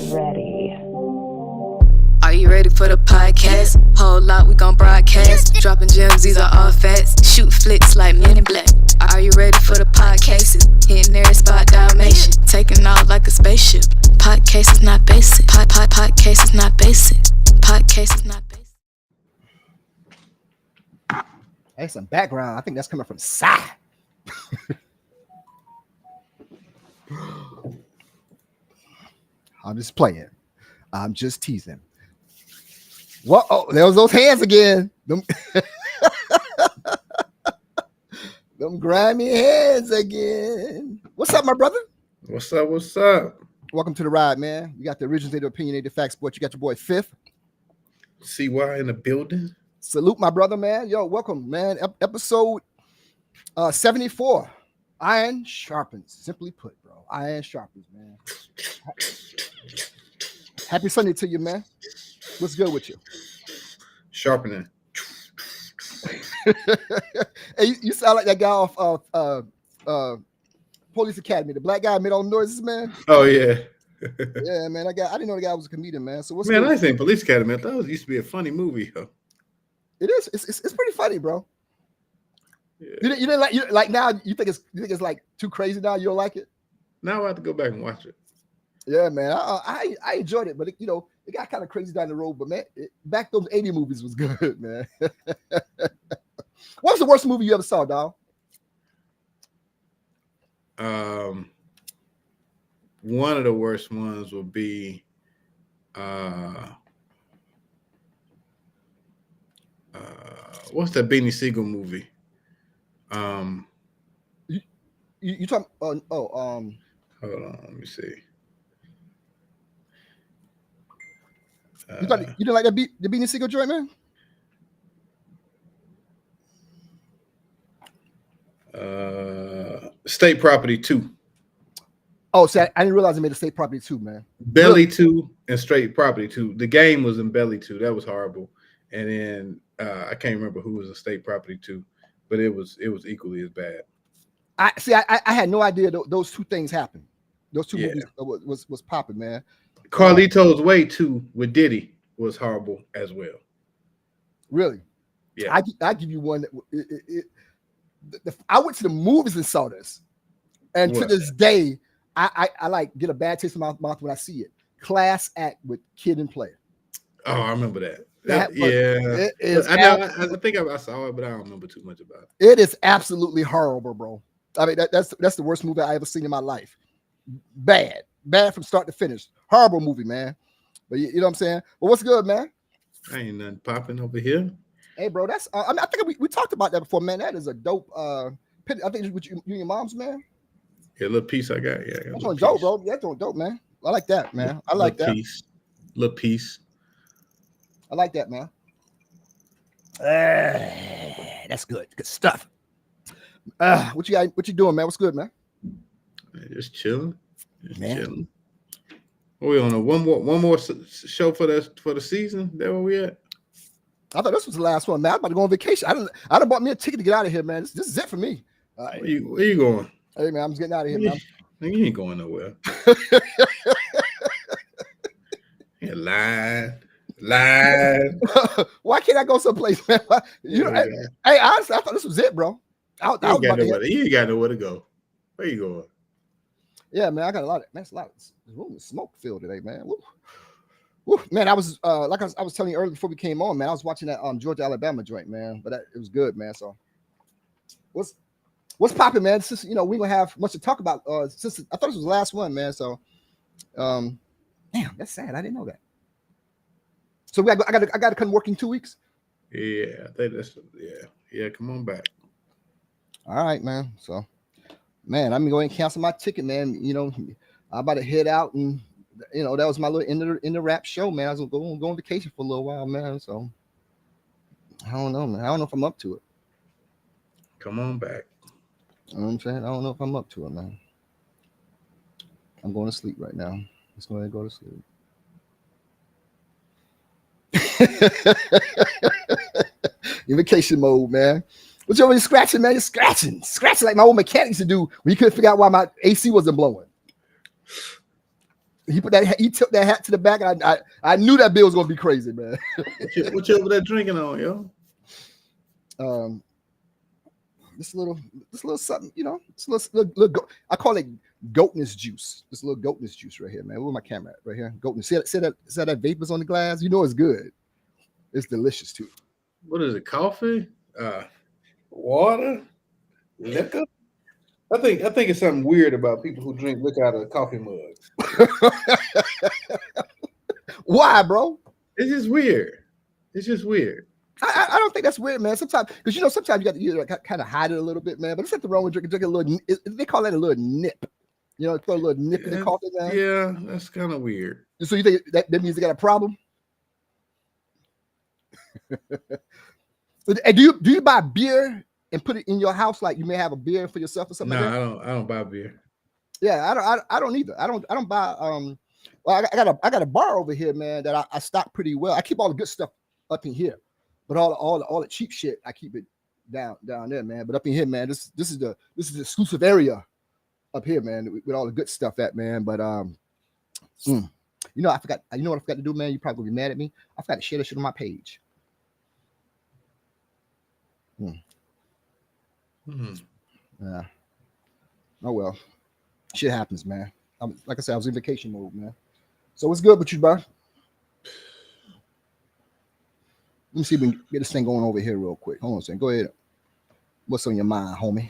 ready. Are you ready for the podcast? Whole lot we gon' broadcast. Dropping gems, these are all facts. Shoot flicks like Men in Black. Are you ready for the podcases? Hitting every spot, Dalmatian. Taking off like a spaceship. Podcases not basic. Podcases not basic. Podcases not basic. Hey, some background. I think that's coming from Sai. I'm just playing. I'm just teasing. What? Oh, there was those hands again. Them grimy hands again. What's up, my brother? What's up? What's up? Welcome to the ride, man. You got the originator Opinionated Facts List. You got your boy Fifth. CY in the building. Salute, my brother, man. Yo, welcome, man. Episode 74. Iron sharpens. Simply put, bro. Iron sharpens, man. Happy Sunday to you, man. What's good with you? Sharpening. Hey, you sound like that guy off Police Academy, the black guy made all the noises, man. Oh yeah. Yeah, man. I didn't know the guy was a comedian, man. So what's man? good? I think Police Academy. I thought it used to be a funny movie. Huh? It is. It's pretty funny, bro. Yeah. You didn't like now. You think it's like too crazy now. You don't like it? Now I have to go back and watch it. Yeah, man. I enjoyed it, but it got kind of crazy down the road. But man, back those 80 movies was good, man. What's the worst movie you ever saw, dog? One of the worst ones would be what's that Beanie Siegel movie? You talking? Hold on, let me see. You didn't like the Beanie Siegel joint, man? State Property 2. Oh, see, I didn't realize they made a State Property 2, man. Belly 2 and Straight Property 2. The game was in Belly 2. That was horrible. And then I can't remember who was in State Property 2, but it was equally as bad. I had no idea those two things happened. Those two movies was popping, man. Carlito's Way 2 with Diddy was horrible as well. Really? Yeah. I give you one that I went to the movies and saw this, and to this day, I like get a bad taste in my mouth when I see it. Class Act with Kid and Play. Oh, I remember that. Yeah, it is. I think I saw it, but I don't remember too much about it. It is absolutely horrible, bro. I mean, that's the worst movie I ever seen in my life. Bad from start to finish. Horrible movie, man. But you know what I'm saying? Well, what's good, man? Ain't nothing popping over here. Hey, bro, that's I think we talked about that before, man. That is a dope. I think it's with you and your mom's, man. Yeah, little piece I got. Yeah, that's on dope, bro. That's on dope, man. I like that, man. I like that. Little piece. I like that, man. That's good. Good stuff. What you doing, man? What's good, man? Just chilling. Man. Chilling. Are we on a one more show for the season? That where we at? I thought this was the last one, man. I'm about to go on vacation. I done bought me a ticket to get out of here, man. This is it for me. Where you going? Hey, man, I'm just getting out of here, man. You ain't going nowhere. You're lying. Why can't I go someplace, man? Hey, honestly, I thought this was it, bro. You ain't got nowhere to go. Where you going? Yeah, man, I got a lot of room of smoke filled today, man. Woo, man, I was like I was telling you earlier before we came on, man. I was watching that Georgia Alabama joint, man. But it was good, man. So what's popping, man? Since we gonna have much to talk about. Since I thought this was the last one, man. So damn, that's sad. I didn't know that. So I got to come work in 2 weeks. Yeah, I think that's yeah. Come on back. All right, man. So, man, I'm going to cancel my ticket, man. I'm about to head out, and that was my little in the rap show, man. I was going to go on vacation for a little while, man. So, I don't know, man. I don't know if I'm up to it. Come on back. You know what I'm saying? I don't know if I'm up to it, man. I'm going to sleep right now. Just going to go to sleep. In vacation mode, man. What you over here scratching, man? You're scratching like my old mechanics to do when you couldn't figure out why my AC wasn't blowing. He put that. He took that hat to the back. And I knew that bill was gonna be crazy, man. What you over there drinking on, yo? This little something, you know. This little I call it goatness juice. This little goatness juice right here, man. Where's my camera at? Right here. Goatness. See that vapors on the glass? You know it's good. It's delicious too. What is it? Coffee? Water? Liquor? I think it's something weird about people who drink liquor out of coffee mugs. Why, bro? It's just weird. I don't think that's weird, man. Sometimes, because sometimes you got to kind of hide it a little bit, man. But it's nothing wrong with drinking a little. They call that a little nip. Throw a little nip in the coffee, man. Yeah, that's kind of weird. So you think that means they got a problem? And do you buy beer and put it in your house? Like you may have a beer for yourself or something. No, like that? I don't buy beer. Yeah, I don't either. I don't buy. Well, I got a bar over here, man, that I stock pretty well. I keep all the good stuff up in here, but all the cheap shit I keep it down there, man. But up in here, man, this is the exclusive area up here, man, with all the good stuff at, man. But I forgot. You know what I forgot to do, man? You probably gonna be mad at me. I forgot to share that shit on my page. Yeah. Oh well, shit happens, man. Like I said, I was in vacation mode, man. So what's good with you, bro? Let me see if we can get this thing going over here real quick. Hold on a second. Go ahead. What's on your mind, homie?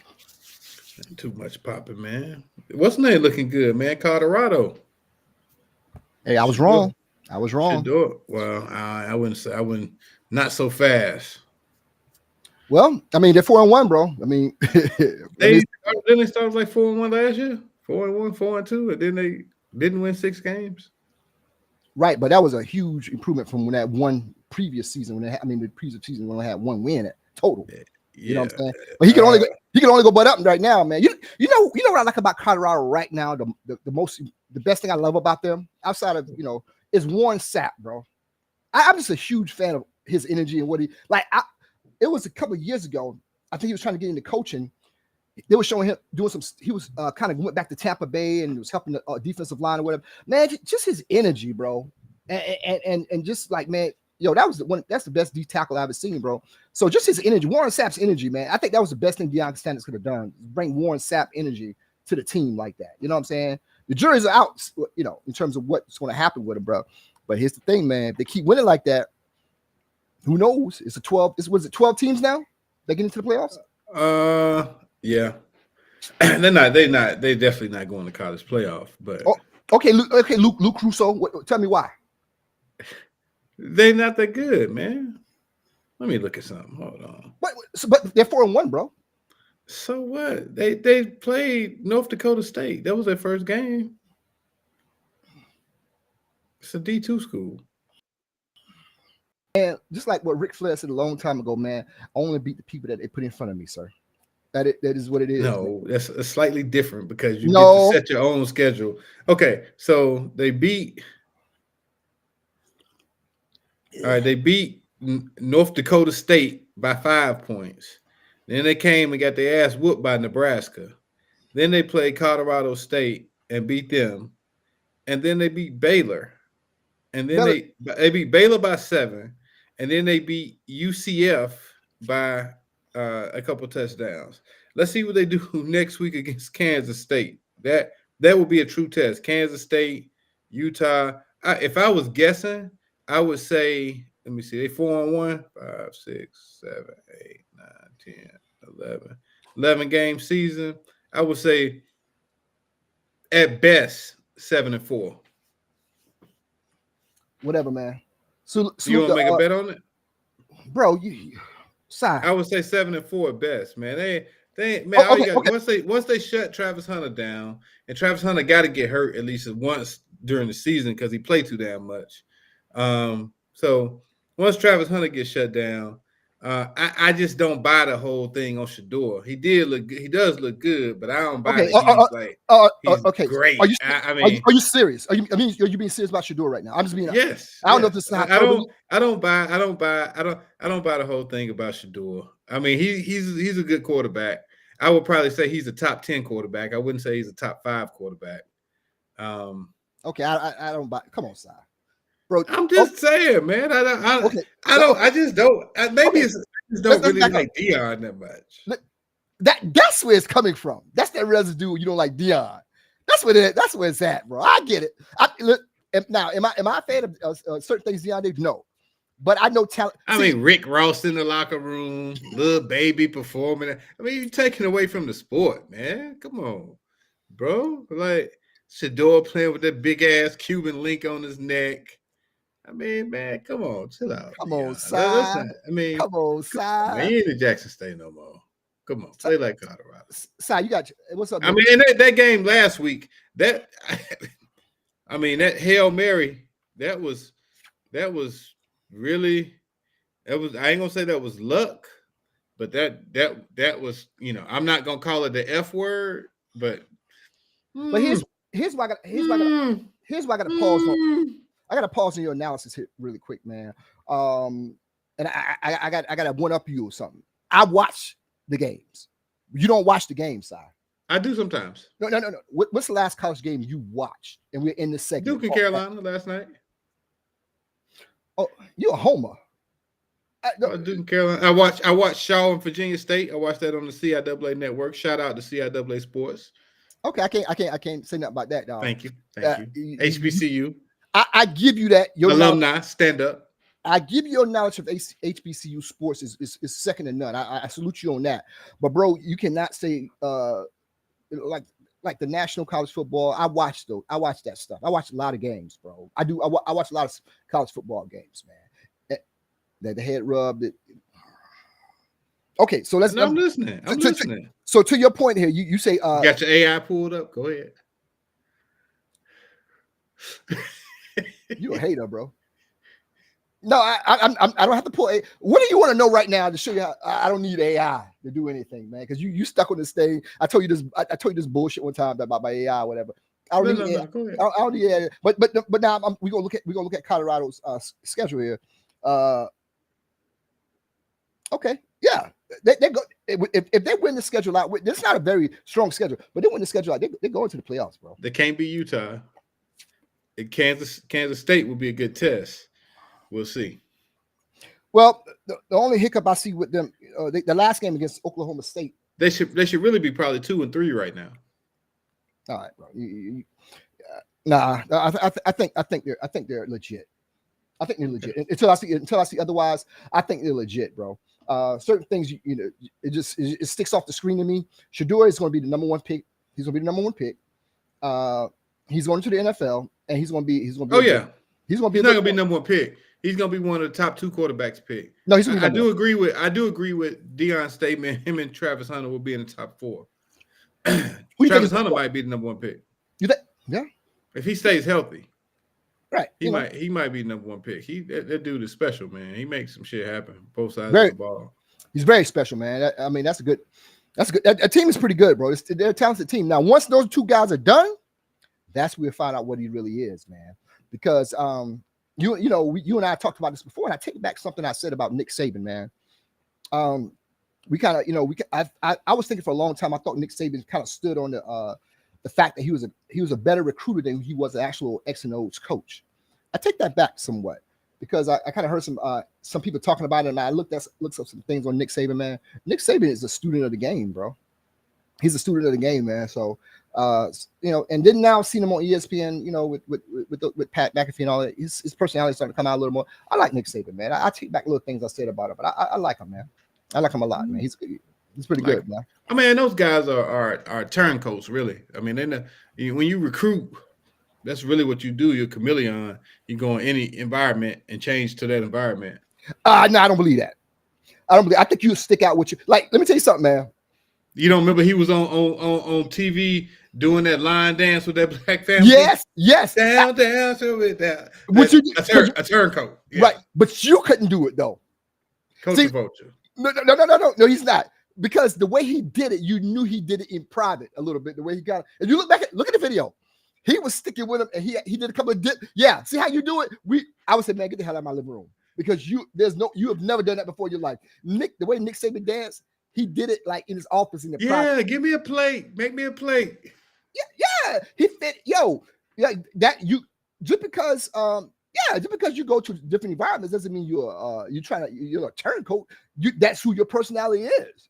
Too much popping, man. What's the name looking good, man? Colorado. Hey, I was wrong. I was wrong. Well, I wouldn't. Not so fast. Well, I mean, they're 4-1, bro. I mean, didn't they start like 4-1 last year? 4-1, 4-2, and then they didn't win 6 games. Right, but that was a huge improvement from when that one previous season. The previous season when they had one win total. Yeah. You know what I'm saying? But he can only go butt up right now, man. You know what I like about Colorado right now? The best thing I love about them, outside of is Warren Sapp, bro. I'm just a huge fan of his energy and what he like. It was a couple of years ago. I think he was trying to get into coaching. They were showing him doing some. He was kind of went back to Tampa Bay and was helping the defensive line or whatever. Man, just his energy, bro, and just like, man, that's the best D tackle I've ever seen, bro. So just his energy, Warren Sapp's energy, man. I think that was the best thing Deion Sanders could have done. Bring Warren Sapp energy to the team like that. You know what I'm saying? The jury's out, in terms of what's going to happen with him, bro. But here's the thing, man. If they keep winning like that, who knows? It's 12 teams now? They get into the playoffs? Yeah. They definitely not going to college playoff, but okay, Luke Russo, tell me why. They're not that good, man. Let me look at something. Hold on. But they're 4-1, bro. So what? They played North Dakota State. That was their first game. It's a D2 school. And just like what Ric Flair said a long time ago, man, I only beat the people that they put in front of me, sir. That is what it is. No, that's slightly different because you get to set your own schedule. Okay, so they beat. All right, they beat North Dakota State by 5 points. Then they came and got their ass whooped by Nebraska. Then they played Colorado State and beat them. And then they beat Baylor. And then they beat Baylor by 7. And then they beat UCF by a couple touchdowns. Let's see what they do next week against Kansas State. That will be a true test. Kansas State, Utah. If I was guessing, I would say, let me see, they 4-1, 5, 6, 7, 8, 9, 10, 11. 11 game season. I would say at best 7-4. Whatever, man. So you want to make a bet on it? Bro, I would say 7-4 at best, man. They man, once they shut Travis Hunter down, and Travis Hunter got to get hurt at least once during the season because he played too damn much. So once Travis Hunter gets shut down, I just don't buy the whole thing on Shador. He does look good, but I don't buy he's great. Are you serious? Are you being serious about Shador right now? I'm just being yes. I don't know if this is not. I don't buy the whole thing about Shador. I mean, he's a good quarterback. I would probably say he's a top 10 quarterback. I wouldn't say he's a top 5 quarterback. Okay, I don't buy. Come on, Si. Bro, I'm just saying, man. I just don't. Maybe I just don't really like Deion that much. That's where it's coming from. That's that residue. You don't like Deion. That's where it's at, bro. I get it. Now, am I a fan of certain things Deion did? No, but I know talent. I mean, Rick Ross in the locker room, little baby performing. I mean, you're taking away from the sport, man. Come on, bro. Like Shador playing with that big ass Cuban link on his neck. I mean, man, come on, chill out. Come on, Si. Come on, Si. Man, you ain't in Jackson State no more. Come on, play like Colorado. Si, you got what's up? I mean, that game last week, that Hail Mary, that was really, I ain't gonna say that was luck, but that was, I'm not gonna call it the F word, but here's why I got to pause on. I got to pause on your analysis here really quick, man. And I got to one up you or something. I watch the games. You don't watch the games, Si. I do sometimes. No. What's the last college game you watched? And we're in the segment. Duke and Carolina last night. Oh, you're a homer. Duke and Carolina. I watched Shaw and Virginia State. I watched that on the CIAA network. Shout out to CIAA Sports. Okay, I can't say nothing about that, dog. Thank you. HBCU. I give you that. Your alumni, stand up. I give you your knowledge of HBCU sports is second to none. I salute you on that. But bro, you cannot say like the national college football. I watch that stuff. I watch a lot of games, bro. I do. I watch a lot of college football games, man. The head rub. Okay, so I'm listening. I'm listening. So to your point here, you say you got your AI pulled up. Go ahead. You a hater, bro. No, I don't have to pull a. What do you want to know right now to show you how I don't need AI to do anything, man? Because you stuck on this thing. I told you this bullshit one time about my AI or whatever. I don't need AI. But now we're gonna look at Colorado's schedule here. Okay, yeah, they go if they win the schedule out. It's not a very strong schedule, but they win the schedule out. They go into the playoffs, bro. They can't be Utah. Kansas State would be a good test. We'll see. Well, the only hiccup I see with them, the last game against Oklahoma State, they should really be probably 2-3 right now. All right, bro. I think they're legit. I think they're legit. Until I see otherwise, I think they're legit, bro. Certain things, it sticks off the screen to me. Shador is going to be the number one pick. He's going to be the number one pick. He's going to the NFL, and he's going to be. He's not going to be number one pick. He's going to be one of the top 2 quarterbacks pick. No, I do agree with Deion's statement. Him and Travis Hunter will be in the top 4. Travis Hunter might be the number one pick. You think? Yeah. If he stays healthy, right? He might be the number one pick. That dude is special, man. He makes some shit happen both sides of the ball. He's very special, man. I mean, that's good. That team is pretty good, bro. They're a talented team. Now, once those 2 guys are done, that's where we find out what he really is, man. Because you and I talked about this before, and I take back something I said about Nick Saban, man. We kind of, I was thinking for a long time. I thought Nick Saban kind of stood on the fact that he was a better recruiter than he was an actual X and O's coach. I take that back somewhat because I kind of heard some people talking about it, and I looked up some things on Nick Saban, man. Nick Saban is a student of the game, bro. He's a student of the game, man. So, and then now seeing him on ESPN, with Pat McAfee and all that, his personality is starting to come out a little more. I like Nick Saban, man. I take back little things I said about him, but I like him, man. I like him a lot, man. He's pretty good, man. I mean, those guys are turncoats, really. I mean, when you recruit, that's really what you do. You're a chameleon. You go in any environment and change to that environment. No, I don't believe that. I think you stick out with you. Like, let me tell you something, man. You don't remember he was on TV doing that line dance with that black family? Yes. Down with that. A turncoat. Yeah. Right. But you couldn't do it, though. Coach Vulture. No, he's not. Because the way he did it, you knew he did it in private a little bit. The way he got it. And you look at the video. He was sticking with him, and he did a couple of dip. Yeah, see how you do it? I would say, man, get the hell out of my living room. Because you have never done that before in your life. The way Nick Saban danced, he did it like in his office in the private. Give me a plate. Make me a plate. Yeah. He fit. Yo, Yeah, that you just because you go to different environments doesn't mean you're a turncoat. That's who your personality is.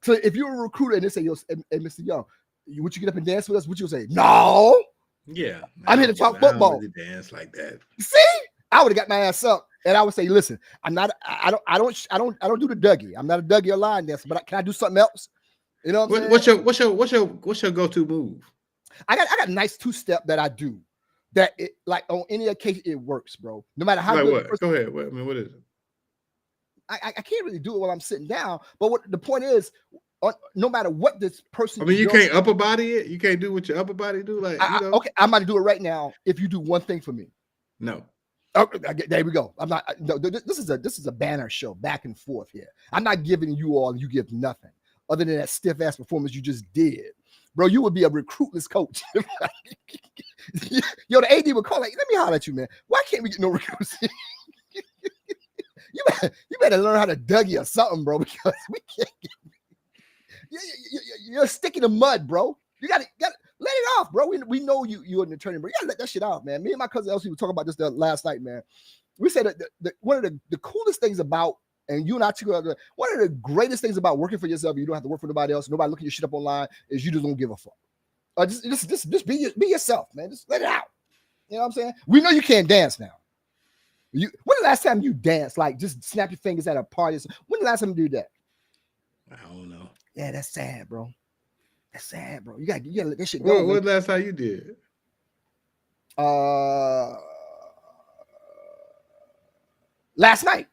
So if you're a recruiter and they say, "Yo, hey, Mr. Young, would you get up and dance with us?" Would you say, "No"? Yeah, I'm here to talk football. I don't really dance like that. See, I would have got my ass up, and I would say, "Listen, I don't do the Dougie. I'm not a Dougie or line dancer, but can I do something else?" You know what I'm saying? What's your go-to move? I got a nice 2-step that I do. That it, like on any occasion it works, bro. No matter how good. What? Go ahead. What is it? I can't really do it while I'm sitting down. But what the point is, no matter what this person. I mean, you can't upper body it. You can't do what your upper body do. Like, okay, I'm about to do it right now. If you do one thing for me, no. Okay, there we go. I'm not. No, this is a banner show, back and forth here. I'm not giving you all. You give nothing other than that stiff ass performance you just did, bro. You would be a recruitless coach. Yo, the AD would call like, "Let me holler at you, man. Why can't we get no recruits?" You better learn how to Dougie or something, bro, because we can't get. You're sticking in the mud, bro. You got to let it off, bro. We know you're an attorney, bro. You got to let that shit off, man. Me and my cousin Elsie were talking about this last night, man. We said that one of the coolest things about, and you and I together, one of the greatest things about working for yourself, you don't have to work for nobody else, nobody looking your shit up online, is you just don't give a fuck. Just be yourself, man. Just let it out. You know what I'm saying? We know you can't dance now. When the last time you danced, like just snap your fingers at a party? When the last time you do that? I don't know. Yeah, that's sad, bro. That's sad, bro. You gotta let this shit go. What last time you did? Last night.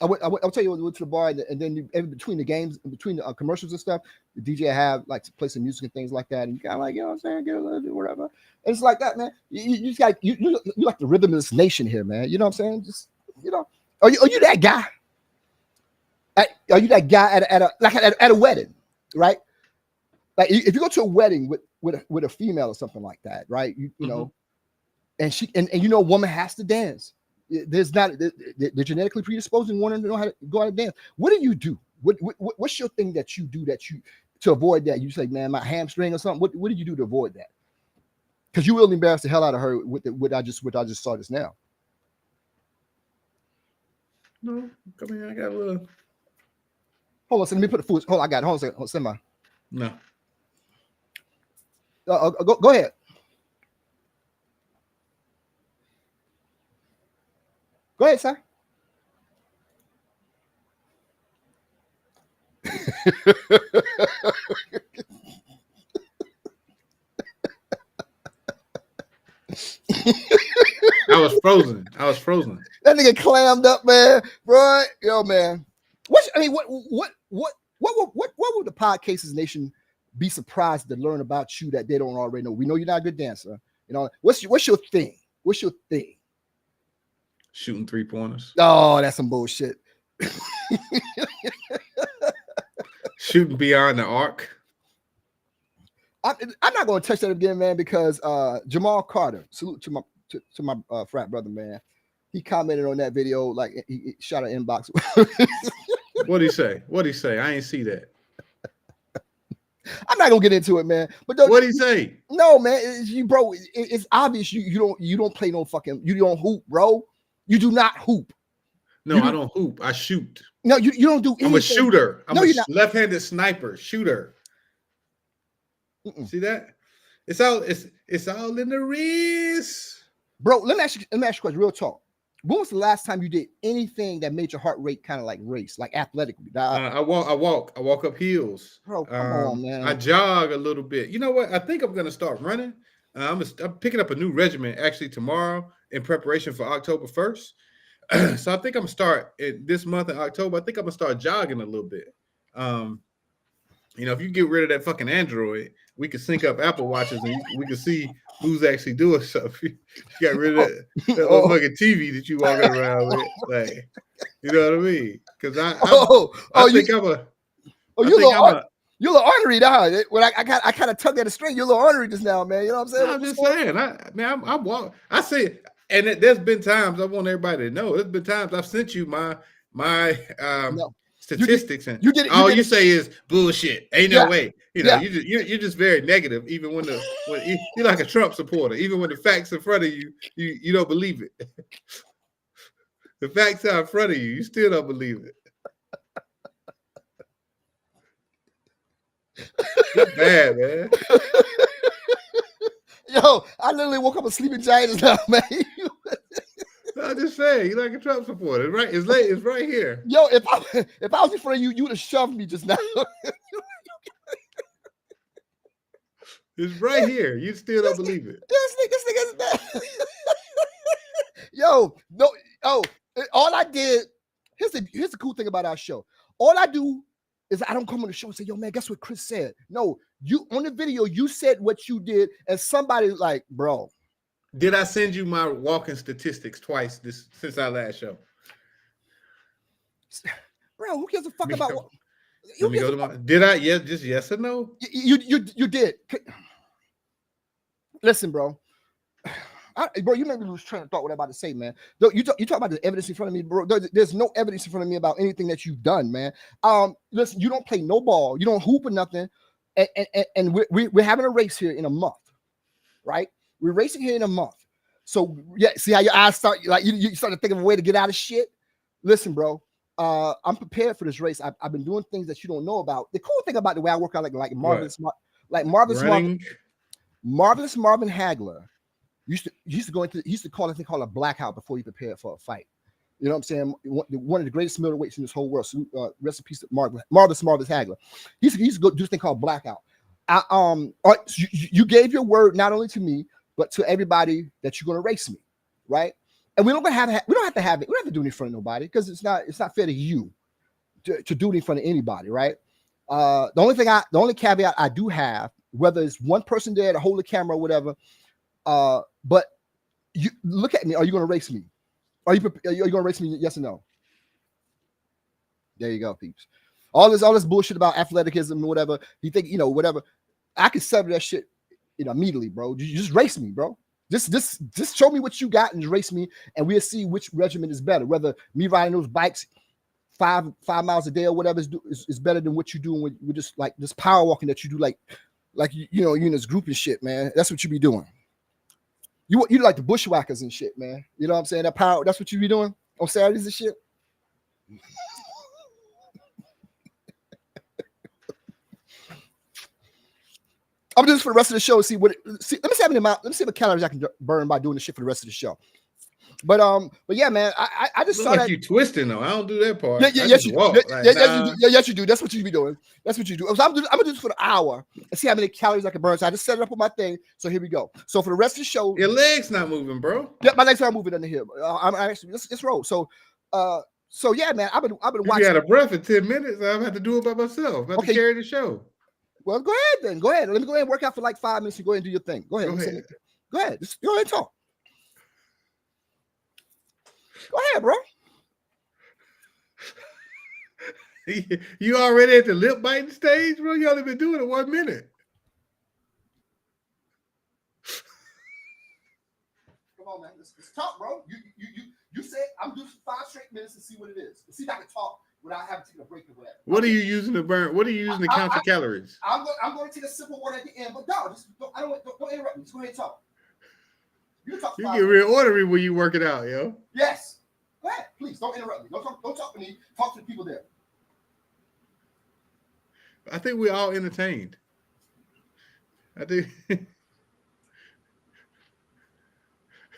I'll tell you, I went to the bar, and then in between the games, in between the commercials and stuff, the DJ have like to play some music and things like that, and you kind of like, you know what I'm saying, get a little bit, whatever. And it's like that, man. You just got you like the rhythm of this nation here, man. You know what I'm saying? Just are you that guy? Are you that guy at a wedding, right? Like if you go to a wedding with a female or something like that, right? You know, and she and you know, a woman has to dance. There's not they're genetically predisposed and want to know how to go out and dance. What do you do? What's your thing that you do to avoid that? You say, man, my hamstring or something. What did you do to avoid that? Because you will embarrass the hell out of her with what I just saw just now. No, come here. I got a little. Hold on, so let me put the food. Hold on, I got it. Hold on, hold on, send mine. No. Go ahead. Go ahead, sir. I was frozen. That nigga clammed up, man. Bro, yo, man. What would the Podcases Nation be surprised to learn about you that they don't already know? We know you're not a good dancer. You know, what's your thing? What's your thing? Shooting 3-pointers. Oh, that's some bullshit. Shooting beyond the arc. I'm not going to touch that again, man, because Jamal Carter, salute to my frat brother, man. He commented on that video, like he shot an inbox. What'd he say? I ain't see that. I'm not gonna get into it, man. But what'd he say? No, man, it's obvious you don't play no fucking, you don't hoop, bro. You do not hoop. No, I don't hoop. I shoot. No, you don't do anything. I'm a shooter. I'm a left-handed sniper shooter. See that? It's all in the wrist. Bro, let me ask you a question, real talk. When was the last time you did anything that made your heart rate kind of like race, like athletically? I walk up hills. Bro, come on, man. I jog a little bit. You know what? I think I'm gonna start running. I'm picking up a new regimen actually tomorrow in preparation for October 1st. So I think I'm gonna start this month in October. I think I'm gonna start jogging a little bit. You know, if you get rid of that fucking Android, we can sync up Apple Watches and we can see who's actually doing stuff. You got rid of that old fucking TV that you walking around with, like, you know what I mean? Because I think I'm a. Oh, you're a little ornery now. When I kind of tugged at a string, you're a little ornery just now, man. You know what I'm saying? I'm just saying. I walk. I say, and there's been times I want everybody to know. There's been times I've sent you my statistics, you did all you say is bullshit. Ain't no way. Yeah. You're just very negative. Even when you're like a Trump supporter. Even when the facts in front of you, you don't believe it. The facts are in front of you. You still don't believe it. It's bad, man. Yo, I literally woke up a sleeping giant now, man. I'm just saying, you're like a Trump supporter, right? It's late. It's right here. Yo, if I was in front of you, you would have shoved me just now. It's right here. You still don't believe it. This nigga's bad. Yo, no, all I did. Here's the cool thing about our show. All I do is I don't come on the show and say, "Yo, man, guess what Chris said?" No, you on the video, you said what you did, and somebody like, bro. Did I send you my walking statistics twice since our last show? Bro, who gives a fuck about what? Let me go to my. Did I? Yeah, just yes or no. You did. Listen, bro. Bro, you remember was trying to thought what I'm about to say, man. You talk about the evidence in front of me, bro. There's no evidence in front of me about anything that you've done, man. Listen, you don't play no ball, you don't hoop or nothing, and we're having a race here in a month, right? We're racing here in a month. So yeah, see how your eyes start like you start to think of a way to get out of shit. Listen, bro. I'm prepared for this race. I've been doing things that you don't know about. The cool thing about the way I work out, like Marvelous Marvin Hagler used to call a thing called a blackout before he prepared for a fight. You know what I'm saying? One of the greatest middleweights in this whole world. So, rest in peace to Marvelous Hagler. He used to go do this thing called blackout. You gave your word not only to me but to everybody that you're going to race me, right? And we don't have to have it. We don't have to do it in front of nobody because it's not fair to you to do it in front of anybody, right? The only caveat I do have, whether it's one person there to hold the camera or whatever, but you look at me. Are you going to race me? Are you going to race me? Yes or no? There you go, peeps. All this bullshit about athleticism and whatever. You think whatever? I can settle that shit immediately, bro. You just race me, bro. Just show me what you got and race me, and we'll see which regimen is better. Whether me riding those bikes 5 miles a day or whatever is better than what you do with just like this power walking that you do, like you're in this group and shit, man. That's what you be doing. You like the bushwhackers and shit, man. You know what I'm saying? That power. That's what you be doing on Saturdays and shit. I'm doing this for the rest of the show. Let me see how many calories I can burn by doing this shit for the rest of the show. But yeah, man, I just saw like that you twisting though. I don't do that part. Yes, you do. That's what you be doing. That's what you do. So I'm gonna do this for the hour and see how many calories I can burn. So I just set it up on my thing. So here we go. So for the rest of the show, your legs not moving, bro. Yeah, my legs are moving under here. I'm actually let's roll. So yeah, man, I've been watching. You had a breath in 10 minutes. I have to do it by myself. I have to carry the show. Well, go ahead then. Go ahead. Let me go ahead and work out for like 5 minutes and go ahead and do your thing. Go ahead. Go ahead. Just go ahead and talk. Go ahead, bro. You already at the lip biting stage, bro? You only been doing it 1 minute. Come on, man. Let's talk, bro. You said I'm doing 5 straight minutes and see what it is. See if I can talk without having to take a break or whatever. What are you using to burn? What are you using to count your calories? I'm going to take a simple one at the end, but no, don't interrupt me. Just go ahead and talk. You get real ornery when you work it out, yo. Yes. Go ahead, please. Don't interrupt me. Don't talk to me. Talk to the people there. I think we're all entertained. I think. Go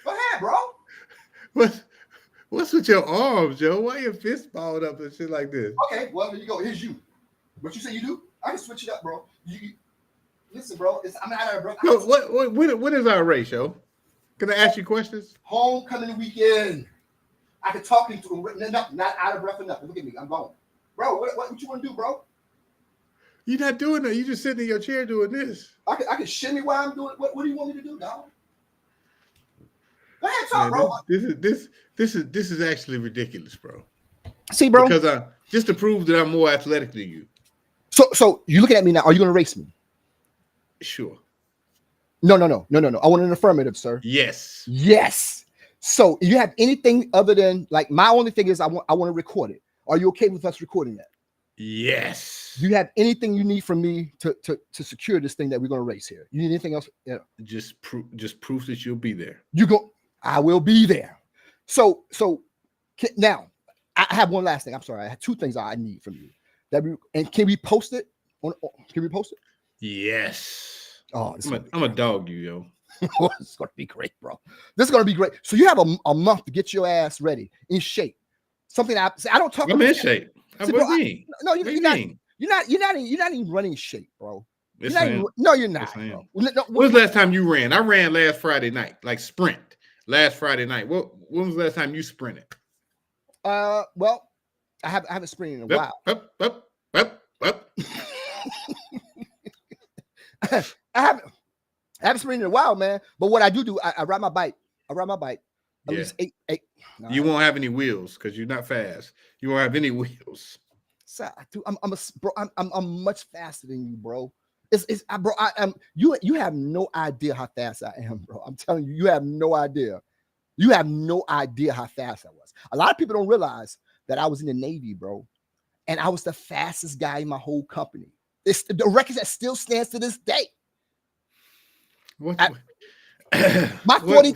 ahead, bro. What's with your arms, Joe? Why your fist balled up and shit like this? Okay, well, there you go. Here's you. What you say you do? I can switch it up, bro. Listen, bro. I'm not out of breath. So what is our ratio? Can I ask you questions? Homecoming weekend. I can talk into nothing, not out of breath or nothing. Look at me. I'm going. Bro, what you want to do, bro? You're not doing that. You just sitting in your chair doing this. I can shimmy while I'm doing it. What do you want me to do, dog? Go ahead, talk, bro. This is actually ridiculous, bro. See, bro. Because just to prove that I'm more athletic than you. So you looking at me now. Are you going to race me? Sure. No. I want an affirmative, sir. Yes. So you have anything other than like my only thing is I want to record it. Are you okay with us recording that? Yes. Do you have anything you need from me to secure this thing that we're going to race here? You need anything else? Yeah. Just proof that you'll be there. I will be there. So now I have one last thing. I'm sorry. I have two things I need from you. And can we post it? Can we post it? Yes. Oh, I'm a dog, yo. It's going to be great, bro. This is going to be great. So you have a month to get your ass ready, in shape. Something I don't talk I'm about. in shape. See, bro, you're not even running shape, bro. Yes, you're not, bro. When was the last time you ran? I ran last Friday night, like sprint. Last Friday night. When was the last time you sprinted? Well, I haven't sprinted in a while. Up. I haven't sprinted in a while, man. But what I do, I ride my bike. At least eight. No, you won't have any wheels because you're not fast. You won't have any wheels. So, dude, I'm much faster than you, bro. You have no idea how fast I am, bro. I'm telling you, you have no idea. You have no idea how fast I was. A lot of people don't realize that I was in the Navy, bro, and I was the fastest guy in my whole company. It's the record that still stands to this day. My 40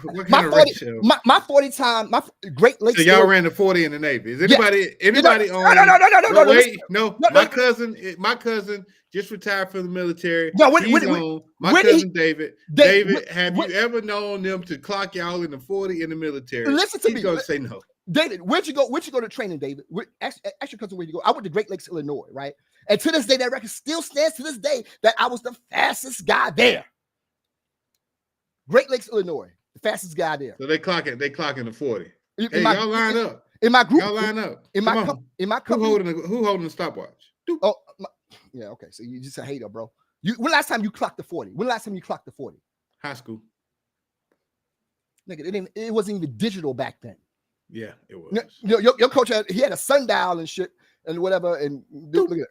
time, my Great Lakes. So y'all ran the 40 in the Navy. Is anybody No. My cousin just retired from the military. No, cousin David. David, have you ever known them to clock y'all in the 40 in the military? Listen to me. He's gonna say no. David, where'd you go to training, David? Ask your cousin where'd you go. I went to Great Lakes, Illinois, right? And to this day, that record still stands to this day that I was the fastest guy there. Great Lakes, Illinois, the fastest guy there. So they clocking the 40. Hey, y'all line up. In my group, y'all line up. In my company. Who holding the stopwatch? Oh, yeah, okay. So you just a hater, bro. When last time you clocked the 40? When last time you clocked the 40? High school. Nigga, it wasn't even digital back then. Yeah, it was. Your coach had a sundial and shit and whatever. And look at it.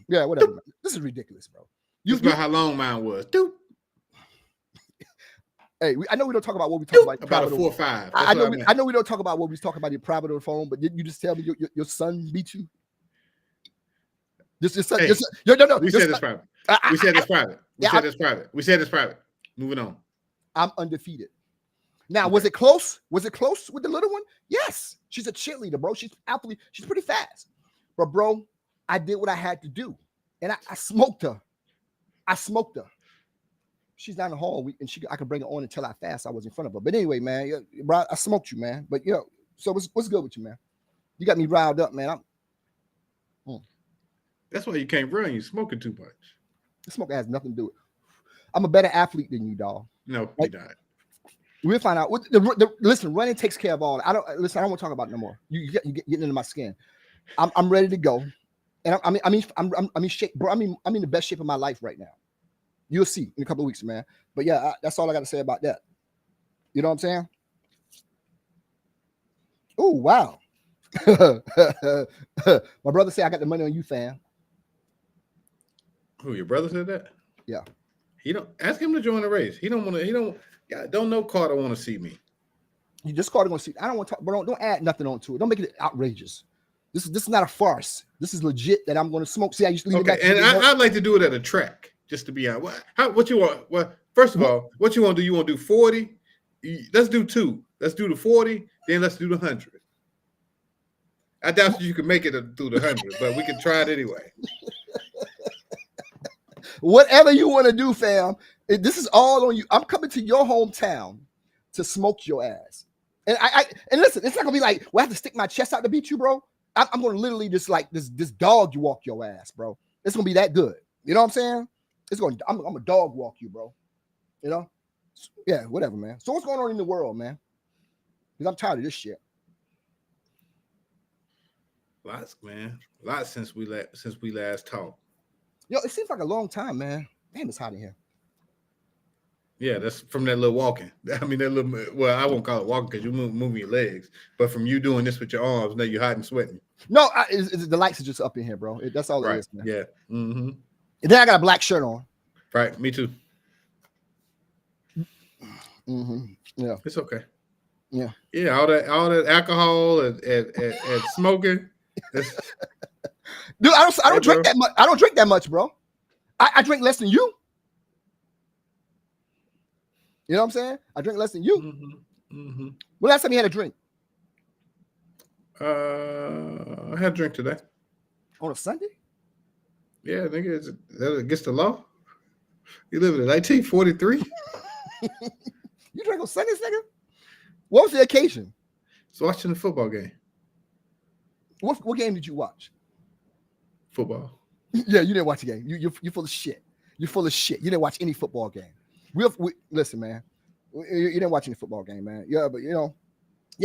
Yeah, whatever. Man. This is ridiculous, bro. About how long mine was. Hey, I know we don't talk about what we talk about. About a 4 or 5. I know we don't talk about what we talk about in private on the phone, but didn't you just tell me your son beat you? Your son. No. We said this private. We said this private. Moving on. I'm undefeated. Now, was it close? Was it close with the little one? Yes. She's a cheerleader, bro. She's pretty fast. But bro, I did what I had to do. And I smoked her. She's down the hall, and I could bring her on until I fast. I was in front of her. But anyway, man, bro, I smoked you, man. But so what's good with you, man? You got me riled up, man. That's why you can't run. You smoking too much. The smoking has nothing to do with it. I'm a better athlete than you, dog. No, you're not. We'll find out. Listen, running takes care of all. I don't want to talk about it no more. You getting into my skin. I'm ready to go, and I'm in shape, bro. I'm in the best shape of my life right now. You'll see in a couple of weeks, man. But yeah, that's all I got to say about that. You know what I'm saying? Oh wow! My brother said I got the money on you, fam. Who, your brother said that? Yeah. He don't ask him to join the race. He don't want to. Don't know Carter want to see me. You just Carter want to see. I don't want to talk, but don't add nothing onto it. Don't make it outrageous. This is not a farce. This is legit that I'm going to smoke. See, I used to leave it back. And I'd like to do it at a track, just to be honest. What you want? Well, first of all, what you want to do? You want to do 40? Let's do 2. Let's do the 40. Then let's do the 100. I doubt you can make it through the 100, but we can try it anyway. Whatever you want to do, fam. This is all on you. I'm coming to your hometown to smoke your ass. And and listen, it's not gonna be like, well, I have to stick my chest out to beat you, bro. I'm gonna literally just like this dog you walk your ass, bro. It's gonna be that good. You know what I'm saying? I'm a dog walk you, bro. You know? Yeah, whatever, man. So what's going on in the world, man? Because I'm tired of this shit. Lots, man. Lots since we last talked. Yo, it seems like a long time, man. Damn, it's hot in here. Yeah, that's from that little walking. I mean, that little. Well, I won't call it walking because you moving your legs, but from you doing this with your arms, now you're hot and sweating. No, the lights are just up in here, bro. That's all it is, man. Yeah. Mm-hmm. And then I got a black shirt on. Right. Me too. Mm-hmm. Yeah. It's okay. Yeah. Yeah. All that alcohol and smoking. Dude, I don't drink that much. I don't drink that much, bro. I drink less than you. You know what I'm saying? I drink less than you. When last time you had a drink? I had a drink today. On a Sunday? Yeah, nigga, is that against the law? You live in 1943? You drink on Sundays, nigga? What was the occasion? It's watching the football game. What game did you watch? Football. Yeah, you didn't watch the game. You're full of shit. You're full of shit. You didn't watch any football game. Listen, man. You didn't watch any football game, man. Yeah, but yeah,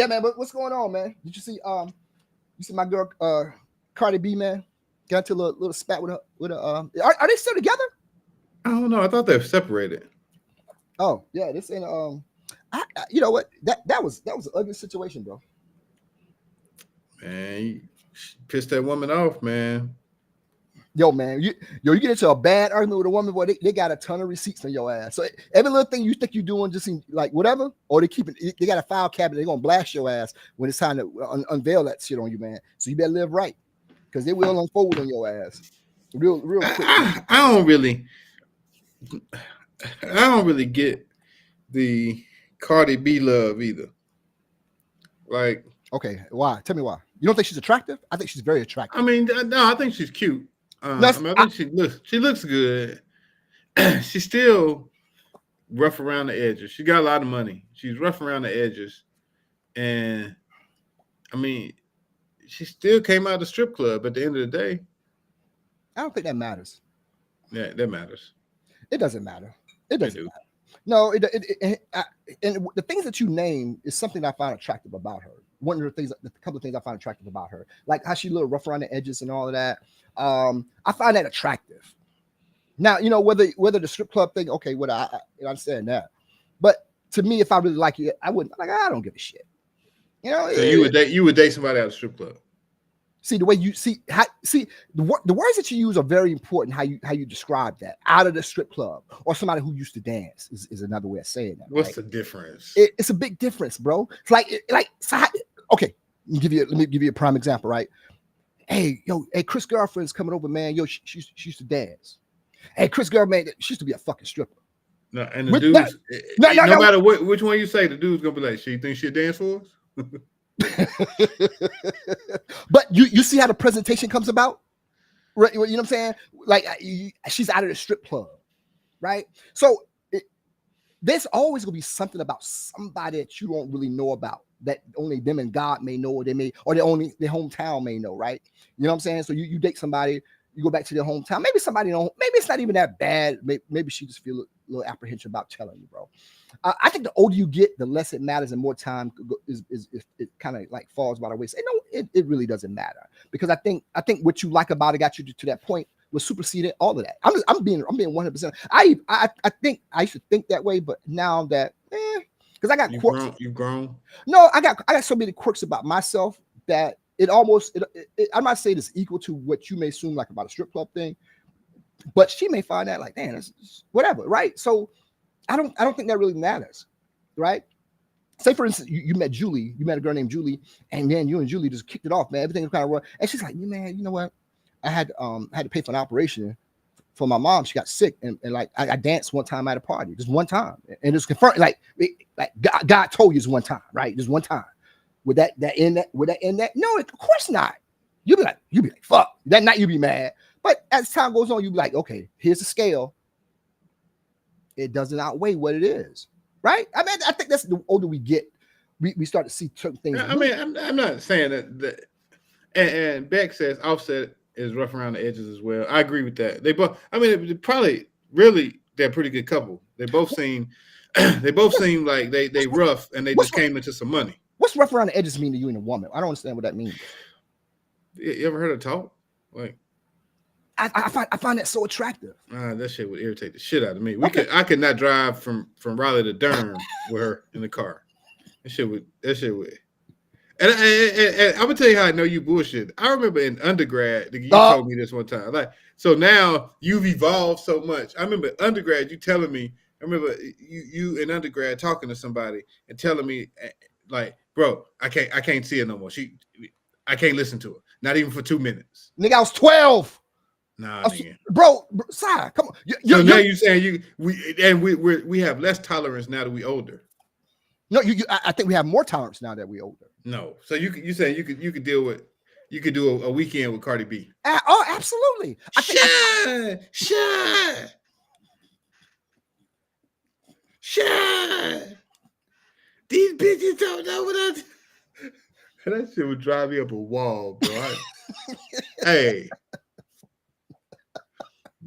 man. But what's going on, man? Did you see my girl Cardi B, man? Got into a little spat with her. Are they still together? I don't know. I thought they were separated. Oh yeah, this ain't you know what? That was an ugly situation, bro. Man, you pissed that woman off, man. Yo, man, you get into a bad argument with a woman, boy, they got a ton of receipts on your ass. So every little thing you think you're doing, just like whatever, or they got a file cabinet, they're gonna blast your ass when it's time to unveil that shit on you, man. So you better live right, because they will unfold on your ass real quick. I don't really get the Cardi B love either. Like, okay, why? Tell me why. You don't think she's attractive? I think she's very attractive. I mean, no, I think she's cute. I think she looks good. She's still rough around the edges. She got a lot of money. She's rough around the edges, and I mean, she still came out of the strip club at the end of the day. I don't think that matters. Yeah, that matters. It doesn't matter. It doesn't matter. No, and the things that you name is something I find attractive about her. One of the things, a couple of things I find attractive about her, like how she a little rough around the edges and all of that. I find that attractive. Now, whether the strip club thing, okay, I understand that, but to me, if I really like you, I wouldn't. Like, I don't give a shit. So you would date somebody out of the strip club. See, the way you see the words that you use are very important. How you describe that, out of the strip club, or somebody who used to dance is another way of saying that. What's the difference? It's a big difference, bro. It's okay. Let me give you a prime example, right? Hey, Chris' girlfriend's coming over, man. Yo, she used to dance. Hey, Chris' girl, man, she used to be a fucking stripper. No, and the dudes, no matter which one you say, the dude's gonna be like, she thinks she'll dance for us. But you see how the presentation comes about, right? You know what I'm saying? Like, she's out of the strip club, right? So there's always gonna be something about somebody that you don't really know about, that only them and God may know, or their hometown may know, right? You know what I'm saying? So you date somebody, you go back to their hometown. Maybe somebody maybe it's not even that bad. Maybe she just feel a little apprehension about telling you, bro. I think the older you get, the less it matters, and more time is it kind of like falls by the wayside. No, it really doesn't matter, because I think what you like about it got you to that point was superseded all of that. I'm being 100%. I think I used to think that way, but now that because I got quirks. You've grown. No, I got so many quirks about myself that it almost I'm not saying it's equal to what you may assume like about a strip club thing, but she may find that like, damn, it's whatever, right? So I don't think that really matters, right? Say for instance, you met Julie, you met a girl named Julie, and then you and Julie just kicked it off, man. Everything was kind of wrong, and she's like, man, you know what? I had to pay for an operation for my mom. She got sick, and like I danced one time at a party, just one time, and it's confirmed. Like God told you it's one time, right? Just one time. Would that end that? No, of course not. You'd be like, fuck. That night you'd be mad. But as time goes on, you'd be like, okay, here's the scale. It doesn't outweigh what it is, right? I mean, I think that's the older we get, we start to see certain things. I mean, I'm not saying that. And Beck says Offset is rough around the edges as well. I agree with that. They both. I mean, probably really they're a pretty good couple. They both seem like they rough, and they just came into some money. What's rough around the edges mean to you and a woman? I don't understand what that means. You ever heard her talk? Like, I find that so attractive. That shit would irritate the shit out of me. I could not drive from Raleigh to Durham with her in the car. That shit would. And I'm gonna tell you how I know you bullshit. I remember in undergrad, you told me this one time. Like, so now you've evolved so much. I remember undergrad, you telling me. I remember you in undergrad talking to somebody and telling me, like, bro, I can't see her no more. I can't listen to her. Not even for 2 minutes. Nigga, I was 12. Nah, nigga. Bro, side, come on. So now you saying we have less tolerance now that we older. No, I think we have more tolerance now that we older. No, so you saying you could deal with, you could do a weekend with Cardi B. Oh, absolutely. Shine. These bitches don't know what I do. That shit would drive me up a wall, bro. Hey,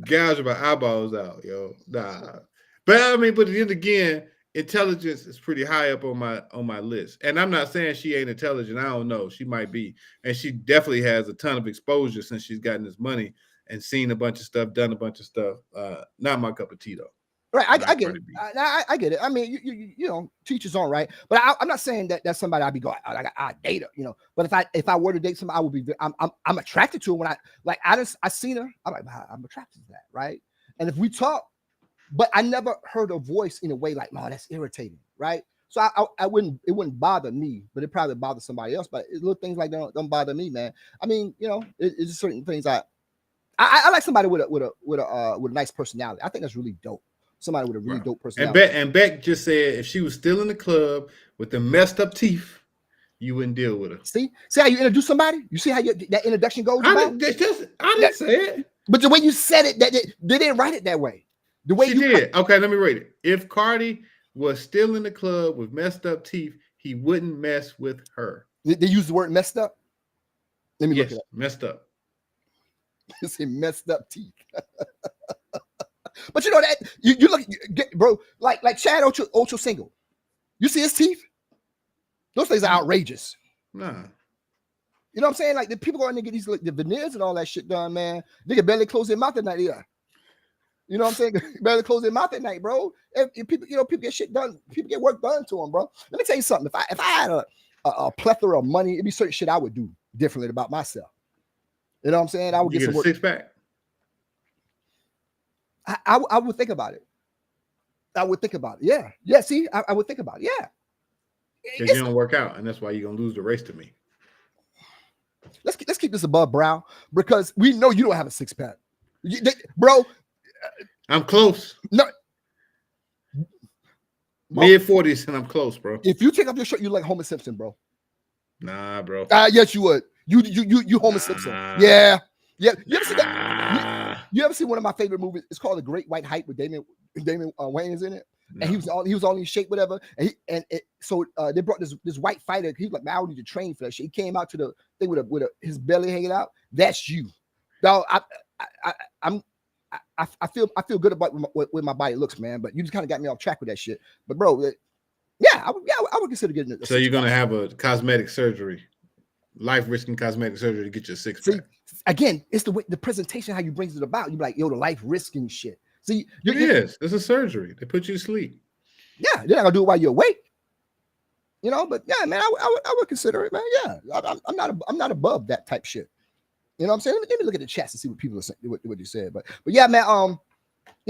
gouge my eyeballs out, yo. Nah, but I mean, but then again, intelligence is pretty high up on my list. And I'm not saying she ain't intelligent. I don't know. She might be, and she definitely has a ton of exposure since she's gotten this money and seen a bunch of stuff, done a bunch of stuff. Not my cup of tea though. Right, I get it. I get it. I mean, you know, teachers on, right? But I'm not saying that that's somebody I'd be going, I date her, you know. But if I were to date somebody, I would be. I'm attracted to her when I seen her. I'm like, I'm attracted to that, right? And if we talk, but I never heard her voice in a way like, no, that's irritating, right? So it wouldn't bother me, but it probably bothers somebody else. But little things like that don't bother me, man. I mean, you know, it's just certain things I like somebody with a nice personality. I think that's really dope. Somebody with a really dope personality. And Beck just said if she was still in the club with the messed up teeth, you wouldn't deal with her. See how you introduce somebody? You see how that introduction goes? I didn't say it. But the way you said it, they didn't write it that way. The way she did. Okay, let me read it. If Cardi was still in the club with messed up teeth, he wouldn't mess with her. They use the word messed up? Let me look it up. Messed up. They say messed up teeth. But you know that you look, bro, like Chad Ocho single. You see his teeth? Those things are outrageous. Nah. You know what I'm saying? Like the people going to get these the veneers and all that shit done, man. Nigga barely close their mouth at night. Yeah. You know what I'm saying? Barely close their mouth at night, bro. If people, you know, people get shit done. People get work done to them, bro. Let me tell you something. If I had a plethora of money, it'd be certain shit I would do differently about myself. You know what I'm saying? I would get some work. 6-pack. I would think about it. I would think about it. Yeah. Yeah. See, I would think about it. Yeah. Because you don't work out, and that's why you're gonna lose the race to me. Let's keep this above brow because we know you don't have a 6-pack, bro. I'm close. No. Mid-40s, and I'm close, bro. If you take off your shirt, you like Homer Simpson, bro. Nah, bro. Yes, you would. You Homer Simpson. Yeah. Yeah. You ever see that? You ever see one of my favorite movies? It's called The Great White Hype with Damon Wayans in it. No. And he was all in shape, whatever. So they brought this white fighter. He was like, man, I don't need to train for that shit. He came out to the thing with his belly hanging out. That's you. Now I feel good about where my body looks, man. But you just kind of got me off track with that shit. But bro, I would consider getting it. So you're gonna have a cosmetic surgery, life-risking cosmetic surgery to get your 6-pack. Again, it's the presentation, how you brings it about. You be like, yo, the life-risking shit. See, it's a surgery. They put you to sleep. Yeah, you're not gonna do it while you're awake. You know, but yeah, man, I would consider it, man. Yeah, I'm not above that type shit. You know what I'm saying? Let me look at the chats and see what people are saying, what you said. But yeah, man.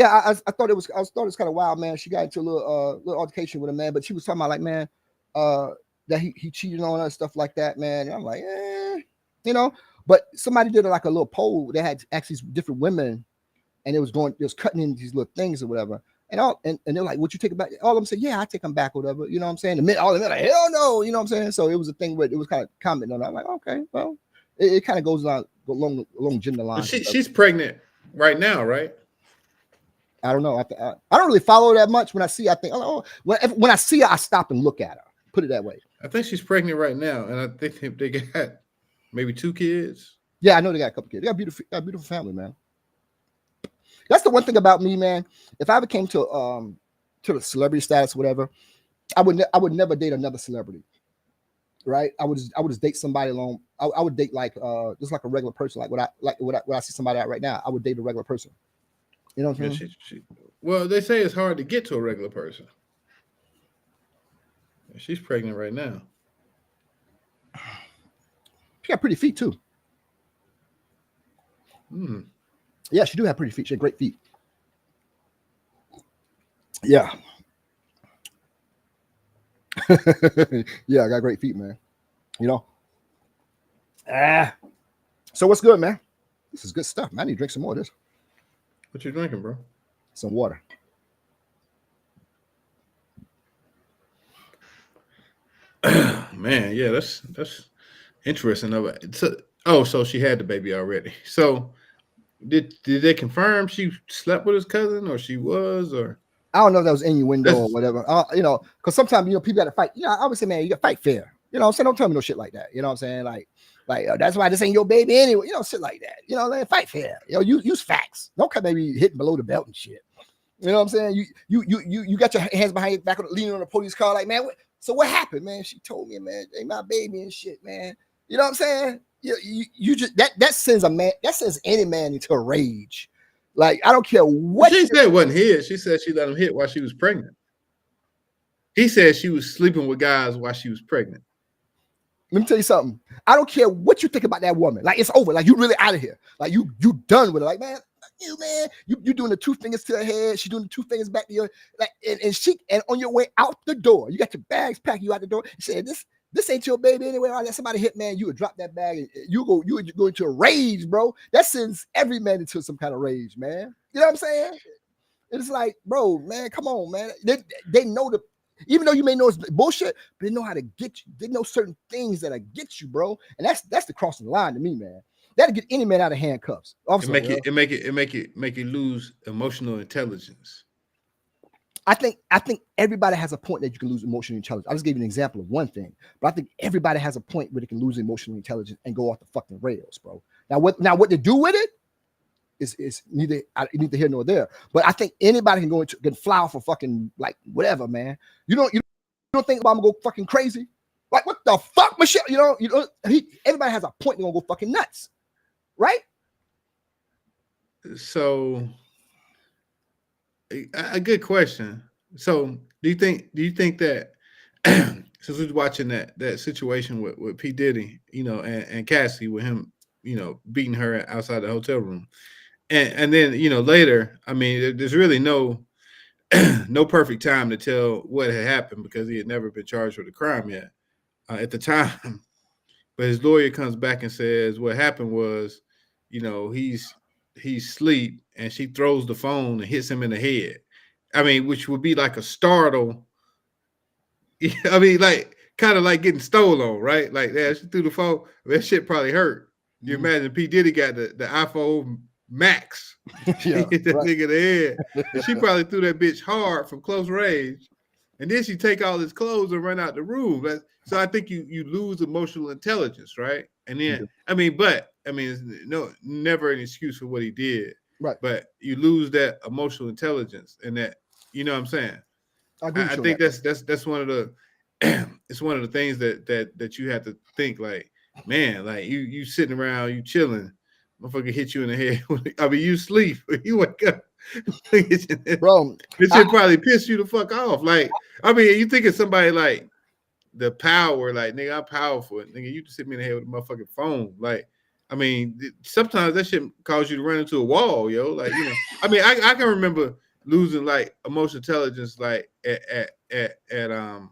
I thought it was kind of wild, man. She got into a little altercation with a man, but she was talking about like, man, that he cheated on her and stuff like that, man. And I'm like, you know. But somebody did like a little poll. They had actually different women, and it was cutting in these little things or whatever. And they're like, "Would you take it back?" All of them say, "Yeah, I take them back, or whatever." You know what I'm saying? All of them like, "Hell no!" You know what I'm saying? So it was a thing where it was kind of commenting on that. I'm like, okay, well, it kind of goes along gender lines. She's pregnant right now, right? I don't know. I don't really follow that much. When I see, I think, oh, when I see her, I stop and look at her. Put it that way. I think she's pregnant right now, and I think they got maybe 2 kids. Yeah, I know they got a couple kids. They got a beautiful family, man. That's the one thing about me, man. If I ever came to the celebrity status, whatever, I would never date another celebrity, right? I would just date somebody alone. I would date like just like a regular person, like what I see somebody out right now. I would date a regular person. You know what I'm saying? Well, they say it's hard to get to a regular person. She's pregnant right now. She got pretty feet too. Yeah, she do have pretty feet. She had great feet. Yeah. Yeah, I got great feet, man. You know? So what's good, man? This is good stuff, man. I need to drink some more of this. What you drinking, bro? Some water. Man, yeah, that's interesting. So she had the baby already. So did they confirm she slept with his cousin, or she was, or I don't know if that was innuendo or whatever. Because sometimes people got to fight. I always say, man, you got to fight fair. You know what I'm saying? Don't tell me no shit like that. You know what I'm saying? Like that's why this ain't your baby anyway. Shit like that. Fight fair. Use facts. Don't come maybe hitting below the belt and shit. You know what I'm saying? You got your hands behind your back, leaning on the police car, like, man. So what happened, man? She told me, man, they my baby and shit, man. You know what I'm saying? You just that sends a man. That sends any man into a rage. Like, I don't care what she said. Wasn't his. She said she let him hit while she was pregnant. He said she was sleeping with guys while she was pregnant. Let me tell you something. I don't care what you think about that woman. Like, it's over. Like, you really out of here. Like, you done with it. Like, man, you doing the 2 fingers to her head. She doing the 2 fingers back to your, like, and on your way out the door, you got your bags packed. You out the door. She said, this ain't your baby anyway. I'll let somebody hit, man. You would drop that bag and you would go into a rage, bro. That sends every man into some kind of rage, man. You know what I'm saying? It's like, bro, man, come on, man. They know even though you may know it's bullshit, but they know how to get you. They know certain things that'll get you, bro. And that's the crossing the line to me, man. That'll get any man out of handcuffs. It make you lose emotional intelligence. I think everybody has a point that you can lose emotional intelligence. I just gave you an example of one thing, but I think everybody has a point where they can lose emotional intelligence and go off the fucking rails, bro. Now what they do with it is neither here nor there. But I think anybody can fly off for fucking, like, whatever, man. You don't think I'm gonna go fucking crazy? Like, what the fuck, Michelle? Everybody has a point they're gonna go fucking nuts, right? So, a good question. So, do you think that since we're watching that situation with P. Diddy, and Cassie, with him, beating her outside the hotel room, and then later, I mean, there's really no perfect time to tell what had happened because he had never been charged with a crime yet at the time. But his lawyer comes back and says what happened was, he's asleep and she throws the phone and hits him in the head. I mean, which would be like a startle. I mean, like, kind of like getting stolen on, right? Like, yeah, she threw the phone. That shit probably hurt. You imagine P. Diddy got the iPhone Max. Yeah, hit that nigga in the head. She probably threw that bitch hard from close range. And then she take all his clothes and run out the room. So I think you lose emotional intelligence, right? And then, it's never an excuse for what he did. Right. But you lose that emotional intelligence, and that, you know what I'm saying? I think that's one of the it's one of the things that you have to think, like, man, like you sitting around, you chilling, motherfucker hit you in the head. I mean, you sleep, you wake up, bro. It should probably piss you the fuck off. Like, I mean, you think of somebody like the power, like, nigga, I'm powerful, nigga. You just hit me in the head with a motherfucking phone, like. I mean, sometimes that shit cause you to run into a wall, yo. Like, I mean, I can remember losing, like, emotional intelligence, like and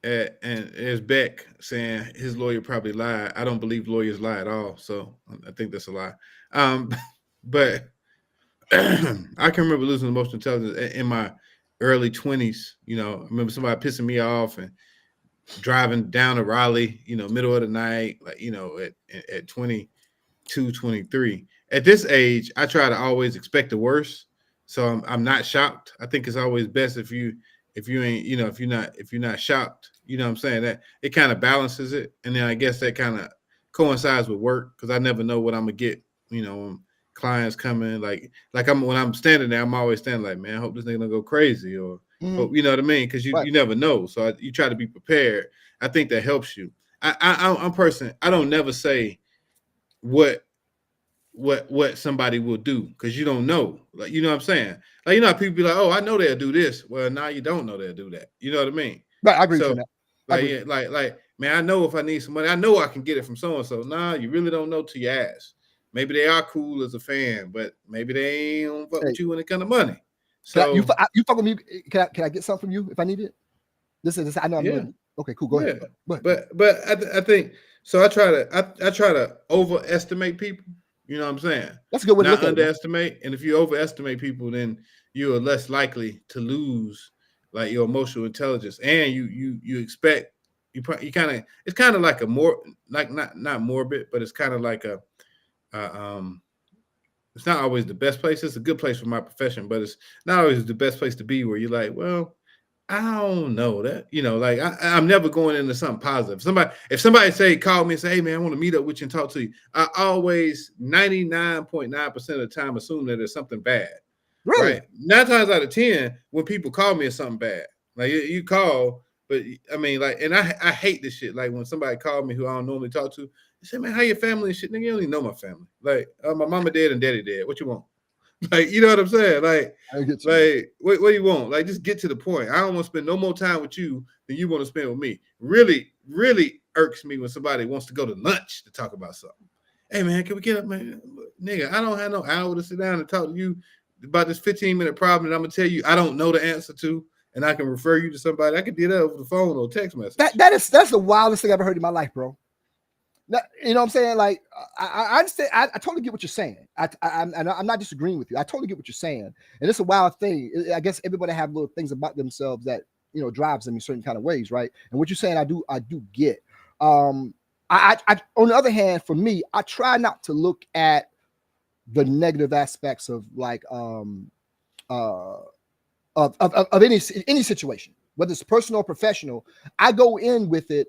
as Beck saying his lawyer probably lied. I don't believe lawyers lie at all, so I think that's a lie. But I can remember losing emotional intelligence in my early 20s. I remember somebody pissing me off and driving down to Raleigh, middle of the night, like, at 22, 23. At this age, I try to always expect the worst, so I'm not shocked. I think it's always best if you ain't, if you're not shocked, you know what I'm saying, that it kind of balances it. And then I guess that kind of coincides with work, because I never know what I'm gonna get, when clients coming, like when I'm standing there, I'm always standing like, man, I hope this nigga don't go crazy, or hope, you know what I mean? Because you never know. So you try to be prepared. I think that helps you. I'm person. I don't never say what somebody will do, because you don't know. Like, you know what I'm saying? Like, how people be like, oh, I know they'll do this. Well, now you don't know they'll do that. You know what I mean? Right, I agree with that. Like, man, I know if I need some money, I know I can get it from so and so. Nah, you really don't know till you ask. Maybe they are cool as a fan, but maybe they ain't fuck with you when it comes to money. So you fuck with me. Can I get something from you if I need it? Listen, I know I'm doing. Okay, cool. Go ahead. But I think so. I try to overestimate people. You know what I'm saying? That's a good way to Not look at it. underestimate. And if you overestimate people, then you are less likely to lose like your emotional intelligence, and you expect you kind of it's kind of like a more like not morbid, but it's kind of like a it's not always the best place. It's a good place for my profession, but it's not always the best place to be where you're like, well, I don't know that, like I'm never going into something positive. If somebody call me and say, hey man, I want to meet up with you and talk to you, I always 99.9% of the time assume that there's something bad. Really? Right? 9 times out of 10, when people call me, it's something bad. Like you call, but I mean, like, and I hate this shit. Like when somebody called me who I don't normally talk to, they say, man, how your family and shit? Nigga, you don't even know my family. Like my mama dead and daddy dead. What you want? Like, you know what I'm saying? Like, what do you want? Like, just get to the point. I don't want to spend no more time with you than you want to spend with me. Really, really irks me when somebody wants to go to lunch to talk about something. Hey, man, can we get up, man? Nigga, I don't have no hour to sit down and talk to you about this 15-minute problem that I'm going to tell you I don't know the answer to, and I can refer you to somebody. I can do that over the phone or text message. That's the wildest thing I've ever heard in my life, bro. Now, you know what I'm saying? Like, I understand. I totally get what you're saying. I'm not disagreeing with you. I totally get what you're saying. And it's a wild thing. I guess everybody have little things about themselves that, drives them in certain kind of ways, right? And what you're saying, I do get. On the other hand, for me, I try not to look at the negative aspects of like of any situation, whether it's personal or professional. I go in with it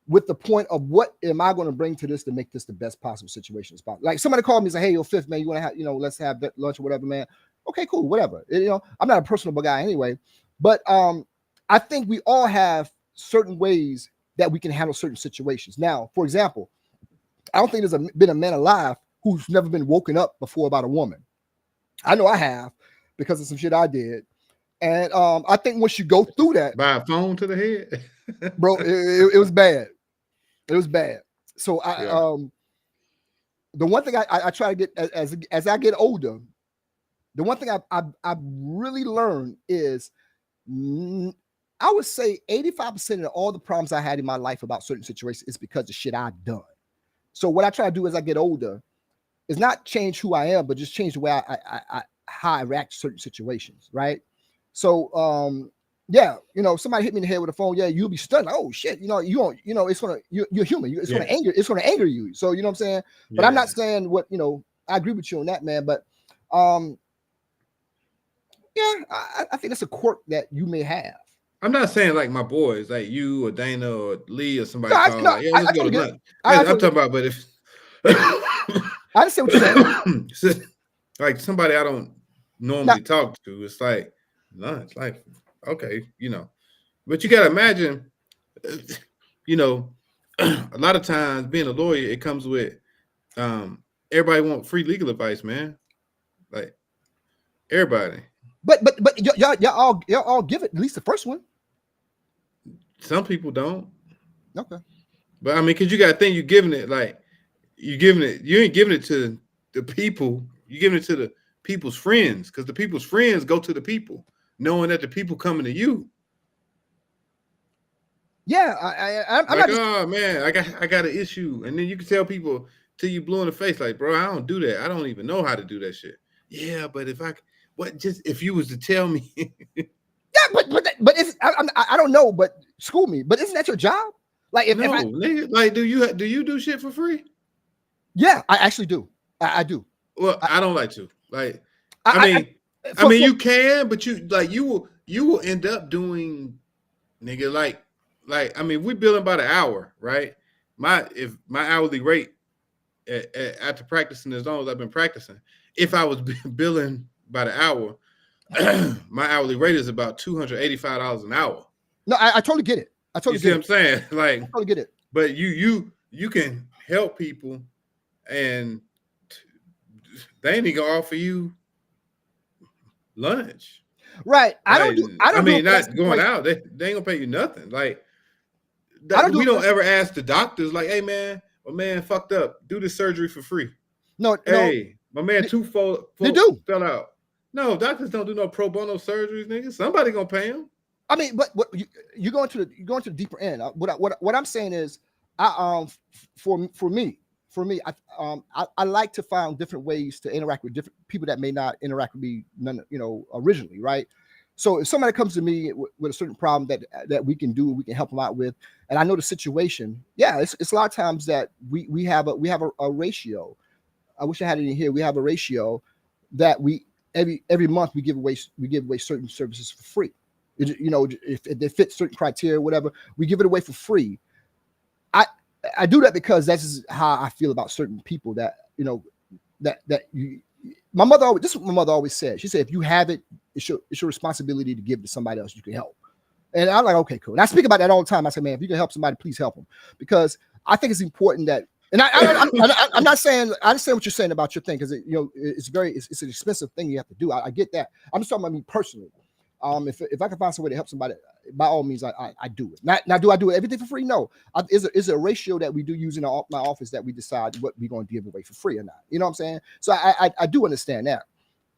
with the point of what am I going to bring to this to make this the best possible situation as possible. Like somebody called me and said, hey, yo, Fifth, man, you want to have, let's have that lunch or whatever, man. Okay, cool, whatever. I'm not a personable guy anyway, but I think we all have certain ways that we can handle certain situations. Now, for example, I don't think there's been a man alive who's never been woken up before about a woman. I know I have because of some shit I did. And I think once you go through that, by a phone to the head, bro, it was bad. It was bad. So the one thing I try to get as I get older, the one thing I really learned is I would say 85% of all the problems I had in my life about certain situations is because of shit I've done. So what I try to do as I get older is not change who I am, but just change the way how I react to certain situations, right? So yeah, somebody hit me in the head with a phone, yeah, you'll be stunned. Oh shit, you won't, it's gonna, you're human, it's gonna anger you. So you know what I'm saying? But I'm not saying what, I agree with you on that, man. But yeah, I think that's a quirk that you may have. I'm not saying like my boys, like you or Dana or Lee or somebody let's go to lunch. I'm talking about, but if I understand what you're saying. Like somebody I don't normally talk to, it's like lunch, like okay, but you gotta imagine, a lot of times being a lawyer, it comes with everybody want free legal advice, man. Like everybody. But y'all all give it at least the first one. Some people don't. Okay. But I mean, because you got to think you ain't giving it to the people, you're giving it to the people's friends, because the people's friends go to the people, knowing that the people coming to you. Yeah, I'm like, oh man, I got an issue. And then you can tell people till you blue in the face, like, bro, I don't do that. I don't even know how to do that shit. Yeah, but if you was to tell me. Yeah, but if I don't know, but school me. But isn't that your job? Like nigga, like do you do shit for free? Yeah, I actually do. I do. Well, I don't like to. Like, I mean, you can, but you will end up doing, nigga, like I mean, we billing by the hour, right? My hourly rate after practicing as long as I've been practicing, if I was billing by the hour, my hourly rate is about $285 an hour. No, I totally get it. I totally get it. You see what I'm saying? Like, I totally get it. But you can help people, and they ain't gonna offer you lunch. Right. I mean, not going out. They ain't gonna pay you nothing. Like, we don't ever ask the doctors, like, hey man, my man fucked up. Do this surgery for free. No. Hey, my man, they do. Fell out. No, doctors don't do no pro bono surgeries, nigga. Somebody gonna pay him. I mean, but what you're going to the deeper end. What I'm saying is, for me, I like to find different ways to interact with different people that may not interact with me, originally, right? So if somebody comes to me with a certain problem that we can help them out with, and I know the situation, yeah, it's a lot of times that we have a ratio. I wish I had it in here. We have a ratio that we every month we give away certain services for free. If they fit certain criteria, whatever, we give it away for free. I do that because that's how I feel about certain people that you. My mother always, this is what my mother always said. She said, if you have it, it's your responsibility to give to somebody else you can help. And I'm like, okay, cool. And I speak about that all the time. I say, man, if you can help somebody, please help them, because I think it's important that. And I'm not saying, I understand what you're saying about your thing, because it's an expensive thing you have to do. I get that. I'm just talking about me personally. If I can find some way to help somebody, by all means, I do it. Now, do I do everything for free? No. Is a ratio that we do use in my office that we decide what we're going to give away for free or not. You know what I'm saying? So I do understand that.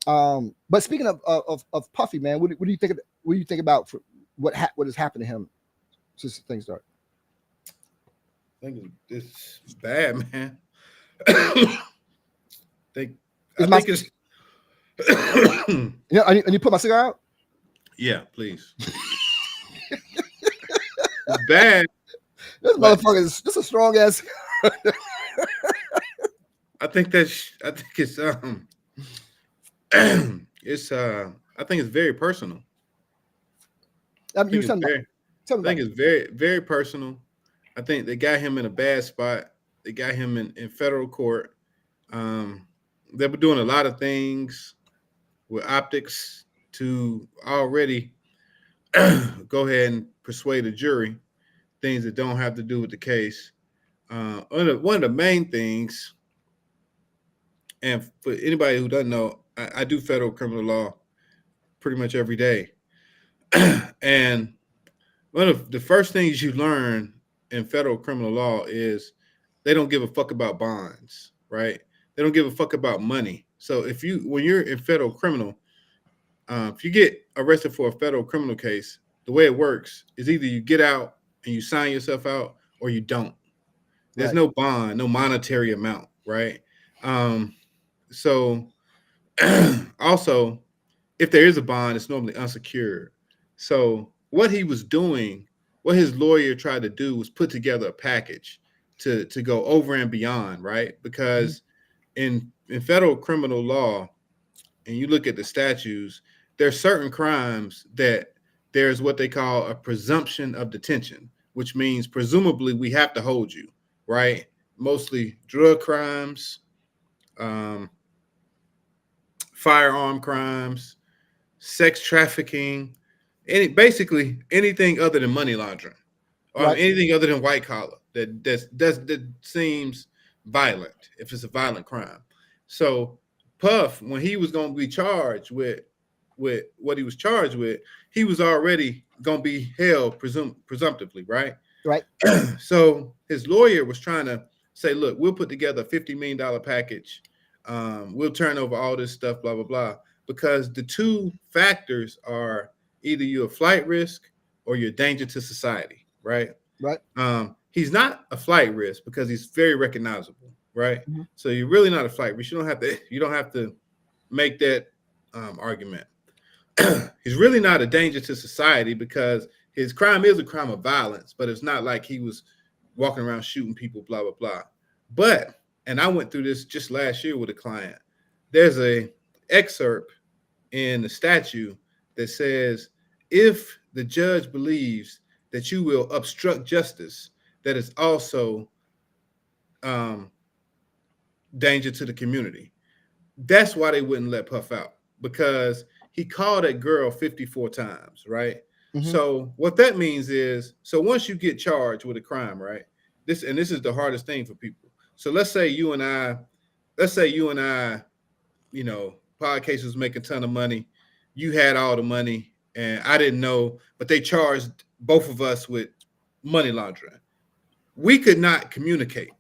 But speaking of Puffy, man, what do you think? What do you think about what has happened to him since things started? I think it's bad, man. I think it's. I need to put my cigar out. Yeah, please. It's bad. This motherfucker is just a strong ass. I think it's I think it's very personal. I think it's very, very personal. I think they got him in a bad spot. They got him in federal court. They were doing a lot of things with optics to already go ahead and persuade a jury, things that don't have to do with the case. One of the main things, and for anybody who doesn't know, I do federal criminal law pretty much every day. And one of the first things you learn in federal criminal law is they don't give a fuck about bonds, right? They don't give a fuck about money. So when you're in federal criminal, if you get arrested for a federal criminal case, the way it works is either you get out and you sign yourself out, or you don't. There's no bond, no monetary amount, right? So also, if there is a bond, it's normally unsecured. So what he was doing, what his lawyer tried to do, was put together a package to go over and beyond, right? Because in federal criminal law, and you look at the statutes, there are certain crimes that there's what they call a presumption of detention, which means presumably we have to hold you, right? Mostly drug crimes, firearm crimes, sex trafficking, basically anything other than money laundering, or anything other than white collar that seems violent, if it's a violent crime. So Puff, when he was going to be charged with what he was charged with, he was already going to be held presumptively, right? Right. So his lawyer was trying to say, look, we'll put together a $50 million package. We'll turn over all this stuff, blah, blah, blah. Because the two factors are either you're a flight risk or you're a danger to society, right? Right. He's not a flight risk because he's very recognizable, right? Mm-hmm. So you're really not a flight risk. You don't have to make that argument. He's really not a danger to society because his crime is a crime of violence, but it's not like he was walking around shooting people, blah, blah, blah. But, and I went through this just last year with a client, there's a excerpt in the statute that says, if the judge believes that you will obstruct justice, that is also danger to the community. That's why they wouldn't let Puff out, because he called that girl 54 times, right? Mm-hmm. So what that means is, so once you get charged with a crime, right? This is the hardest thing for people. So let's say you and I, Podcases was making a ton of money. You had all the money and I didn't know, but they charged both of us with money laundering. We could not communicate.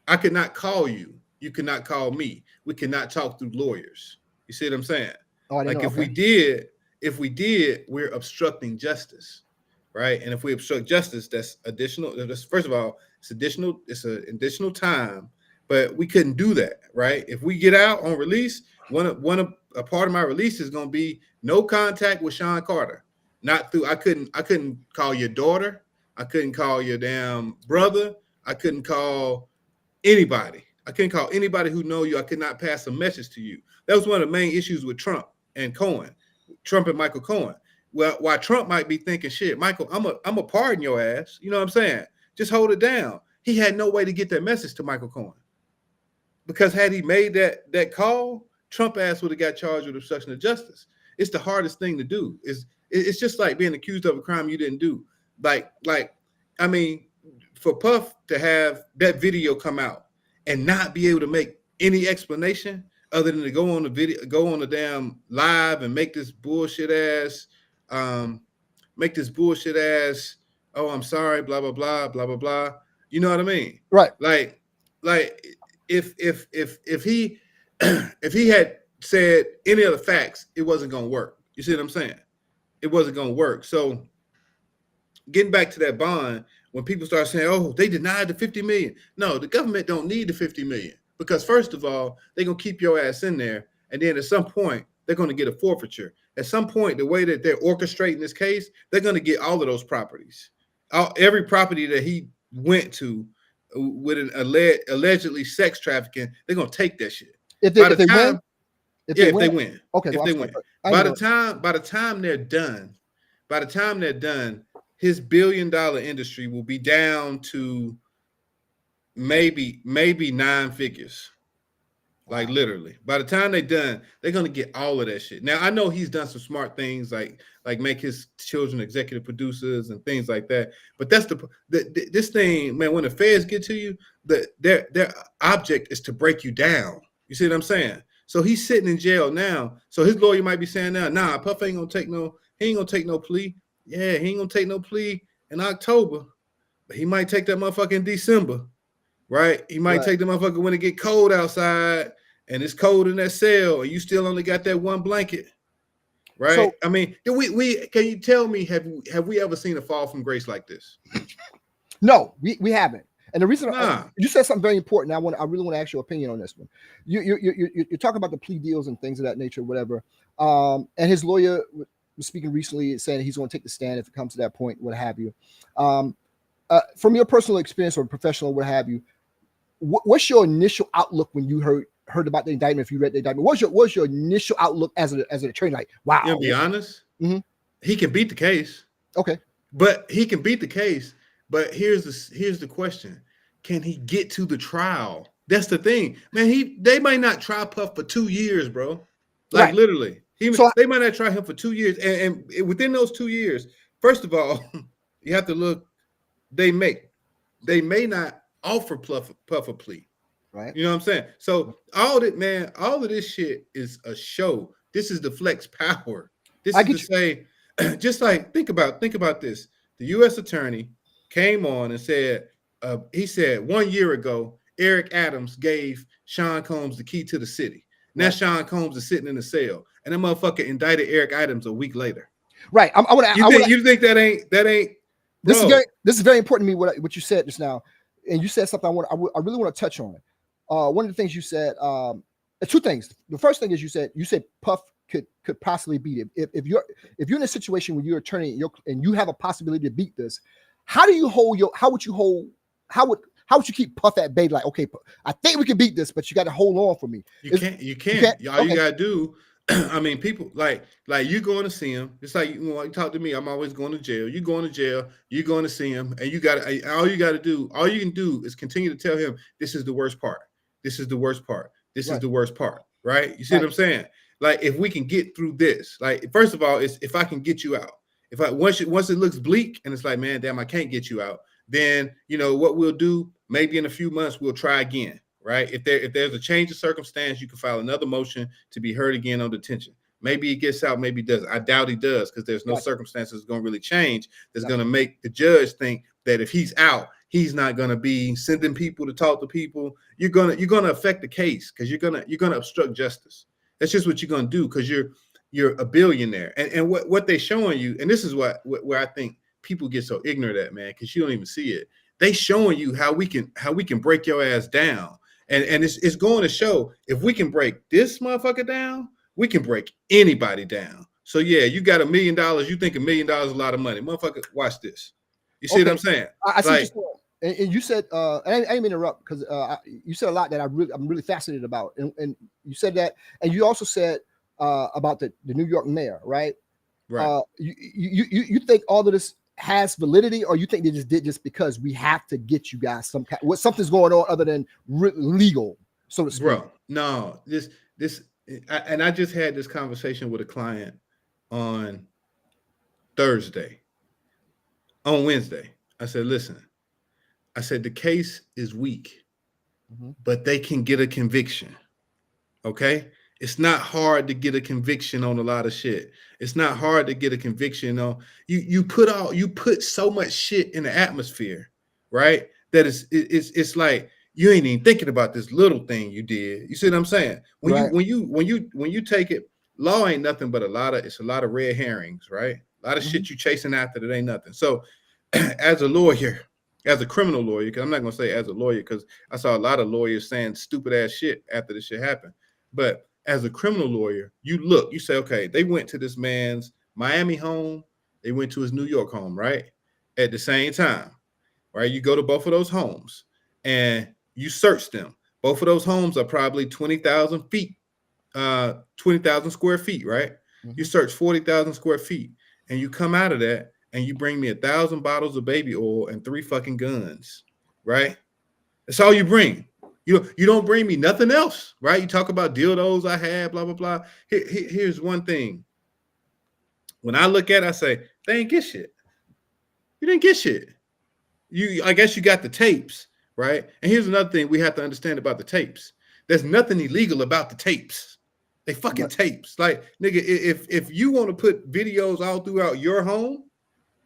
I could not call you. You could not call me. We could not talk through lawyers. You see what I'm saying? Oh, like if we did, if we did, we're obstructing justice, right? And if we obstruct justice, that's additional. First of all, it's additional. It's an additional time, but we couldn't do that, right? If we get out on release, a part of my release is going to be no contact with Sean Carter. Not through. I couldn't call your daughter. I couldn't call your damn brother. I couldn't call anybody. I couldn't call anybody who know you. I could not pass a message to you. That was one of the main issues with Trump and Cohen. Trump and Michael Cohen. Well, while Trump might be thinking, shit, Michael, I'm a pardon your ass. You know what I'm saying? Just hold it down. He had no way to get that message to Michael Cohen. Because had he made that call, Trump ass would have got charged with obstruction of justice. It's the hardest thing to do. It's just like being accused of a crime you didn't do. Like, I mean, for Puff to have that video come out and not be able to make any explanation other than to go on the damn live and make this bullshit ass, oh, I'm sorry, blah, blah, blah, blah, blah, blah. You know what I mean? Right. Like if he if he had said any other facts, it wasn't gonna work. You see what I'm saying? It wasn't gonna work. So getting back to that bond, when people start saying, oh, they denied the 50 million. No, the government don't need the 50 million. Because first of all, they're going to keep your ass in there. And then at some point, they're going to get a forfeiture. At some point, the way that they're orchestrating this case, they're going to get all of those properties. Every property that he went to with an allegedly sex trafficking, they're going to take that shit. If they win? Okay. If they win. By the time they're done, his $1 billion industry will be down to maybe 9 figures. Like literally. By the time they're done, they're gonna get all of that shit. Now I know he's done some smart things like make his children executive producers and things like that. But that's this thing, man, when the feds get to you, their object is to break you down. You see what I'm saying? So he's sitting in jail now. So his lawyer might be saying now, nah, Puff ain't gonna take no plea. Yeah, he ain't gonna take no plea in October, but he might take that motherfucker in December, right? He might take the motherfucker when it get cold outside and it's cold in that cell, and you still only got that one blanket, right? So, I mean, can you tell me, have we ever seen a fall from grace like this? No, we haven't. And the reason you said something very important, I really want to ask your opinion on this one. You're talking about the plea deals and things of that nature, whatever. And his lawyer was speaking recently, saying he's going to take the stand if it comes to that point, what have you. From your personal experience or professional, what have you, what's your initial outlook when you heard about the indictment? If you read the indictment, what's your initial outlook as an attorney? Like, wow. To be honest, he can beat the case. Okay, but he can beat the case. But here's the question: can he get to the trial? That's the thing, man. They might not try Puff for 2 years, bro. Like literally. They might not try him for 2 years, and within those 2 years, first of all, you have to look. They may not offer Puff a plea, right? You know what I'm saying? So all of this shit is a show. This is the flex power. This is to say, just like think about this. The U.S. attorney came on and said, he said 1 year ago, Eric Adams gave Shawn Combs the key to the city. Now Shawn Combs is sitting in the cell, and that motherfucker indicted Eric Adams a week later. Right. You think that ain't? This is very important to me. What you said just now, and you said something I really want to touch on. One of the things you said, two things. The first thing is you said Puff could possibly beat it. If you're in a situation where you're attorney and you have a possibility to beat this, how would you keep Puff at bay? Like, okay, I think we can beat this, but you got to hold on for me. You can't. All you gotta do. I mean, people like you going to see him. It's like you talk to me. I'm always going to jail. You going to jail. You going to see him, and all you can do is continue to tell him this is the worst part. This is the worst part. This is the worst part. Right? You see what I'm saying? Like, if we can get through this, like, first of all, it's if I can get you out. Once it looks bleak and it's like, man, damn, I can't get you out. Then what we'll do. Maybe in a few months we'll try again. Right? If there's a change of circumstance, you can file another motion to be heard again on detention. Maybe he gets out, maybe he doesn't. I doubt he does, because there's no circumstances going to really change that's going to make the judge think that if he's out, he's not going to be sending people to talk to people. You're gonna affect the case, because you're gonna obstruct justice. That's just what you're gonna do, because you're a billionaire. And what they're showing you, and this is where I think people get so ignorant at, man, because you don't even see it. They showing you how we can break your ass down. And it's going to show if we can break this motherfucker down, we can break anybody down. So yeah, you got $1 million. You think $1 million is a lot of money, motherfucker? Watch this. You see what I'm saying? I see what you're saying. And you said, and I didn't mean to interrupt because you said a lot that I'm really fascinated about. And you said that, and you also said about the New York mayor, right? Right. You think all of this has validity, or you think they just did just because we have to get you guys something's going on other than legal, so to speak? Bro, no, I just had this conversation with a client on Wednesday. I said, listen, I said, the case is weak, but they can get a conviction. Okay. It's not hard to get a conviction on a lot of shit. It's not hard to get a conviction on you put so much shit in the atmosphere, right? That it's like you ain't even thinking about this little thing you did. You see what I'm saying? When you take it, law ain't nothing but it's a lot of red herrings, right? A lot of shit you chasing after that ain't nothing. So as a lawyer, as a criminal lawyer, because I'm not gonna say as a lawyer, because I saw a lot of lawyers saying stupid ass shit after this shit happened. But as a criminal lawyer, you say, okay, they went to this man's Miami home, they went to his New York home, right? At the same time, right? You go to both of those homes and you search them. Both of those homes are probably 20,000 feet, 20,000 square feet, right? You search 40,000 square feet and you come out of that and you bring me 1,000 bottles of baby oil and 3 fucking guns, right? That's all you bring. You don't bring me nothing else, right? You talk about dildos I had, blah, blah, blah. Here's one thing. When I look at it, I say, they ain't get shit. You didn't get shit. I guess you got the tapes, right? And here's another thing we have to understand about the tapes. There's nothing illegal about the tapes. They fucking tapes. Like, nigga, if you want to put videos all throughout your home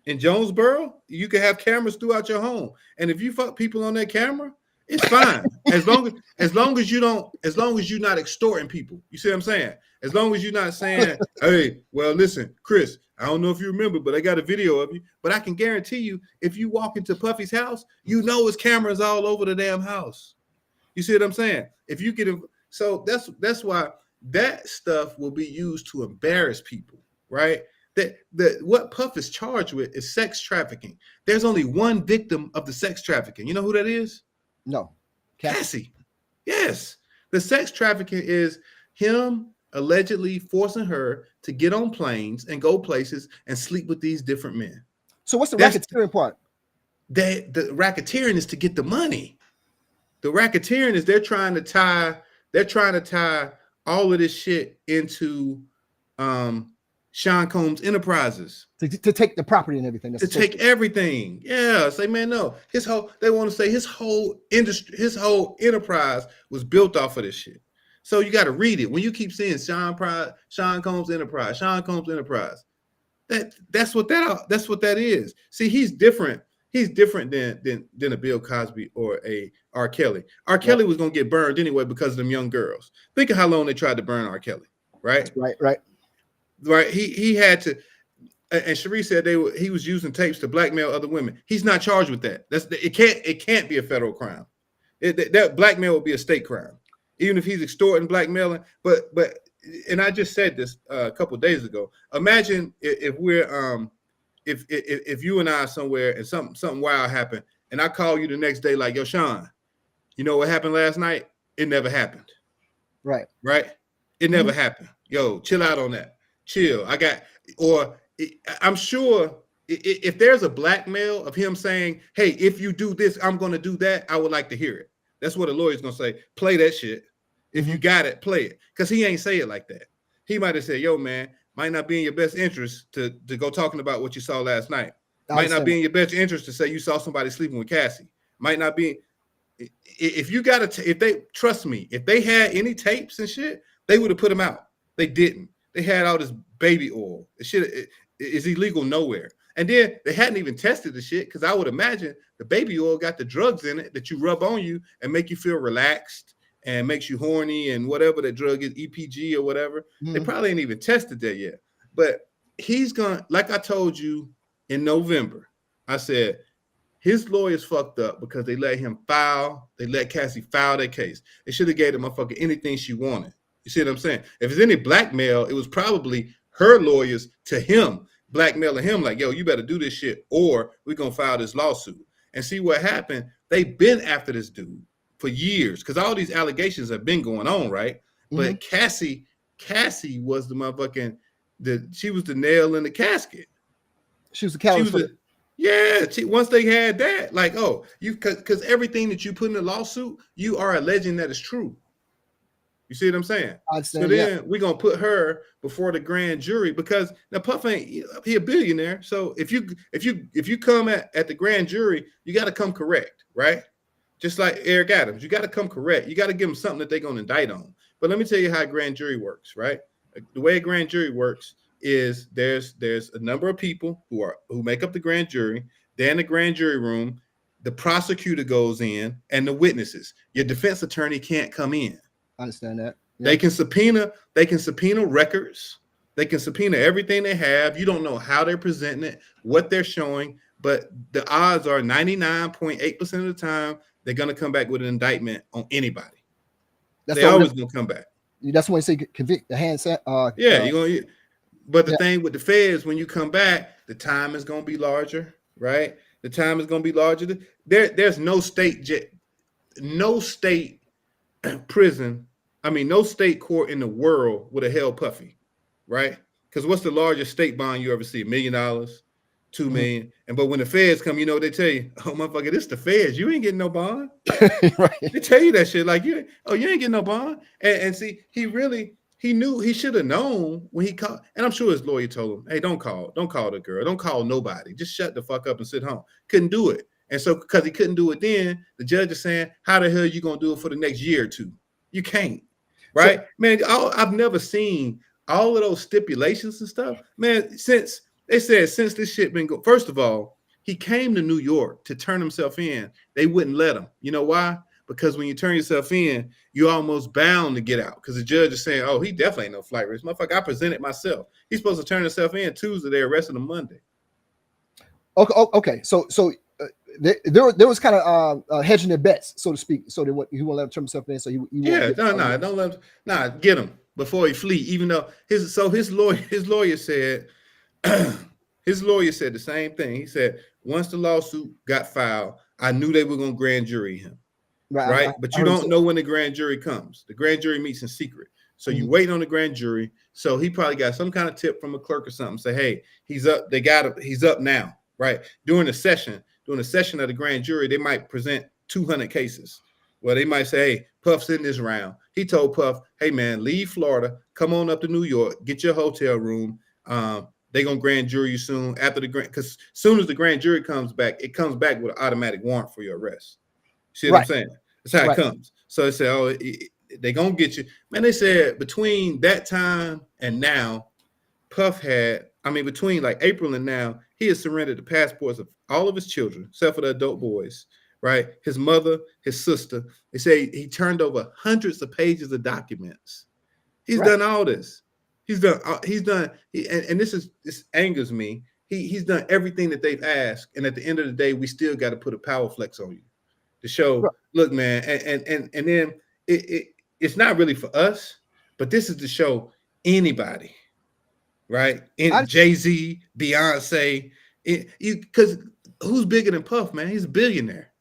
in Jonesboro, you can have cameras throughout your home. And if you fuck people on that camera, it's fine. as long as you're not extorting people. You see what I'm saying? As long as you're not saying, hey, well, listen, Chris, I don't know if you remember, but I got a video of you. But I can guarantee you, if you walk into Puffy's house, you know his cameras all over the damn house. You see what I'm saying? If you get so that's why that stuff will be used to embarrass people, right? What Puff is charged with is sex trafficking. There's only one victim of the sex trafficking. You know who that is? No. Cassie. Yes. The sex trafficking is him allegedly forcing her to get on planes and go places and sleep with these different men. So what's the racketeering part? The racketeering is to get the money. The racketeering is they're trying to tie all of this shit into Shawn Combs Enterprises. To take the property and everything. To take everything. Yeah. Say, man, no. They want to say his whole industry, his whole enterprise was built off of this shit. So you got to read it. When you keep seeing Shawn Combs Enterprise, that's what that is. See, he's different. He's different than a Bill Cosby or a R. Kelly. R. Kelly was gonna get burned anyway because of them young girls. Think of how long they tried to burn R. Kelly, right? Right. He had to. And Cherie said he was using tapes to blackmail other women. He's not charged with that. It can't be a federal crime. That blackmail will be a state crime, even if he's extorting, blackmailing. But and I just said this a couple of days ago. Imagine if we're if you and I are somewhere and something wild happened, and I call you the next day like, yo, Shawn, you know what happened last night? It never happened. Right. It never happened. Yo, chill out on that. Chill. I'm sure if there's a blackmail of him saying, hey, if you do this, I'm going to do that, I would like to hear it. That's what a lawyer's going to say. Play that shit. If you got it, play it. Because he ain't say it like that. He might have said, yo, man, might not be in your best interest to go talking about what you saw last night. Might not be in your best interest to say you saw somebody sleeping with Cassie. Might not be. If you got to, if they, trust me, if they had any tapes and shit, they would have put them out. They didn't. They had all this baby oil. The shit is illegal nowhere. And then they hadn't even tested the shit because I would imagine the baby oil got the drugs in it that you rub on you and make you feel relaxed and makes you horny and whatever that drug is, EPG or whatever. They probably ain't even tested that yet. But he's gonna, like I told you in November, I said his lawyers fucked up because they let Cassie file that case. They should have gave the motherfucker anything she wanted. You see what I'm saying? If it's any blackmail, it was probably her lawyers to him, blackmailing him like, yo, you better do this shit or we're going to file this lawsuit. And see what happened. They've been after this dude for years because all these allegations have been going on, right? But Cassie was the motherfucking, she was the nail in the casket. She was the catalyst. Once they had that, like, oh, because everything that you put in the lawsuit, you are alleging that it's true. You see what I'm saying? So then we're gonna put her before the grand jury because now Puff ain't he a billionaire. So if you come at the grand jury, you got to come correct, right? Just like Eric Adams, you got to come correct. You got to give them something that they're gonna indict on. But let me tell you how a grand jury works, right? The way a grand jury works is there's a number of people who make up the grand jury. They're in the grand jury room. The prosecutor goes in and the witnesses. Your defense attorney can't come in. I understand that. Yeah. They can subpoena records. They can subpoena everything they have. You don't know how they're presenting it, what they're showing, but the odds are 99.8% of the time they're gonna come back with an indictment on anybody. They always gonna come back. That's when you say convict the handset. You're gonna. But the thing with the feds, when you come back, the time is gonna be larger, right? The time is gonna be larger. There's no state prison. I mean, no state court in the world would have held Puffy, right? Because what's the largest state bond you ever see? $1 million, $2 million. But when the feds come, you know what they tell you? Oh, motherfucker, this the feds. You ain't getting no bond. Right. They tell you that shit like you ain't getting no bond. And see, he knew he should have known when he called. And I'm sure his lawyer told him, hey, don't call the girl. Don't call nobody. Just shut the fuck up and sit home. Couldn't do it. And so because he couldn't do it then, the judge is saying, how the hell are you going to do it for the next year or two? You can't. Right? So, man, I've never seen all of those stipulations and stuff. Man, since this shit been going, first of all, he came to New York to turn himself in. They wouldn't let him. You know why? Because when you turn yourself in, you're almost bound to get out. Because the judge is saying, oh, he definitely ain't no flight risk. Motherfucker, I presented myself. He's supposed to turn himself in Tuesday. They arrested him Monday. Okay. So there was kind of hedging their bets, so to speak. So he won't let him turn himself in. So don't let him. Get him before he flee. Even though his lawyer said the same thing. He said once the lawsuit got filed, I knew they were going to grand jury him. Right. But you don't know when the grand jury comes. The grand jury meets in secret. So you wait on the grand jury. So he probably got some kind of tip from a clerk or something. Say, hey, he's up. He's up now. Right. During the session of the grand jury, they might present 200 cases. Well, they might say, hey, Puff's in this round. He told Puff, hey, man, leave Florida. Come on up to New York. Get your hotel room. They're going to grand jury you soon after the grand. Because as soon as the grand jury comes back, it comes back with an automatic warrant for your arrest. See what I'm saying? That's how it comes. So they say, oh, they're going to get you. Man, they said between that time and now, Puff between like April and now, he has surrendered the passports of all of his children, except for the adult boys, right? His mother, his sister. They say he turned over hundreds of pages of documents. He's done all this. This angers me. He's done everything that they've asked. And at the end of the day, we still got to put a power flex on you to show, look, man. And then it's not really for us, but this is to show anybody, right? Jay-Z, Beyonce, because who's bigger than Puff, man? He's a billionaire.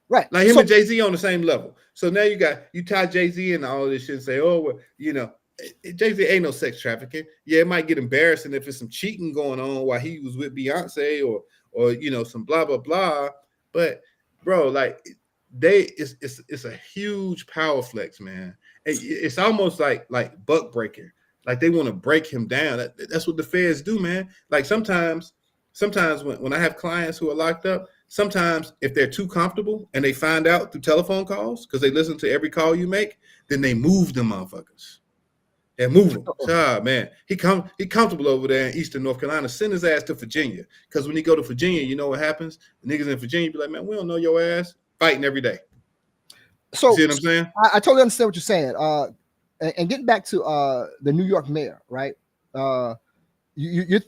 Right. Like him and Jay-Z on the same level. So now you tie Jay-Z into all this shit and say, oh, well, Jay-Z ain't no sex trafficking. Yeah, it might get embarrassing if it's some cheating going on while he was with Beyonce or some blah, blah, blah. But bro, like it's a huge power flex, man. It's almost like buck breaking. Like they want to break him down. That's what the feds do, man. Like sometimes when I have clients who are locked up, sometimes if they're too comfortable and they find out through telephone calls because they listen to every call you make, then they move them motherfuckers. They move him. Man, he comfortable over there in Eastern North Carolina. Send his ass to Virginia. Because when he go to Virginia, you know what happens? The niggas in Virginia be like, man, we don't know your ass. Fighting every day. So see what I'm saying? I totally understand what you're saying. And getting back to the New York mayor, right? You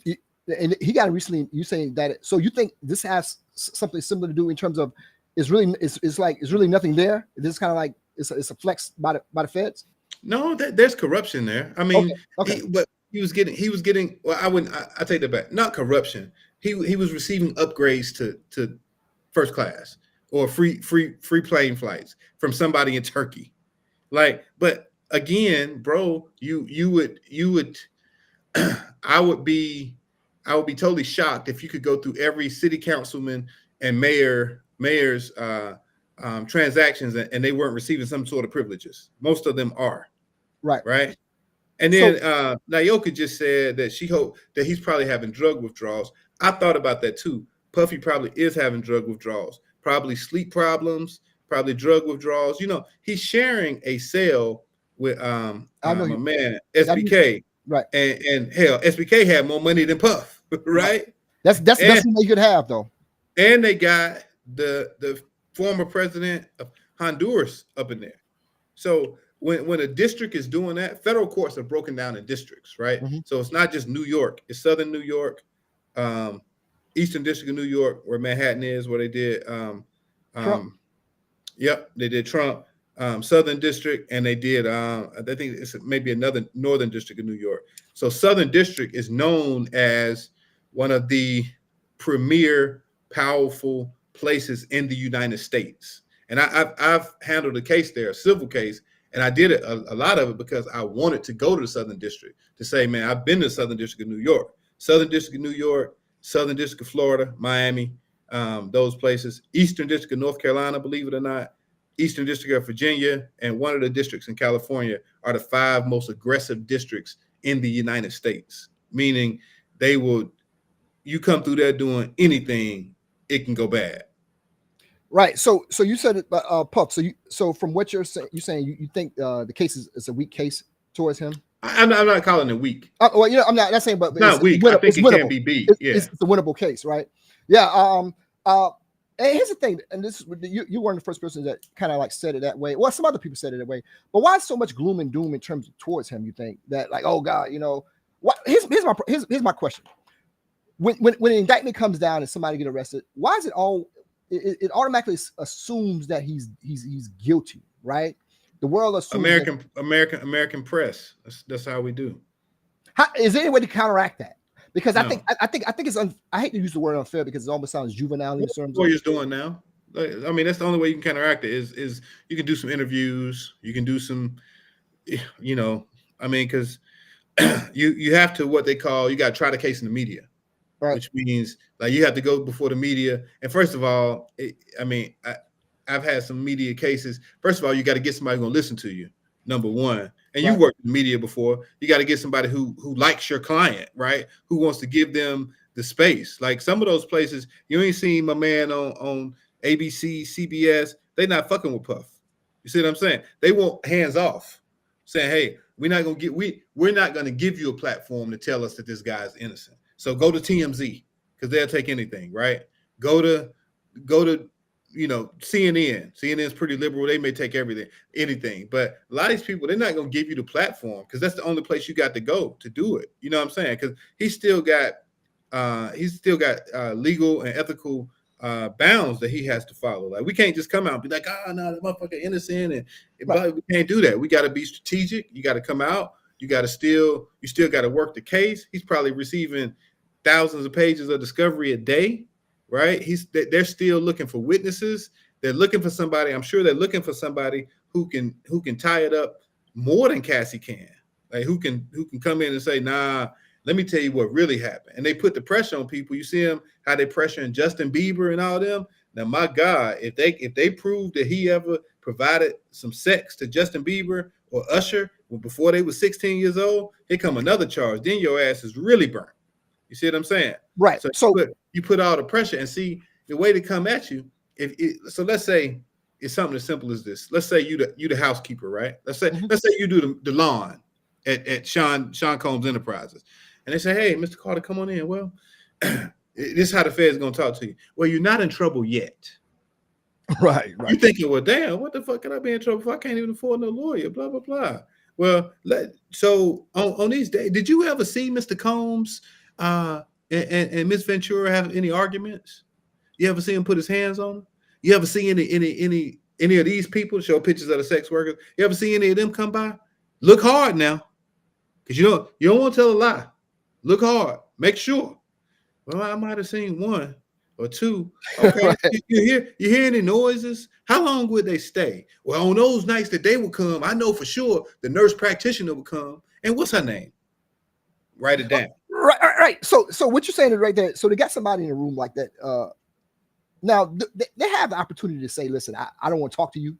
and he got recently. You saying that? So you think this has something similar to do in terms of it's really nothing there. This is kind of like it's a flex by the feds. No, there's corruption there. I mean, Okay. but he was getting. Well, I take that back. Not corruption. He was receiving upgrades to first class or free plane flights from somebody in Turkey. Like, but again, bro, you would I would be totally shocked if you could go through every city councilman and mayor's transactions and they weren't receiving some sort of privileges. Most of them are. Right. And then Nayoka just said that she hoped that he's probably having drug withdrawals. I thought about that too. Puffy probably is having drug withdrawals, probably sleep problems, probably drug withdrawals. You know, he's sharing a cell with my man SBK. Right. And hell, SBK had more money than Puff, right? That's the best thing they could have, though. And they got the former president of Honduras up in there. So when a district is doing that, federal courts are broken down in districts, right? Mm-hmm. So it's not just New York, it's Southern New York, Eastern District of New York, where Manhattan is, where they did they did Trump, Southern District, and they did I think it's maybe another Northern District of New York. So Southern District is known as one of the premier powerful places in the United States. And I've handled a case there, a civil case. And I did it a lot of it because I wanted to go to the Southern District to say, man, I've been to the Southern District of New York, Southern District of New York, Southern District of Florida, Miami, those places, Eastern District of North Carolina, believe it or not, Eastern District of Virginia, and one of the districts in California are the 5 most aggressive districts in the United States, meaning you come through there doing anything, it can go bad. Right. So you said it, Puff. So from what you're saying, you think the case is a weak case towards him. I'm not calling it weak. Well, I'm not saying, but not weak. I think it can be beat. It's a winnable case, right? Yeah. And here's the thing, and this you weren't the first person that kind of like said it that way. Well, some other people said it that way. But why so much gloom and doom in terms of towards him? You think that like, oh God, what? Here's my question. When an indictment comes down and somebody get arrested, why is it all? It automatically assumes that he's guilty, right? The world assumes American press. That's how we do. Is there any way to counteract that? Because no. I think it's I hate to use the word unfair because it almost sounds juvenile in terms. What you're doing now? I mean, that's the only way you can counteract it. Is you can do some interviews, you can do some, I mean, because you have to what they call you got to try the case in the media. Right. Which means like you have to go before the media. And first of all, I've had some media cases. First of all, you got to get somebody who's going to listen to you, number one. And you worked in media before. You got to get somebody who likes your client, right? Who wants to give them the space. Like some of those places, you ain't seen my man on ABC, CBS. They not fucking with Puff. You see what I'm saying? They want hands off, saying, hey, we're not going to give you a platform to tell us that this guy is innocent. So go to TMZ because they'll take anything, right? Go to CNN. CNN's pretty liberal. They may take anything. But a lot of these people, they're not going to give you the platform because that's the only place you got to go to do it. You know what I'm saying? Because he's still got legal and ethical bounds that he has to follow. Like we can't just come out and be like, no, that motherfucker innocent, and we can't do that. We got to be strategic. You got to come out. You still got to work the case. He's probably receiving thousands of pages of discovery a day, right? They're still looking for witnesses. They're looking for somebody. I'm sure they're looking for somebody who can tie it up more than Cassie can. Like who can come in and say, nah, let me tell you what really happened. And they put the pressure on people. You see them how they pressuring Justin Bieber and all them. Now, my God, if they prove that he ever provided some sex to Justin Bieber or Usher before they were 16 years old, here come another charge. Then your ass is really burnt. You see what I'm saying? Right. So you put all the pressure and see the way to come at you. So let's say it's something as simple as this. Let's say you the housekeeper, right? Let's say you do the lawn at Shawn Combs Enterprises, and they say, hey, Mr. Carter, come on in. Well, this is how the Fed's gonna talk to you. Well, you're not in trouble yet. Right. You thinking, well, damn, what the fuck can I be in trouble for? I can't even afford no lawyer, blah, blah, blah. Well, so on these days, did you ever see Mr. Combs and Miss Ventura have any arguments? You ever see him put his hands on them? You ever see any of these people show pictures of the sex workers? You ever see any of them come by? Look hard now, because you don't want to tell a lie. Look hard. Make sure. Well, I might have seen one or two. Okay. Right. You hear any noises? How long would they stay? Well, on those nights that they would come, I know for sure the nurse practitioner would come. And what's her name? Write it down. Right. So what you're saying is right there. So they got somebody in a room like that. Now they have the opportunity to say, listen, I don't want to talk to you.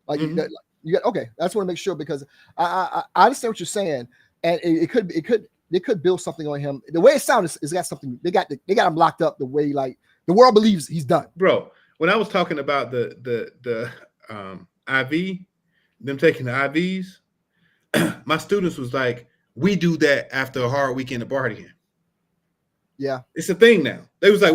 Like you got okay. I just want to make sure because I understand what you're saying, and it could build something on him. The way it sounds is got something. They got him locked up the way like the world believes he's done. Bro, when I was talking about the IV, them taking the IVs, my students was like, we do that after a hard weekend of partying. Yeah, it's a thing now. They was like,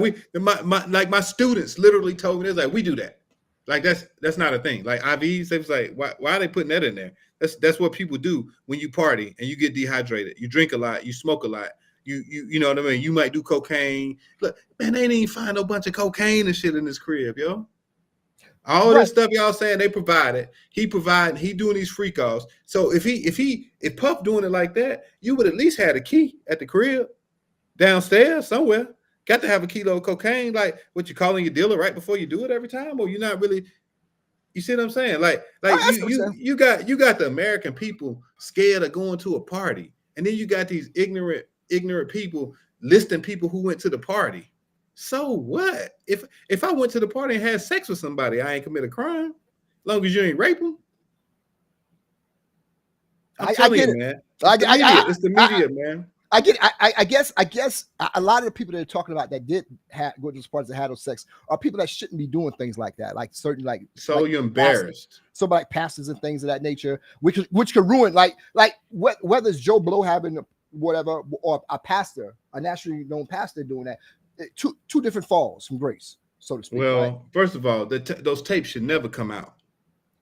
my students literally told me, they was like, we do that. Like that's not a thing. Like IVs, they was like, why are they putting that in there? That's what people do when you party and you get dehydrated. You drink a lot, you smoke a lot. You know what I mean? You might do cocaine. Look, man, they didn't even find no bunch of cocaine and shit in this crib, yo. All this stuff y'all saying they provided, he doing these freak offs. So if Puff doing it like that, you would at least have a key at the crib downstairs somewhere. Got to have a kilo of cocaine, like what you calling your dealer right before you do it every time, or you're not really. You see what I'm saying? Like you got the American people scared of going to a party, and then you got these ignorant people listing people who went to the party. So what? If I went to the party and had sex with somebody, I ain't commit a crime, as long as you ain't rape them. I'm telling you, man. It's the media, man. I get. I guess a lot of the people that are talking about that did go to those parties that had those sex are people that shouldn't be doing things like that. Like certain like. So like you're embarrassed. So like pastors and things of that nature, which could ruin like whether it's Joe Blow having whatever or a pastor, a nationally known pastor doing that, two different falls from grace, so to speak. Well, right? First of all, those tapes should never come out,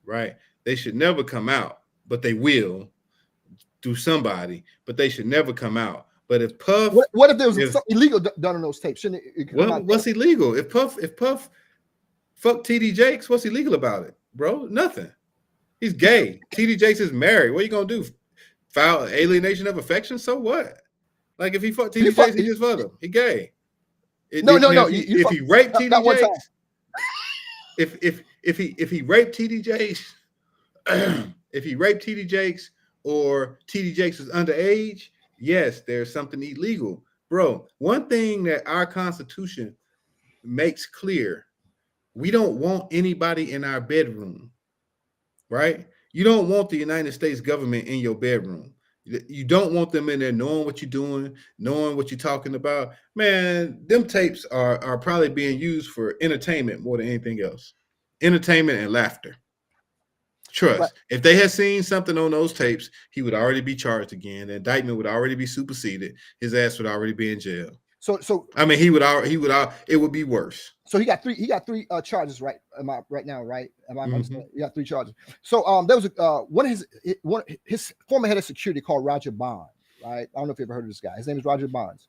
right? They should never come out, but they will. Through somebody, but they should never come out. But if Puff, what if there was something illegal done on those tapes? Shouldn't it come out? What's illegal? If Puff fuck TD Jakes, what's illegal about it, bro? Nothing. He's gay. TD Jakes is married. What are you gonna do? File alienation of affection? So what? Like if he fuck TD Jakes, he just fucked him. He gay. No. If he raped TD Jakes, if he raped TD Jakes, if he raped TD Jakes. Or TD Jakes was underage, yes, there's something illegal. Bro, one thing that our Constitution makes clear, we don't want anybody in our bedroom, right? You don't want the United States government in your bedroom. You don't want them in there knowing what you're doing, knowing what you're talking about. Man, them tapes are probably being used for entertainment more than anything else. Entertainment and laughter. Trust. Right. If they had seen something on those tapes, he would already be charged again. The indictment would already be superseded. His ass would already be in jail. So I mean, it would be worse. So he got three charges right now, right? He got 3 charges. So there was one of his former head of security called Roger Bonds, right? I don't know if you ever heard of this guy. His name is Roger Bonds.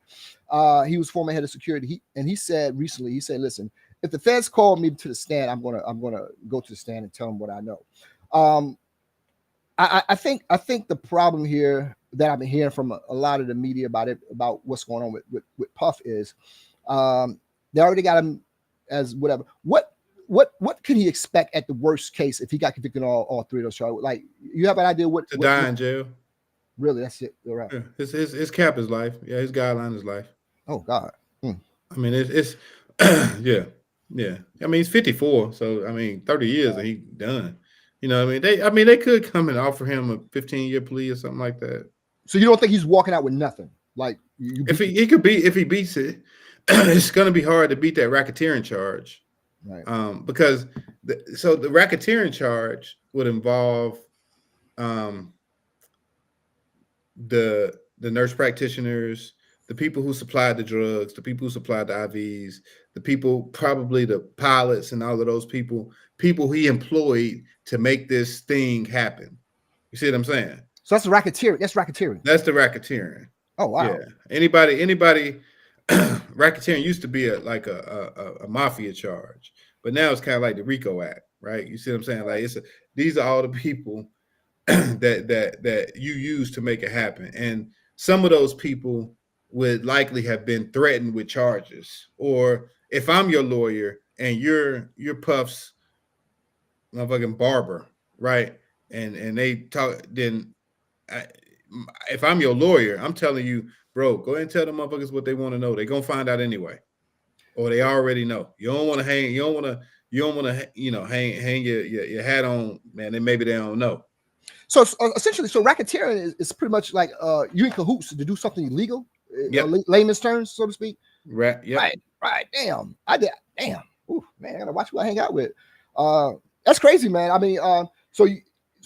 He was former head of security. He said recently, listen, if the feds call me to the stand, I'm gonna go to the stand and tell them what I know. I think the problem here that I've been hearing from a lot of the media about what's going on with Puff is they already got him as whatever. What could he expect at the worst case if he got convicted on all 3 of those charges? Like, you have an idea what to die in jail? Really, that's it. All right. Yeah. His cap is life. Yeah, his guideline is life. Oh God. I mean, it's yeah. I mean, he's 54, so I mean, 30 years and he done. You know what I mean? They could come and offer him a 15-year plea or something like that. So you don't think he's walking out with nothing? Like if he beats it, it's going to be hard to beat that racketeering charge. Right. Because the racketeering charge would involve the nurse practitioners, the people who supplied the drugs, the people who supplied the IVs, the people, probably the pilots and all of those people he employed to make this thing happen. You see what I'm saying? So that's racketeering. That's racketeering. That's the racketeering. Oh wow. Yeah. Anybody racketeering used to be a mafia charge, but now it's kind of like the RICO Act, right? You see what I'm saying? Like these are all the people that you use to make it happen. And some of those people would likely have been threatened with charges. Or if I'm your lawyer and you're Puff's motherfucking barber, right? And they talk, then if I'm your lawyer, I'm telling you, bro, go ahead and tell the motherfuckers what they want to know. They're gonna find out anyway, or they already know. You don't want to hang. You don't want to. Hang your hat on, man. And maybe they don't know. So essentially, racketeering is pretty much like you in cahoots to do something illegal. Yep. Layman's terms, so to speak. Right. Yep. Right. Damn. Damn. Ooh, man, I gotta watch who I hang out with. That's crazy, man. I mean, so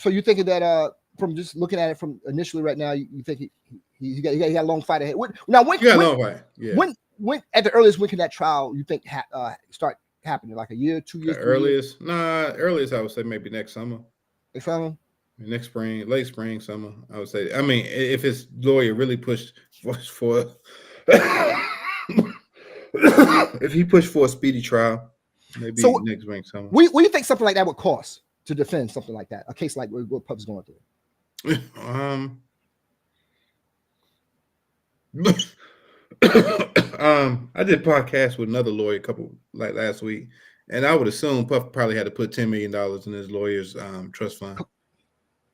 you're thinking that from just looking at it from initially right now, you think he got a long fight ahead. When at the earliest, when can that trial you think start happening? Like a year, 2 years? Earliest I would say maybe next summer. Next summer? Next spring, late spring, summer. I would say. I mean, if his lawyer really pushed for if he pushed for a speedy trial, maybe next spring, summer. What do you think something like that would cost to defend something like that? A case like what Puff's going through? I did a podcast with another lawyer last week, and I would assume Puff probably had to put $10 million in his lawyer's trust fund.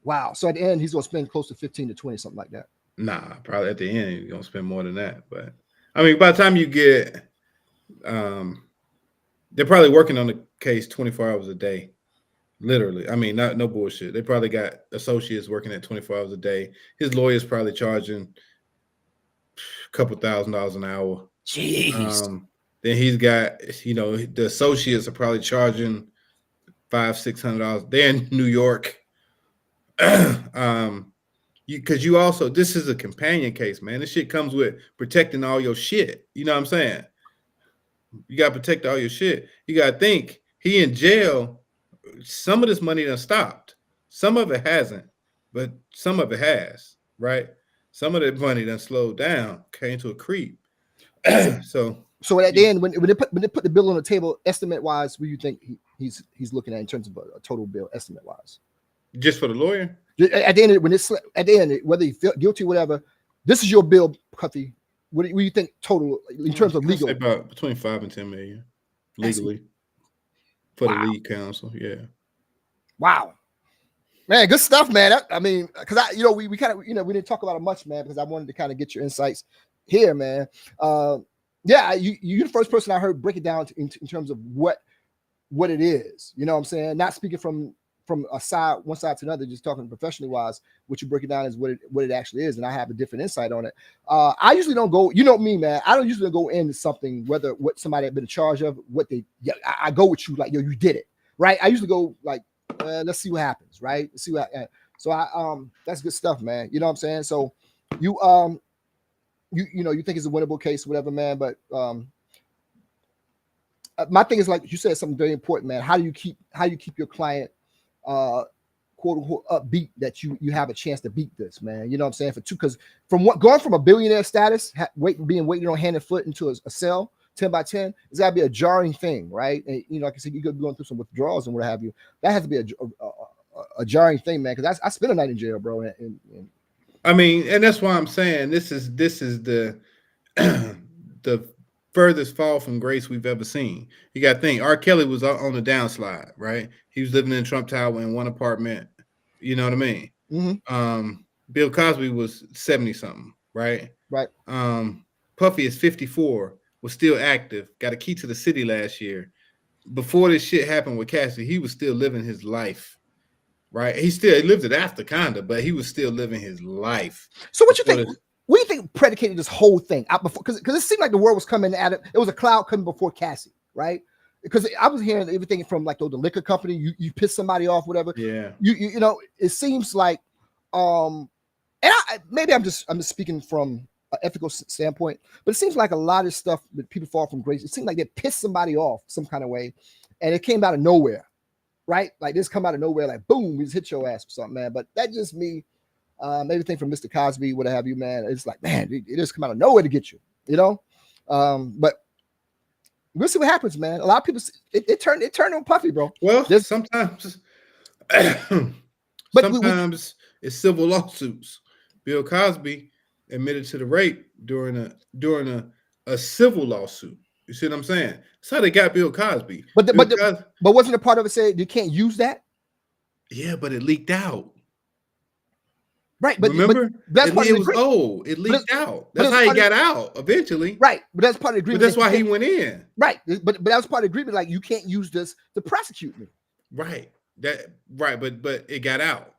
Wow. So at the end, he's going to spend close to 15 to 20, something like that. Nah, probably at the end, he's going to spend more than that. But I mean, by the time you get, they're probably working on the case 24 hours a day. Literally. I mean, no bullshit. They probably got associates working at 24 hours a day. His lawyer's probably charging a couple $1,000s an hour. Jeez. Then he's got, the associates are probably charging $500-$600. They're in New York. Because you also, this is a companion case, man. This shit comes with protecting all your shit. You know what I'm saying? You got to protect all your shit. You got to think, he in jail. Some of this money done stopped. Some of it hasn't, but some of it has, right? Some of that money done slowed down, came to a creep. So at the end, when they put the bill on the table, estimate wise, what do you think he's looking at in terms of a total bill, estimate wise? Just for the lawyer? At the end, whether you feel guilty or whatever, this is your bill, Puffy. What do you think total in terms of legal? About between 5 and 10 million legally for the lead counsel. Yeah. Wow. Man, good stuff, man. I mean, because we kind of we didn't talk about it much, man, because I wanted to kind of get your insights here, man. Yeah, you're the first person I heard break it down in terms of what it is. You know what I'm saying? Not speaking from one side to another, just talking professionally wise, what you break it down is what it actually is, and I have a different insight on it. I usually don't go, me, man. I don't usually go into something whether what somebody had been in charge of, I go with you like, you did it, right? I usually go like, let's see what happens, right? Let's see what. So that's good stuff, man. You know what I'm saying? So you think it's a winnable case, whatever, man. But my thing is, like you said, something very important, man. How do you keep your client quote unquote upbeat that you have a chance to beat this, man? You know what I'm saying? Because going from a billionaire status, being waiting on hand and foot into a cell 10 by 10, it's got to be a jarring thing, right? And like I said, you could be going through some withdrawals and what have you. That has to be a jarring thing, man. Because I spent a night in jail, bro. And I mean, and that's why I'm saying this is the the furthest fall from grace we've ever seen. You got to think, R. Kelly was on the downslide, right? He was living in Trump Tower in one apartment. You know what I mean? Mm-hmm. Bill Cosby was 70-something, right? Right. Puffy is 54, was still active, got a key to the city last year. Before this shit happened with Cassie, he was still living his life, right? He lived it after, kinda, but he was still living his life. So what you think? What do you think predicated this whole thing out before? Because it seemed like the world was coming at it. It was a cloud coming before Cassie, right? Because I was hearing everything from like the liquor company. You piss somebody off, whatever. Yeah. It seems like maybe I'm just speaking from ethical standpoint. But it seems like a lot of stuff that people fall from grace. It seems like they pissed somebody off some kind of way, and it came out of nowhere, right? Like this come out of nowhere, like boom, we just hit your ass or something, man. But that's just me. Everything from Mr. Cosby, what have you, man. It's like, man, it just come out of nowhere to get you, you know. But we'll see what happens, man. A lot of people, it turned on Puffy, bro. Well, sometimes, sometimes it's civil lawsuits. Bill Cosby admitted to the rape during a civil lawsuit. You see what I'm saying? That's how they got Bill Cosby. But wasn't a part of it saying you can't use that? Yeah, but it leaked out. Right, but remember, that's part it of was old. It leaked out. That's how he got out eventually. Right, but that's part of the agreement. But that's why he went in. Right, but that was part of the agreement. Like you can't use this to prosecute me. Right, but it got out.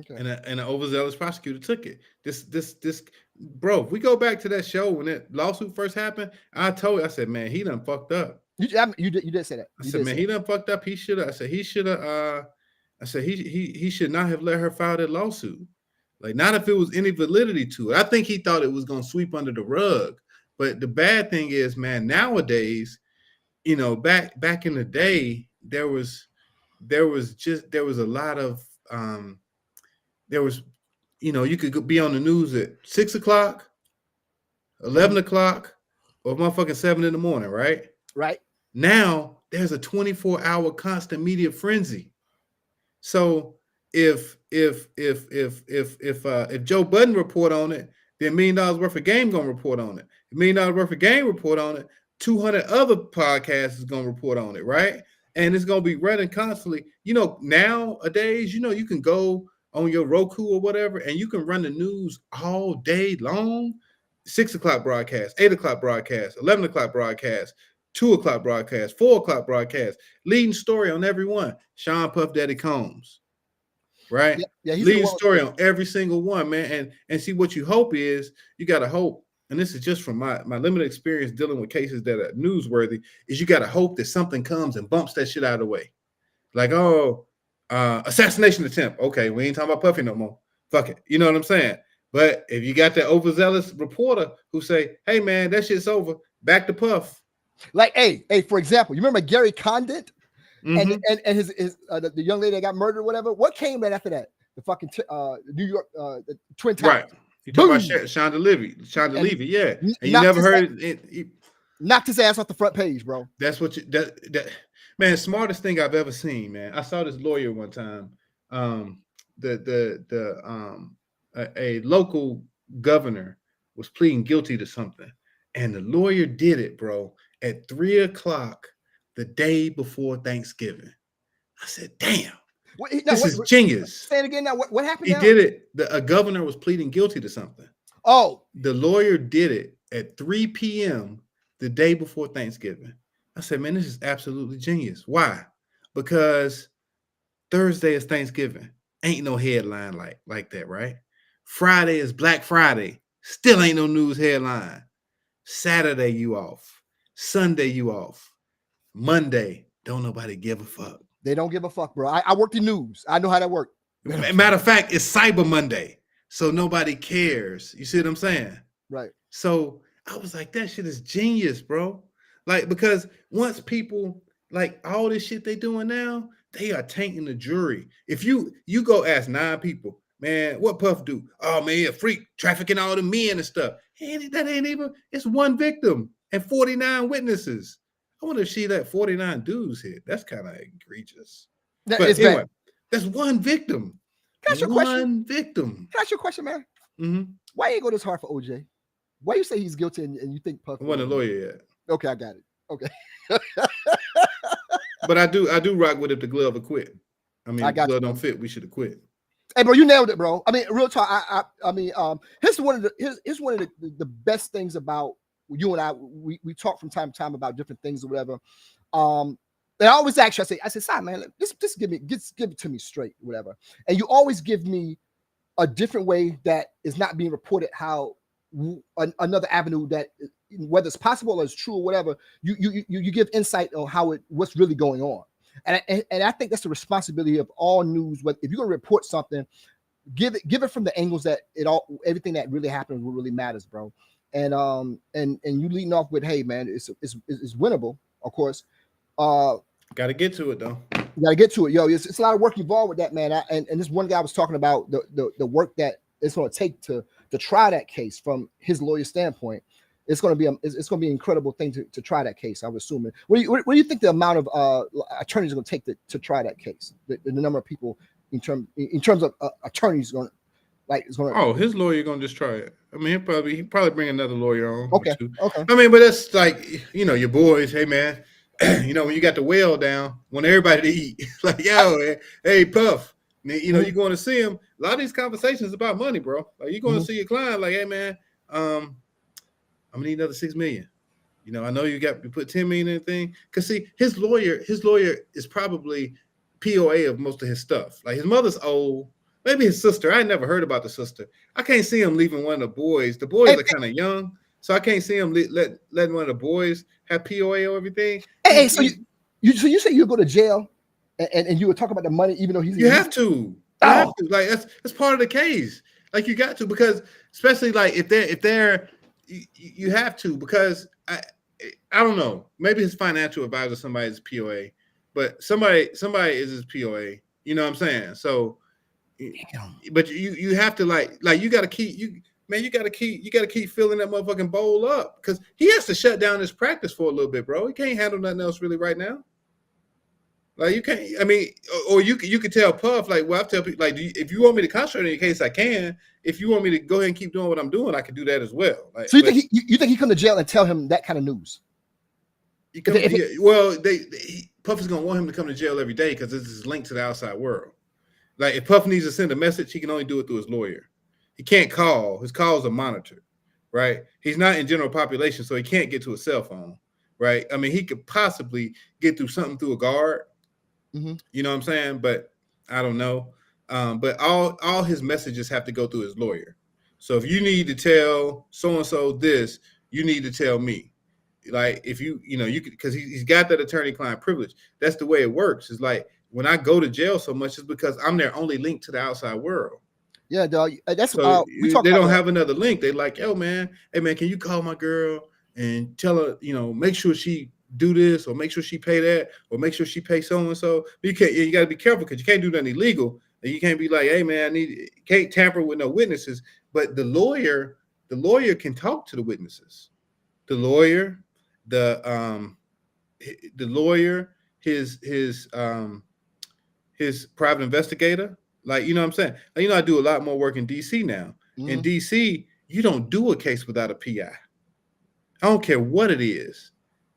Okay. And an overzealous prosecutor took it. This, bro. If we go back to that show when that lawsuit first happened, I said, man, he done fucked up. You did say that. I said, man, he done fucked up. He should have. I said he should have. I said he should not have let her file that lawsuit. Like, not if it was any validity to it. I think he thought it was going to sweep under the rug. But the bad thing is, man, nowadays, you know, back in the day, there was a lot of you know, you could be on the news at 6 o'clock, 11 o'clock, or motherfucking 7 in the morning, right? Right. Now there's a 24-hour constant media frenzy. So if Joe Budden report on it, then $1 million worth of game gonna report on it. $1 million worth of game report on it. 200 other podcasts is gonna report on it, right? And it's gonna be running constantly. You know, nowadays, you know, you can go on your Roku or whatever, and you can run the news all day long. 6 o'clock broadcast, 8 o'clock broadcast, 11 o'clock broadcast, 2 o'clock broadcast, 4 o'clock broadcast, leading story on every one. Sean Puff Daddy Combs. Right? Yeah, he's leading story on every single one, man. And see, what you hope is, you got to hope, and this is just from my limited experience dealing with cases that are newsworthy, is you got to hope that something comes and bumps that shit out of the way. Like, assassination attempt. Okay, we ain't talking about Puffy no more. Fuck it. You know what I'm saying? But if you got that overzealous reporter who say, hey, man, that shit's over, back to Puff. Like, hey, for example, you remember Gary Condit? Mm-hmm. And his the young lady that got murdered or whatever. What came right after that? The fucking New York the Twin Towers. Right. You talking about Shawn Levy, yeah. And you never heard it. Knocked his ass off the front page, bro. That's what that man, smartest thing I've ever seen, man. I saw this lawyer one time. A local governor was pleading guilty to something, and the lawyer did it, bro, at 3 o'clock the day before Thanksgiving. I said, damn, this is genius. Say it again now. What happened? He did it. A governor was pleading guilty to something. Oh. The lawyer did it at 3 p.m. the day before Thanksgiving. I said, man, this is absolutely genius. Why? Because Thursday is Thanksgiving. Ain't no headline like that, right? Friday is Black Friday. Still ain't no news headline. Saturday, you off. Sunday, you off. Monday, don't nobody give a fuck. They don't give a fuck, bro. I work the news. I know how that works. Matter of fact, it's Cyber Monday, so nobody cares. You see what I'm saying? Right. So I was like, that shit is genius, bro. Like, because once people, like, all this shit they doing now, they are tainting the jury. If you go ask 9 people, man, what Puff do? Oh, man, a freak, trafficking all the men and stuff. That ain't even, it's one victim and 49 witnesses. I wonder if she let 49 dudes hit. That's kind of egregious. But anyway, bad. That's one victim. Can I ask you a question? One victim. Can I ask you a question, man? Mm-hmm. Why ain't go this hard for OJ? Why you say he's guilty and you think Puff? I wasn't a lawyer yet. Okay, I got it. Okay. But I do rock with if the glove acquit. I mean, if the glove don't fit, we should have quit. Hey, bro, you nailed it, bro. I mean, real talk. I mean, here's one of the best things about you and I. We talk from time to time about different things or whatever. And I always ask you, I say, "Son, man, just give it to me straight, whatever." And you always give me a different way that is not being reported. How another avenue that, whether it's possible or it's true or whatever, you give insight on what's really going on. And I think that's the responsibility of all news. But if you're going to report something, give it from the angles that everything that really happens really matters, bro. And you leading off with, hey man, it's winnable, of course. Got to get to it though. You got to get to it, yo. It's a lot of work involved with that, man. And this one guy was talking about the work that it's going to take to try that case from his lawyer standpoint. It's going to be an incredible thing to try that case. I would assume. What do you think the amount of attorneys are going to take to try that case? The number of people in terms of attorneys going is going to. Oh, his lawyer going to just try it. I mean, he probably bring another lawyer on. Okay. I mean, but that's like, your boys. Hey man, when you got the well down, want everybody to eat. Like, yo, hey Puff. You're going to see him. A lot of these conversations about money, bro. Like, you're going to see your client. Like, hey man, I'm gonna need another $6 million. I know you put $10 million in the thing. Cause see, his lawyer is probably POA of most of his stuff. Like, his mother's old, maybe his sister. I never heard about the sister. I can't see him leaving one of the boys. The boys are kind of young, so I can't see him letting one of the boys have POA or everything. Hey, so you say you go to jail and you would talk about the money, even though you have to. Like, that's part of the case. Like, you got to, because especially like if they're you have to, because I don't know, maybe his financial advisor, somebody's POA, but somebody is his POA. You know what I'm saying? So, but you have to like you got to keep you got to keep filling that motherfucking bowl up, because he has to shut down his practice for a little bit, bro. He can't handle nothing else really right now. Like, you can't. I mean, or you could tell Puff, like, well, I tell people, like, if you want me to concentrate on your case, I can. If you want me to go ahead and keep doing what I'm doing, I can do that as well. Like, so think he come to jail and tell him that kind of news? Puff is gonna want him to come to jail every day because this is linked to the outside world. Like, if Puff needs to send a message, he can only do it through his lawyer. He can't call. His calls are monitored, right? He's not in general population, so he can't get to a cell phone, right? I mean, he could possibly get through something through a guard. Mm-hmm. You know what I'm saying? But I don't know. But all his messages have to go through his lawyer. So if you need to tell so-and-so this, you need to tell me. Like, if you could, because he's got that attorney-client privilege. That's the way it works. It's like, when I go to jail so much, it's because I'm their only link to the outside world. Yeah, dog. That's so they don't have another link. They like, yo, man, hey man, can you call my girl and tell her, make sure she do this, or make sure she pay that, or make sure she pay so-and-so. You got to be careful, because you can't do nothing illegal. And you can't be like, hey man, can't tamper with no witnesses. But the lawyer can talk to the witnesses. The lawyer, his private investigator. Like, you know what I'm saying? Like, I do a lot more work in DC now. Mm-hmm. In DC, you don't do a case without a PI. I don't care what it is.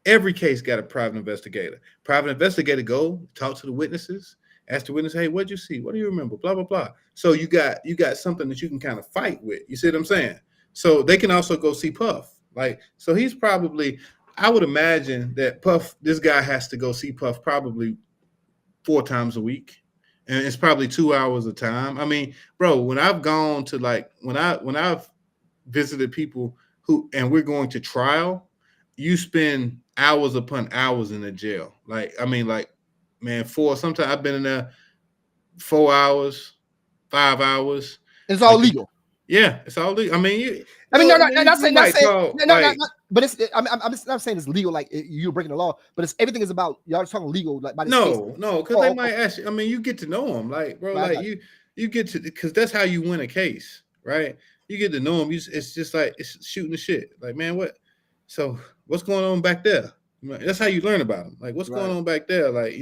Every case got a private investigator. Private investigator go talk to the witnesses, ask the witness, hey, what'd you see? What do you remember? Blah, blah, blah. So you got something that you can kind of fight with. You see what I'm saying? So they can also go see Puff. Like, so he's probably, I would imagine that Puff, this guy has to go see Puff probably 4 times a week. And it's probably 2 hours of time. I mean, bro, when I've gone to, like, when I've visited people and we're going to trial, you spend hours upon hours in the jail. Like, I mean, like, man, sometimes I've been in there 4 hours, 5 hours. It's all legal. Yeah, it's all legal. I mean, not saying, but it's. I'm not saying it's legal, like you're breaking the law, but it's everything is about y'all talking legal, like by this case. No, because they might ask you. I mean, you get to know them, like, bro, right, like you get to, because that's how you win a case, right? You get to know them. It's just like, it's shooting the shit. Like, man, what's going on back there? That's how you learn about them. Like, what's going on back there? Like,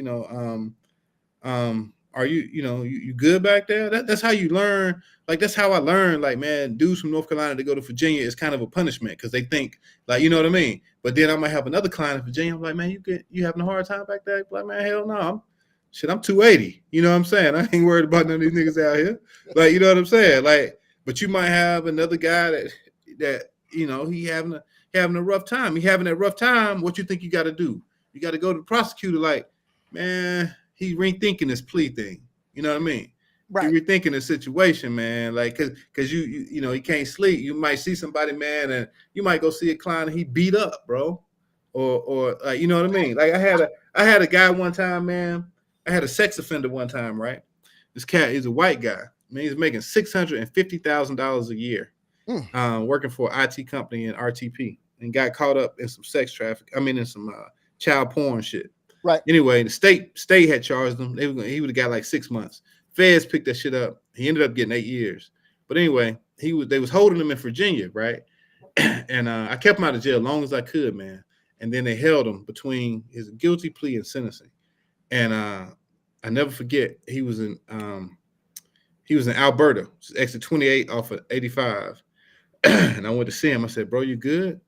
are you good back there? That's how you learn. Like, that's how I learned. Like, man, dudes from North Carolina to go to Virginia is kind of a punishment, because they think, like, you know what I mean? But then I might have another client in Virginia. I'm like, man, you having a hard time back there? Like, man, hell no. I'm 280. You know what I'm saying? I ain't worried about none of these niggas out here. Like, you know what I'm saying? Like, but you might have another guy that he having a rough time. He having that rough time. What you think you got to do? You got to go to the prosecutor, like, man, he rethinking this plea thing. You know what I mean? Right. He rethinking the situation, man. Like, cause you can't sleep. You might see somebody, man, and you might go see a client and he beat up, bro. Or like, you know what I mean? Like, I had a guy one time, man. I had a sex offender one time, right? This cat is a white guy. I mean, he's making $650,000 a year, working for an IT company in RTP, and got caught up in some sex traffic. I mean, in some child porn shit. Right. Anyway, the state had charged him. He would have got like 6 months. Feds picked that shit up. He ended up getting 8 years. But anyway, they was holding him in Virginia, right? And I kept him out of jail as long as I could, man. And then they held him between his guilty plea and sentencing. And I never forget, he was in Alberta, exit 28 off of 85. And I went to see him. I said, "Bro, you good?"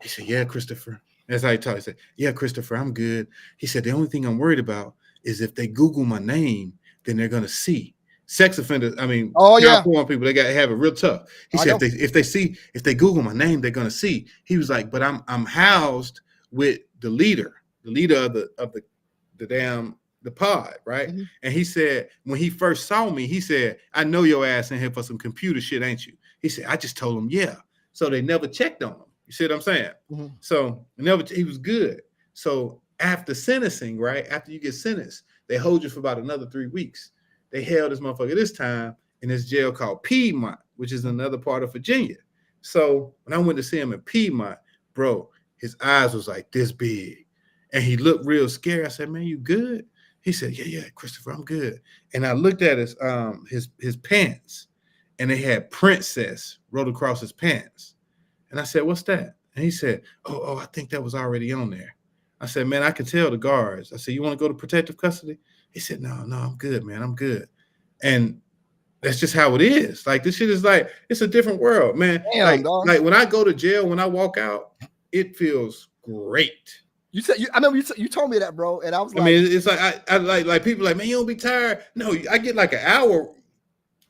He said, "Yeah, Christopher." That's how he talked. He said, "Yeah, Christopher, I'm good." He said, "The only thing I'm worried about is if they Google my name, then they're gonna see sex offenders. I mean, child porn people. They got to have it real tough." He said, if they Google my name, they're gonna see." He was like, "But I'm housed with the leader of the pod, right?" Mm-hmm. And he said, when he first saw me, he said, "I know your ass in here for some computer shit, ain't you?" He said, "I just told him, yeah." So they never checked on him. You see what I'm saying? Mm-hmm. So he was good. So after sentencing, right? After you get sentenced, they hold you for about another 3 weeks. They held this motherfucker this time in this jail called Piedmont, which is another part of Virginia. So when I went to see him in Piedmont, bro, his eyes was like this big. And he looked real scared. I said, "Man, you good?" He said, Yeah, Christopher, I'm good." And I looked at his pants, and they had "Princess" wrote across his pants. And I said, "What's that?" And he said, Oh, I think that was already on there. I said, "Man, I can tell the guards." I said, "You want to go to protective custody?" He said, No, I'm good, man. I'm good. And that's just how it is. Like, this shit is like, it's a different world, man. Damn, like when I go to jail, when I walk out, it feels great. You said, I remember you told me that, bro. And I was like, I mean, it's like, I like people like, "Man, you don't be tired." No, I get like an hour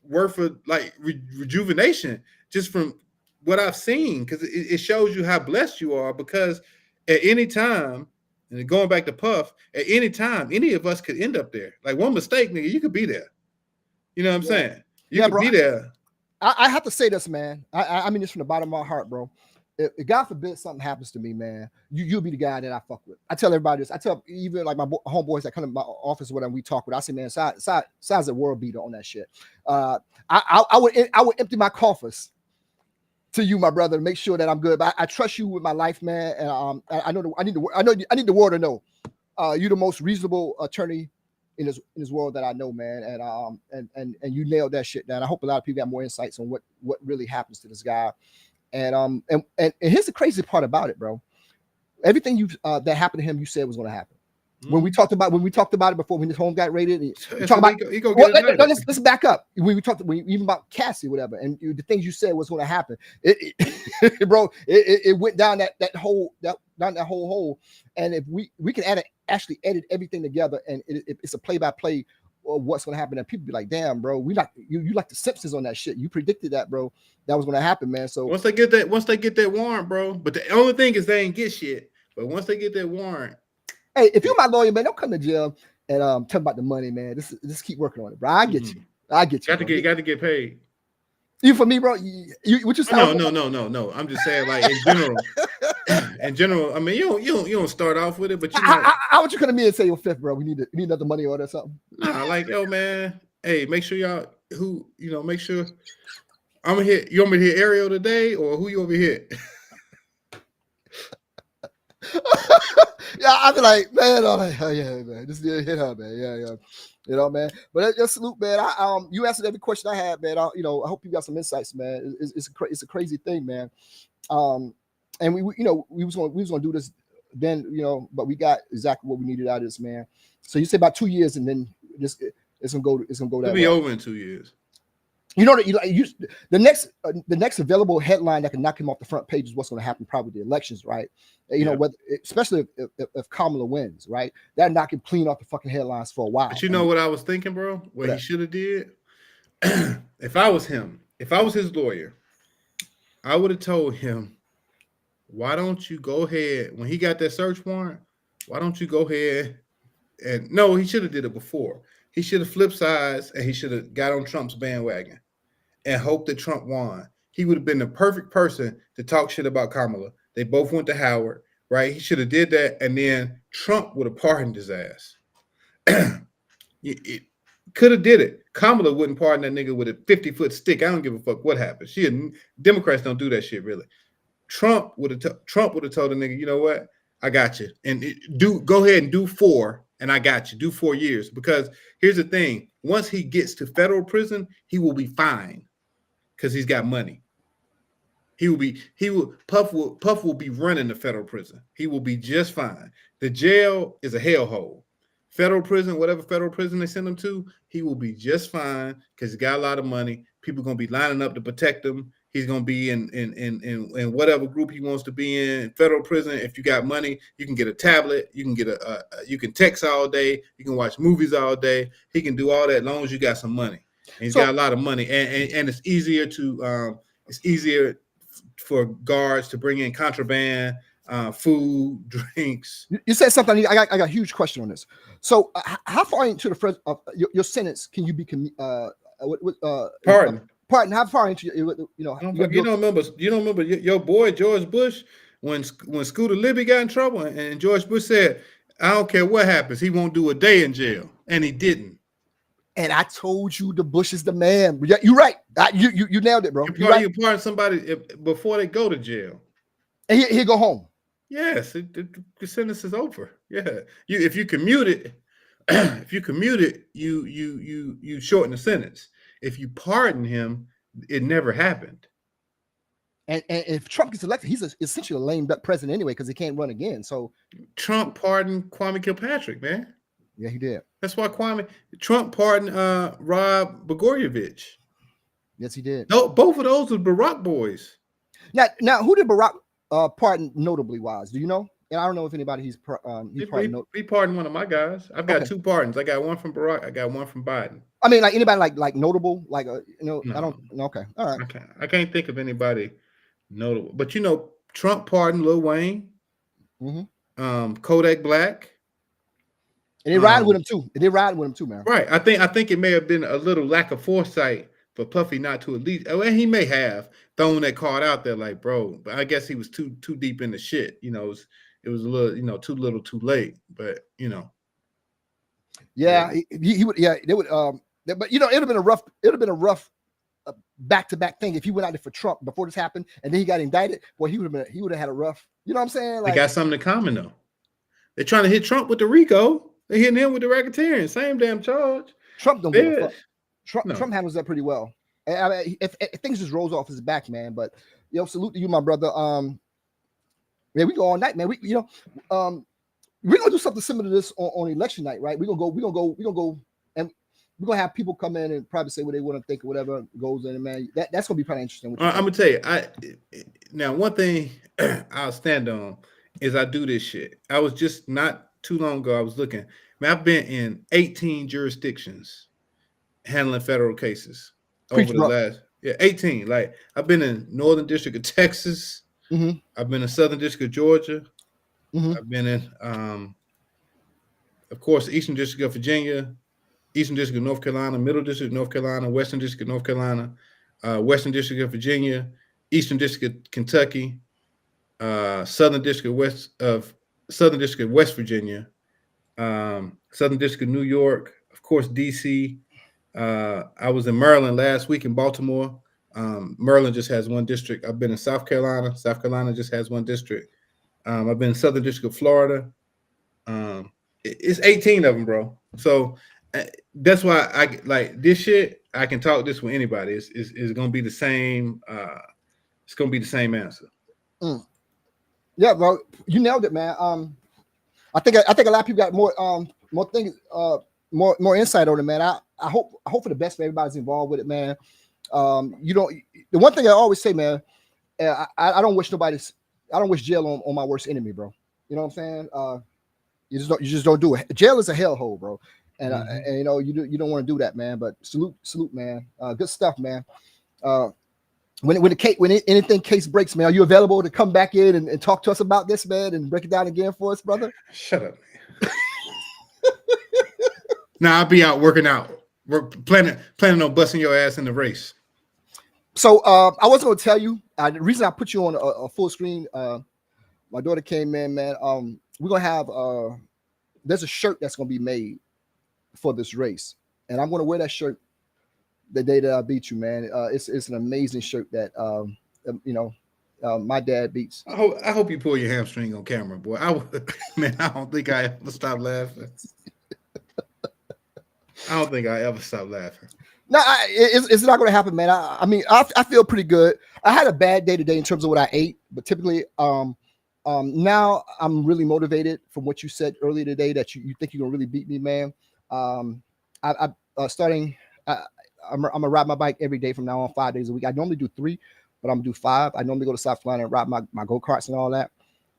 worth of like rejuvenation just from what I've seen, because it shows you how blessed you are. Because at any time, and going back to Puff, at any time, any of us could end up there. Like, one mistake, nigga, you could be there. You know what I'm saying? You could be there. I have to say this, man. I mean this from the bottom of my heart, bro. If God forbid something happens to me, man, you'll be the guy that I fuck with. I tell everybody this. I tell even like my homeboys that come to my office or whatever, we talk with. I say, man, size a world beater on that shit. I would empty my coffers to you, my brother, to make sure that I'm good. But I trust you with my life, man. And I need the world to know you're the most reasonable attorney in this world that I know, man. And you nailed that shit down. I hope a lot of people got more insights on what really happens to this guy. And here's the crazy part about it, bro. Everything that happened to him, you said was going to happen. Mm-hmm. When we talked about it before, when his home got raided, let's back up. When we talked even about Cassie, whatever, and the things you said was going to happen, it went down that whole hole. And if we can actually edit everything together, and it's a play-by-play of what's going to happen, and people be like, "Damn, bro, you like the Simpsons on that shit. You predicted that, bro. That was going to happen, man." So once they get that warrant, bro. But the only thing is they ain't get shit. But once they get that warrant, hey, if you're my lawyer, man, don't come to jail and talk about the money, man. Just keep working on it, bro. I get you. Got to get paid. You for me, bro. You what you saying? No. I'm just saying, like, in general. In general, I mean, you don't start off with it, but how would you come to me and say, "Yo, Fifth, bro, we need another money order or something"? Nah, like, yo, man, hey, make sure y'all make sure I'm gonna hit. You want me to hit Ariel today, or who you want me to hit? Yeah, I'd be like, man, oh yeah, man, just hit her, man, yeah, you know, man. But just salute, man. You answered every question I had, man. I hope you got some insights, man. It's a crazy thing, man. And we was gonna do this then, but we got exactly what we needed out of this, man. So you say about 2 years, and then it's gonna go that way. It'll be over in 2 years. You know that the next available headline that can knock him off the front page is what's going to happen, probably the elections, right? Whether, especially if Kamala wins, right? That knock him clean off the fucking headlines for a while. But you know what I was thinking, bro? What he should have did? If I was him, if I was his lawyer, I would have told him, why don't you go ahead, when he got that search warrant, why don't you go ahead and, no, he should have did it before. He should have flipped sides, and he should have got on Trump's bandwagon and hoped that Trump won. He would have been the perfect person to talk shit about Kamala. They both went to Howard, right? He should have did that, and then Trump would have pardoned his ass. Could have did it. Kamala wouldn't pardon that nigga with a 50-foot stick. I don't give a fuck what happened. Democrats don't do that shit really. Trump would have told the nigga, you know what? I got you. And go ahead and do 4, and I got you. Do 4 years. Because here's the thing. Once he gets to federal prison, he will be fine because he's got money. Puff will be running the federal prison. He will be just fine. The jail is a hellhole. Federal prison, whatever federal prison they send him to, he will be just fine because he's got a lot of money. People are gonna be lining up to protect him. He's gonna be in whatever group he wants to be in. Federal prison. If you got money, you can get a tablet. You can get you can text all day. You can watch movies all day. He can do all that as long as you got some money. And he's got a lot of money, and it's easier for guards to bring in contraband, food, drinks. You said something. I got a huge question on this. So, how far into the your sentence can you be pardon? Pardon. How far into you don't remember your boy George Bush when Scooter Libby got in trouble and George Bush said, "I don't care what happens, he won't do a day in jail," and he didn't. And I told you the Bush is the man. You're right. You nailed it, bro. You pardon somebody before they go to jail, and he'll go home. Yes, the sentence is over. Yeah, if you commute it, you shorten the sentence. If you pardon him, it never happened. And if Trump gets elected, he's essentially a lame duck president anyway because he can't run again. So Trump pardoned Kwame Kilpatrick, man. Yeah, he did. That's why Trump pardoned Rod Blagojevich. Yes, he did. No, both of those were Barack boys. Now, who did Barack pardon notably wise? Do you know? And I don't know if anybody he pardoned. He pardoned one of my guys. I've got 2 pardons. I got one from Barack. I got one from Biden. I mean, like anybody like notable, no. I don't. Okay, all right. I can't think of anybody notable. But Trump pardoned Lil Wayne, Kodak Black. And they ride with him too. Man. Right. I think it may have been a little lack of foresight for Puffy not to at least. Well, he may have thrown that card out there, like, bro. But I guess he was too deep in the shit. It was a little, too little, too late. But Yeah, he would. Yeah, they would. But it'd have been a rough back-to-back thing if he went out there for Trump before this happened, and then he got indicted. Well, he would have had a rough. You know what I'm saying? Like, they got something in common though. They're trying to hit Trump with the RICO. They're hitting him with the racketeering. Same damn charge. Trump don't give a fuck. Trump handles that pretty well. If things just rolls off his back, man. But salute to you, my brother. Man, we go all night, man. We're gonna do something similar to this on election night, right? We're gonna go, and we're gonna have people come in and probably say what they want to think or whatever goes in, man. That's gonna be kind of interesting. I'm gonna tell you, now one thing I'll stand on is I do this shit. I was just not too long ago. I was looking. Man, I've been in 18 jurisdictions handling federal cases over the last 18. Like, I've been in Northern District of Texas. I've been in Southern District of Georgia. I've been in, of course, Eastern District of Virginia, Eastern District of North Carolina, Middle District of North Carolina, Western District of North Carolina, Western District of Virginia, Eastern District of Kentucky, Southern District of West Virginia, Southern District of New York, of course, DC. I was in Maryland last week in Baltimore. Maryland just has 1 district. I've been in South Carolina. South Carolina just has 1 district. I've been in Southern District of Florida. It's 18 of them, bro. So that's why I like this shit. I can talk this with anybody. It's gonna be the same. It's gonna be the same answer. Yeah, bro, you nailed it, man. I think a lot of people got more things, more insight on it, man. I hope for the best for everybody's involved with it, man. The one thing I always say, man, I don't wish jail on my worst enemy, bro. You know what I'm saying? You just don't do it. Jail is a hellhole, bro. And you don't want to do that, man. But salute, man. Good stuff, man. When anything case breaks, man, are you available to come back in and talk to us about this, man, and break it down again for us, brother? Shut up, man. Nah, I'll be out working out. We're planning on busting your ass in the race. So I was going to tell you the reason I put you on a full screen. My daughter came in, man. We're gonna have there's a shirt that's gonna be made for this race. and I'm going to wear that shirt the day that I beat you, man. It's an amazing shirt that my dad beats. I hope you pull your hamstring on camera, boy. I don't think I ever stop laughing. I don't think I ever stop laughing. No, it's not going to happen, man. I mean, I feel pretty good. I had a bad day today in terms of what I ate, but typically, now I'm really motivated from what you said earlier today that you think you're gonna really beat me, man. I'm gonna ride my bike every day from now on, 5 days a week. I normally do 3, but I'm gonna do 5. I normally go to South Carolina and ride my go-karts and all that.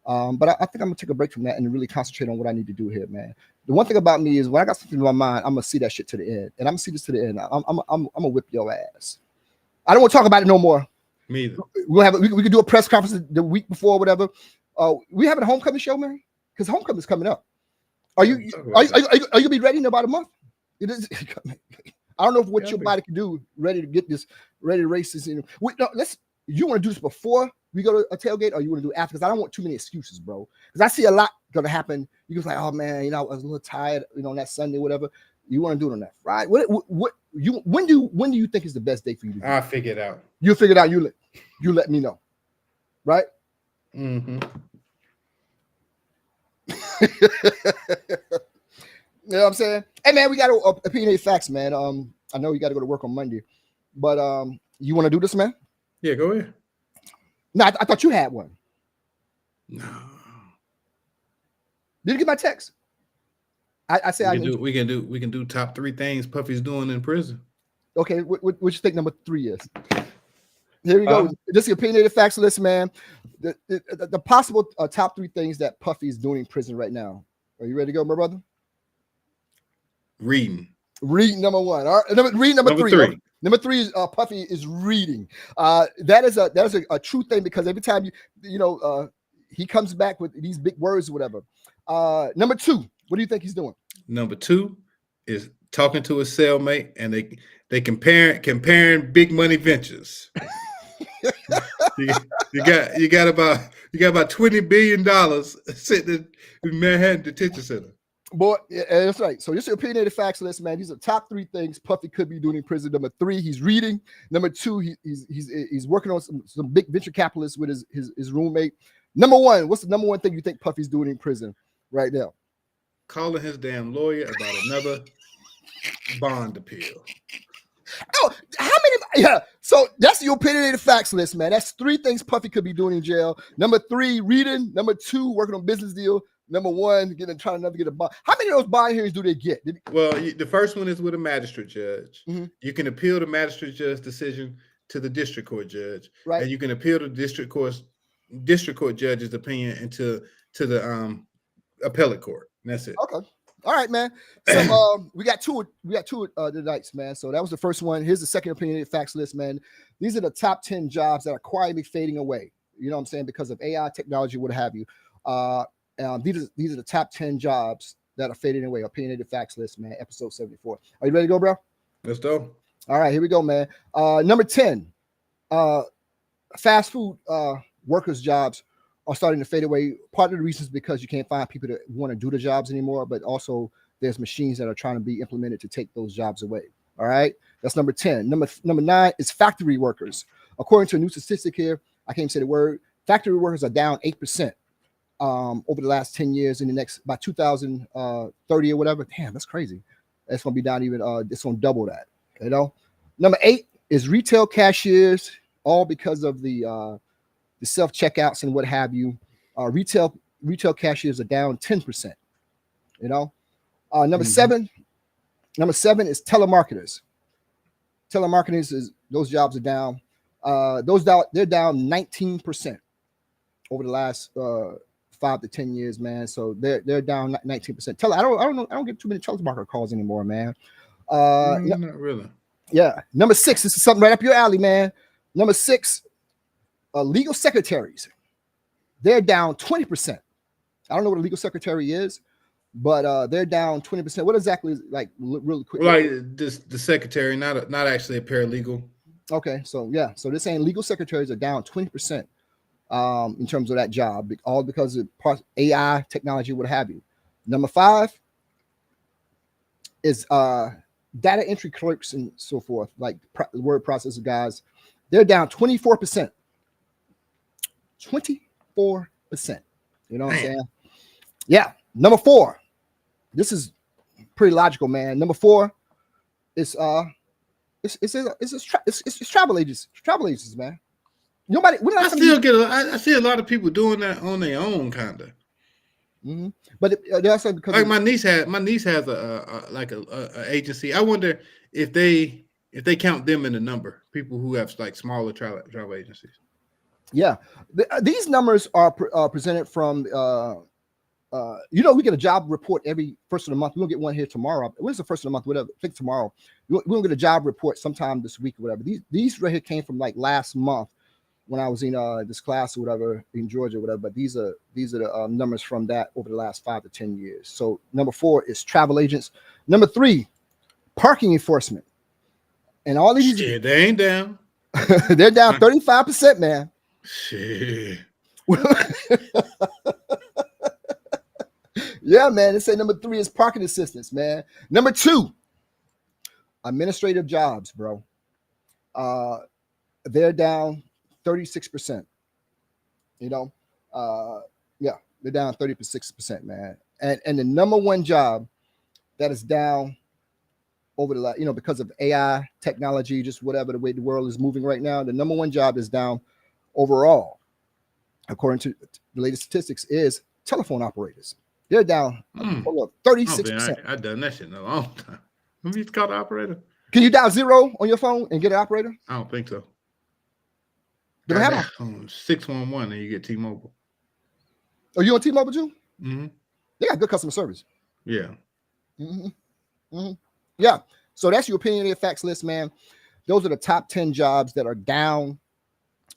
But I think I'm gonna take a break from that and really concentrate on what I need to do here, man. The one thing about me is when I got something in my mind, I'm gonna see that shit to the end, and I'm gonna see this to the end. I'm gonna whip your ass. I don't want to talk about it no more. Me either. We could do a press conference the week before, or whatever. We having a homecoming show, man, because homecoming's coming up. Are you gonna be ready in about a month? It is. I don't know what your body can do, ready to race this. You want to do this before we go to a tailgate, or you want to do after? Because I don't want too many excuses, bro. Because I see a lot gonna happen. You go like, oh man, I was a little tired, on that Sunday, whatever. You want to do it on that Friday? When do you think is the best day for you to do? I'll figure it out. You'll figure it out. You let me know, right? Mm-hmm. You know what I'm saying? Hey man, we got opinionated facts, man. I know you got to go to work on Monday, but you want to do this, man? Yeah, go ahead. No, I thought you had one. No. Did you get my text? I said we can do top 3 things Puffy's doing in prison. Okay, what you think number 3 is? Here we go. This is the opinionated facts list, man. The possible top 3 things that Puffy is doing in prison right now. Are you ready to go, my brother? Reading number 1. All right, read number 3. Number 3 is Puffy is reading. That is a true thing, because every time he comes back with these big words or whatever. Number 2, what do you think he's doing? Number 2 is talking to his cellmate, and they comparing big money ventures. you got about $20 billion sitting in Manhattan Detention Center. Boy, yeah, that's right. So this is opinionated facts list, man. These are top 3 things Puffy could be doing in prison. Number 3, he's reading. Number 2, he's working on some big venture capitalists with his roommate. Number 1, what's the number 1 thing you think Puffy's doing in prison right now? Calling his damn lawyer about another bond appeal. Oh, how many? Yeah. So that's the opinionated facts list, man. That's 3 things Puffy could be doing in jail. Number 3, reading. Number 2, working on business deal. Number 1, trying to get a bond. How many of those bond hearings do they get? Well, the first one is with a magistrate judge. Mm-hmm. You can appeal the magistrate judge's decision to the district court judge, right? And you can appeal the district court judge's opinion to the appellate court. And that's it. Okay. All right, man. So we got two tonight, man. So that was the first one. Here's the second opinionated facts list, man. These are the top 10 jobs that are quietly fading away. You know what I'm saying? Because of AI technology, what have you. These are the top 10 jobs that are fading away. Opinionated facts list, man. Episode 74. Are you ready to go, bro? Let's go. All right, here we go, man. Number 10. Fast food workers' jobs are starting to fade away. Part of the reason is because you can't find people that want to do the jobs anymore, but also there's machines that are trying to be implemented to take those jobs away. All right, that's number 10. Number 9 is factory workers. According to a new statistic here, I can't even say the word. Factory workers are down 8% over the last 10 years. In the next by 2030 or whatever. Damn, that's crazy. That's gonna be down even. It's gonna double that. Number 8 is retail cashiers, all because of the self checkouts and what have you. Retail cashiers are down 10%. Number 7 is telemarketers. Telemarketers is those jobs are down. They're down 19% over the last 5 to 10 years, man. So they're down 19%. I don't get too many telemarketer calls anymore, man. Not really. Yeah. Number 6, this is something right up your alley, man. Number 6, legal secretaries. They're down 20%. I don't know what a legal secretary is, but they're down 20%. What exactly is really quick? Like the secretary, not actually a paralegal. Okay, so yeah, so this saying legal secretaries are down 20% in terms of that job, all because of AI technology, what have you. Number 5 is data entry clerks and so forth, like word processor guys, they're down 24%. 24%. You know what I'm saying? Yeah. Number 4. This is pretty logical, man. Number 4 is it's travel agents. Travel agents, man. Nobody. I see a lot of people doing that on their own, kind of. Mm-hmm. But they also because like my niece has a agency. I wonder if they count them in the number, people who have like smaller travel agencies. Yeah, these numbers are presented from. We get a job report every first of the month. We'll get one here tomorrow. When's the first of the month? Whatever. I think tomorrow. We'll get a job report sometime this week or whatever. These right here came from like last month when I was in this class or whatever in Georgia or whatever. But these are the numbers from that over the last 5 to 10 years. So number 4 is travel agents. Number 3, parking enforcement. And all these shit, they ain't down. They're down 35%, man. Shit. Yeah, man. They say number 3 is parking assistance, man. Number 2, administrative jobs, bro. They're down 36%. You know, yeah, they're down 36%, man. And the number 1 job that is down over the because of AI technology, just whatever the way the world is moving right now, the number 1 job is down overall, according to the latest statistics, is telephone operators. They're down 36%. I've done that shit in a long time. Who used to call the operator? Can you dial 0 on your phone and get an operator? I don't think so. Do they have 611 and you get T-Mobile. Are you on T-Mobile too? Mm-hmm. They got good customer service. Yeah. Mm-hmm. Mm-hmm. Yeah. So that's your opinionated facts list, man. Those are the top 10 jobs that are down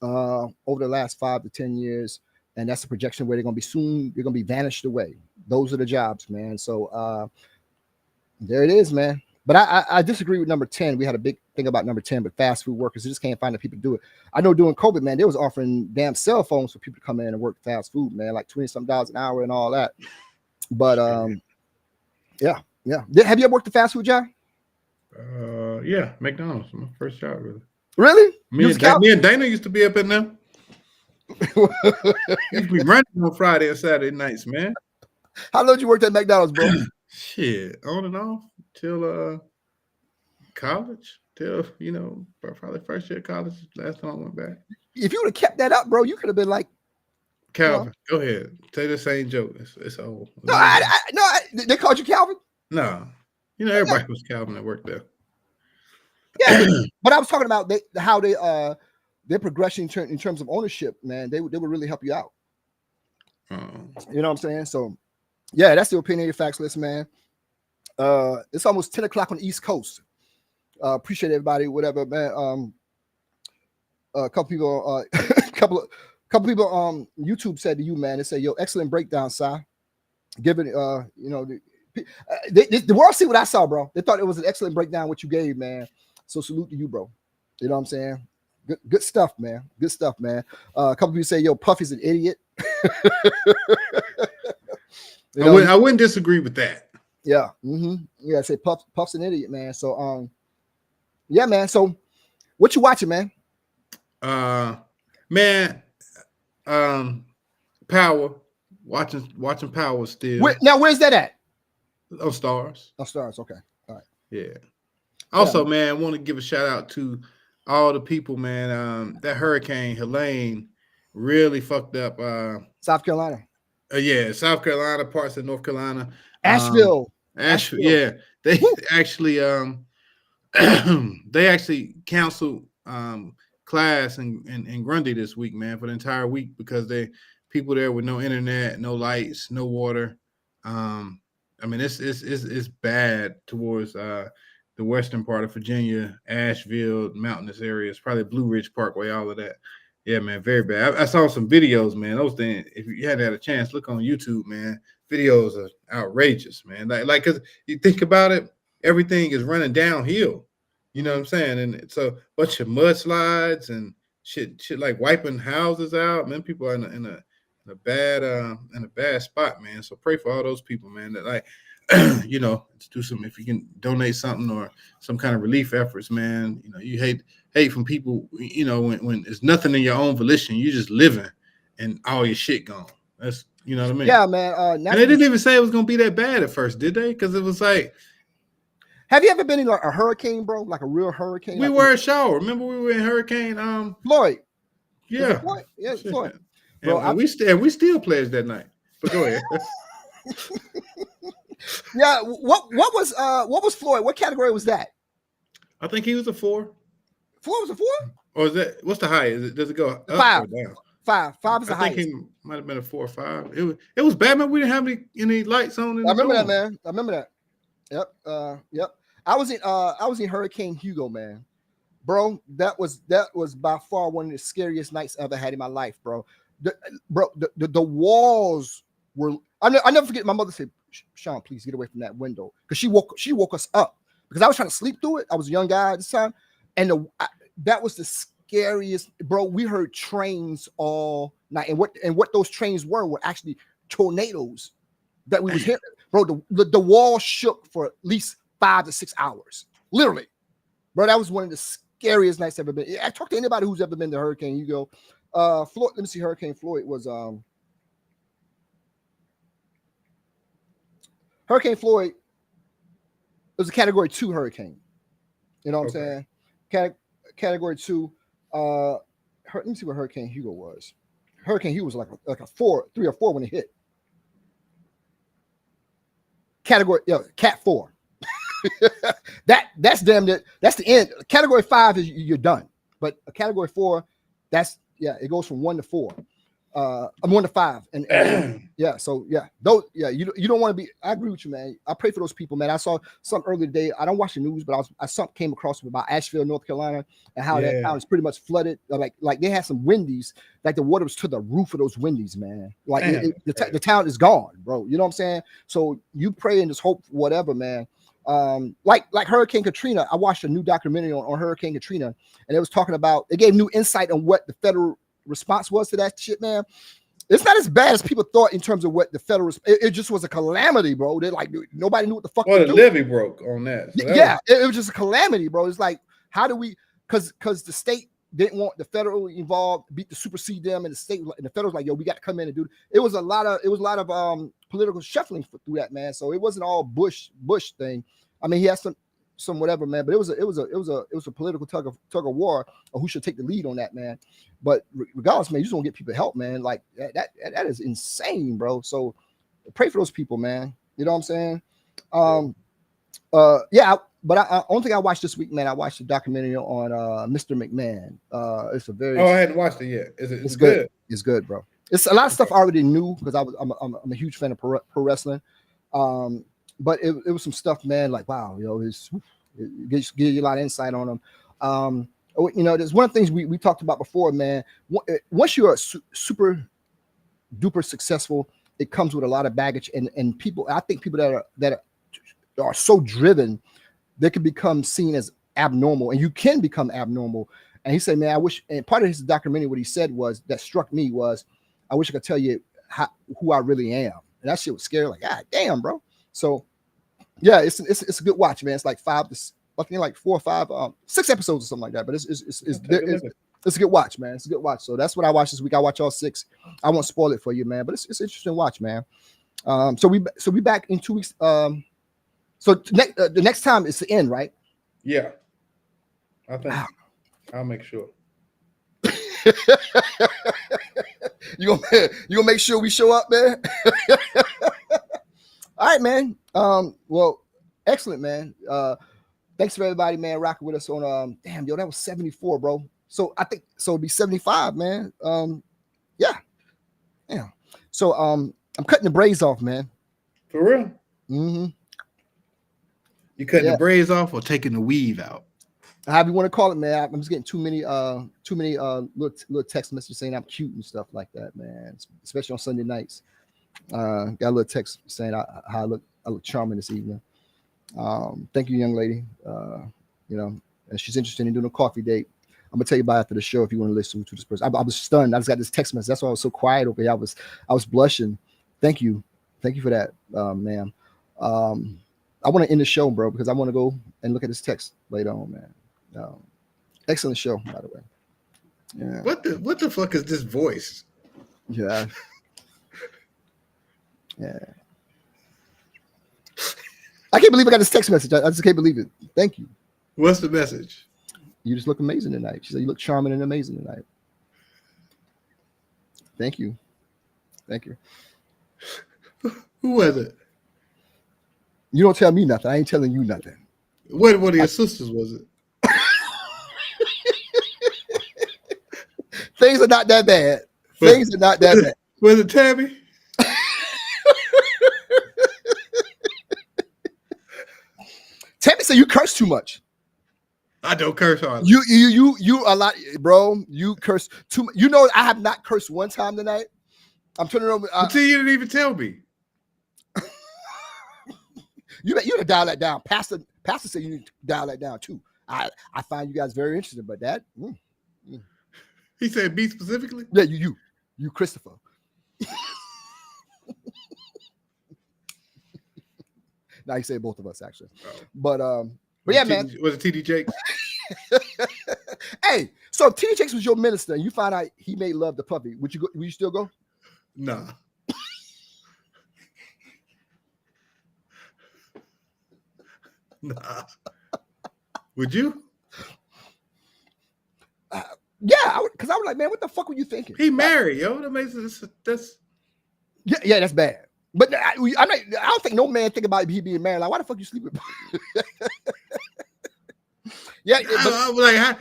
over the last 5 to 10 years. And that's the projection where they're going to be soon. They're going to be vanished away. Those are the jobs, man. So there it is, man. But I disagree with number 10. We had a big thing about number 10, but fast food workers, they just can't find the people to do it. I know during COVID, man, they was offering damn cell phones for people to come in and work fast food, man, like $20-some an hour and all that. But yeah. Have you ever worked a fast food job? Yeah, McDonald's, my first job, really. Really? Me and Dana used to be up in there. Used to be running on Friday and Saturday nights, man. How long did you work at McDonald's, bro? Shit, on and off till college, till probably first year of college. Last time I went back. If you would have kept that up, bro, you could have been like Calvin. Go ahead, say the same joke. It's old. No, they called you Calvin. No, everybody was Calvin that worked there. Yeah, but I was talking about how their progression in terms of ownership, man. They would really help you out. You know what I'm saying? So, yeah, that's the opinionated facts list, man. It's almost 10 o'clock on the East Coast. Appreciate everybody, whatever, man. A couple people, couple people on YouTube said to you, man, they say, "Yo, excellent breakdown, Si." Given, the world see what I saw, bro. They thought it was an excellent breakdown what you gave, man. So salute to you, bro. You know what I'm saying? Good stuff, man. Good stuff, man. A couple people say, "Yo, Puffy's an idiot." I wouldn't disagree with that. Yeah. Mm-hmm. Yeah, I say Puff's an idiot, man. So yeah, man. So what you watching, man? Power. Watching Power still. Where's that at? On Stars. On Stars, okay. All right. Yeah. Also, man, I want to give a shout out to all the people, man. That Hurricane Helene really fucked up South Carolina. Yeah, South Carolina, parts of North Carolina. Asheville. Yeah. They actually they actually canceled class in Grundy this week, man, for the entire week because people there with no internet, no lights, no water. I mean, it's bad towards the western part of Virginia, Asheville, mountainous areas, probably Blue Ridge Parkway, all of that. Yeah, man, very bad. I saw some videos, man. Those things, if you hadn't had a chance, look on YouTube, man. Videos are outrageous, man. Like, cause you think about it, everything is running downhill. You know what I'm saying? And so a bunch of mudslides and shit like wiping houses out. Man, people are in a bad spot, man. So pray for all those people, man. That you know, to do some, if you can donate something or some kind of relief efforts, man. You know, you hate from people, you know, when it's nothing in your own volition, you just living and all your shit gone. That's, you know what I mean? Yeah, man. And they didn't even say it was gonna be that bad at first, did they? Because it was like, have you ever been in like a hurricane, bro? Like a real hurricane? we like were at Shaw. Remember we were in Hurricane Floyd. Yeah. Floyd? Yeah, Floyd. Bro, and we still pledged that night. But go ahead. Yeah, what was Floyd? What category was that? I think he was a 4. Floyd was a 4? Or is that, what's the highest? Does it go up 5 or down? 5 is the highest. I think he might have been a 4 or 5. It was bad, man. We didn't have any lights on. I remember that, man. I remember that. Yep. I was in Hurricane Hugo, man. Bro, that was by far one of the scariest nights I ever had in my life, bro. The walls were. I never forget. My mother said, "Shawn, please get away from that window," because she woke us up because I was trying to sleep through it. I was a young guy at this time, and that was the scariest, bro. We heard trains all night, and what those trains were actually tornadoes that we was hearing, bro. The wall shook for at least 5 to 6 hours, literally, bro. That was one of the scariest nights I've ever been. I talked to anybody who's ever been to Hurricane Hugo. Floyd, let me see. Hurricane Floyd was Hurricane Floyd. It was a Category 2 hurricane. You know what I'm saying? Category 2. Let me see what Hurricane Hugo was. Hurricane Hugo was like a 3 or 4 when it hit. Category, Cat 4. That's damn it. That's the end. Category 5 is you're done. But a Category 4, it goes from 1 to 4. 1 to 5, and yeah. So yeah, those you don't want to be. I agree with you, man. I pray for those people, man. I saw something earlier today. I don't watch the news, but I came across about Asheville, North Carolina, and how that town is pretty much flooded. Like they had some Wendy's, like the water was to the roof of those Wendy's, man. Like the town is gone, bro. You know what I'm saying? So you pray and just hope for whatever, man. Like Hurricane Katrina. I watched a new documentary on Hurricane Katrina, and it was talking about. It gave new insight on what the federal response was to that shit, man. It's not as bad as people thought in terms of what the federal. It just was a calamity, bro. They like nobody knew what the fuck. Well, the levee broke on that. So it was just a calamity, bro. It's like, how do we? Because the state didn't want the federal involved, to supersede them, and the state and the federal's like, yo, we got to come in and do. It was a lot of political shuffling through that, man. So it wasn't all Bush thing. I mean, he has some whatever, man. But it was a political tug of war of who should take the lead on that, man. But regardless, man, you just want to get people help, man. Like that is insane, bro. So pray for those people, man. You know what I'm saying? But I only thing I watched this week, man, I watched a documentary on Mr. McMahon. It's a very. Oh, I hadn't watched it yet. It's good. It's good, bro. It's a lot of stuff I already knew because I'm a huge fan of pro wrestling. But it was some stuff, man. Like, wow, it gives you a lot of insight on them. There's one of the things we talked about before, man. Once you're super duper successful, it comes with a lot of baggage, and people. I think people that are so driven, they can become seen as abnormal, and you can become abnormal. And he said, man, I wish. And part of his documentary, what he said was that struck me was, I wish I could tell you who I really am. And that shit was scary. Like, God damn, bro. So, yeah, it's a good watch, man. It's like 4 or 5, 6 episodes or something like that. But it's a good watch, man. It's a good watch. So that's what I watched this week. I watch all 6. I won't spoil it for you, man. But it's an interesting watch, man. So we back in 2 weeks. So the next time it's the end, right? Yeah, I think I'll make sure. You gonna make sure we show up, man? All right, man. Well, excellent, man. Thanks for everybody, man, rocking with us on damn, yo, that was 74, bro. So I think it'd be 75, man. Yeah. So I'm cutting the braids off, man. For real? Mm-hmm. You cutting the braids off or taking the weave out? However you want to call it, man. I'm just getting too many little text messages saying I'm cute and stuff like that, man. Especially on Sunday nights. Got a little text saying how I look charming this evening. Thank you, young lady. And she's interested in doing a coffee date. I'm gonna tell you about it after the show if you want to listen to this person. I was stunned. I just got this text message. That's why I was so quiet over here. I was blushing. Thank you for that, ma'am. I want to end the show, bro, because I want to go and look at this text later on, man. Excellent show, by the way. Yeah. What the fuck is this voice? Yeah. Yeah. I can't believe I got this text message. I just can't believe it. Thank you. What's the message? You just look amazing tonight. She said you look charming and amazing tonight. Thank you. Thank you. Who was it? You don't tell me nothing. I ain't telling you nothing. What one of your sisters was it? Things are not that bad. Things are not that bad. Was it Tabby? Tammy said you curse too much. I don't curse hardly. You a lot, bro. You curse too much. You know, I have not cursed one time tonight. I'm turning over. Until you didn't even tell me. You to dial that down. Pastor said you need to dial that down too. I find you guys very interesting, but that. He said me specifically? Yeah, you Christopher. Now you say both of us actually. Oh. But yeah, man. Was it TD Jakes? Hey, so if TD Jakes was your minister and you find out he made love to Puffy, would you still go? Nah. Nah. Would you? Yeah, because I was like, man, what the fuck were you thinking? He married, yo. That makes that's yeah, that's bad. But I don't think no man think about he being married. Like, why the fuck you sleep with? Yeah, I was like,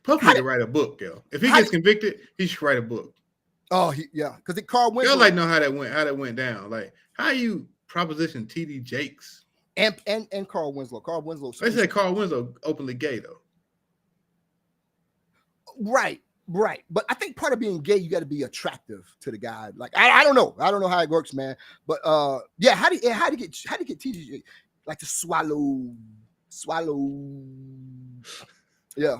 Puff need to write a book, yo. If he gets convicted, he should write a book. Oh, yeah, because Carl Winslow. Y'all like know how that went down. Like, how you proposition TD Jakes and Carl Winslow. Carl Winslow. They said Carl Winslow openly gay though. Right. But I think part of being gay, you got to be attractive to the guy. Like I don't know how it works, man. But yeah, how do you get TD like to swallow? Yeah.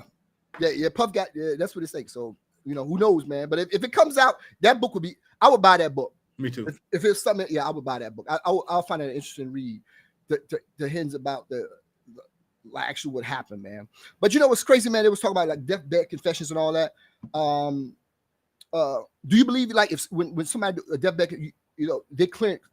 Puff got that's what it's like. So who knows, man. But if it comes out, that book would be. I would buy that book. Me too. If it's something, yeah, I would buy that book. I'll find it an interesting read. The hints about the like actually what happened, man. But what's crazy, man? They was talking about like deathbed confessions and all that. Do you believe like if when somebody do a deathbed, they're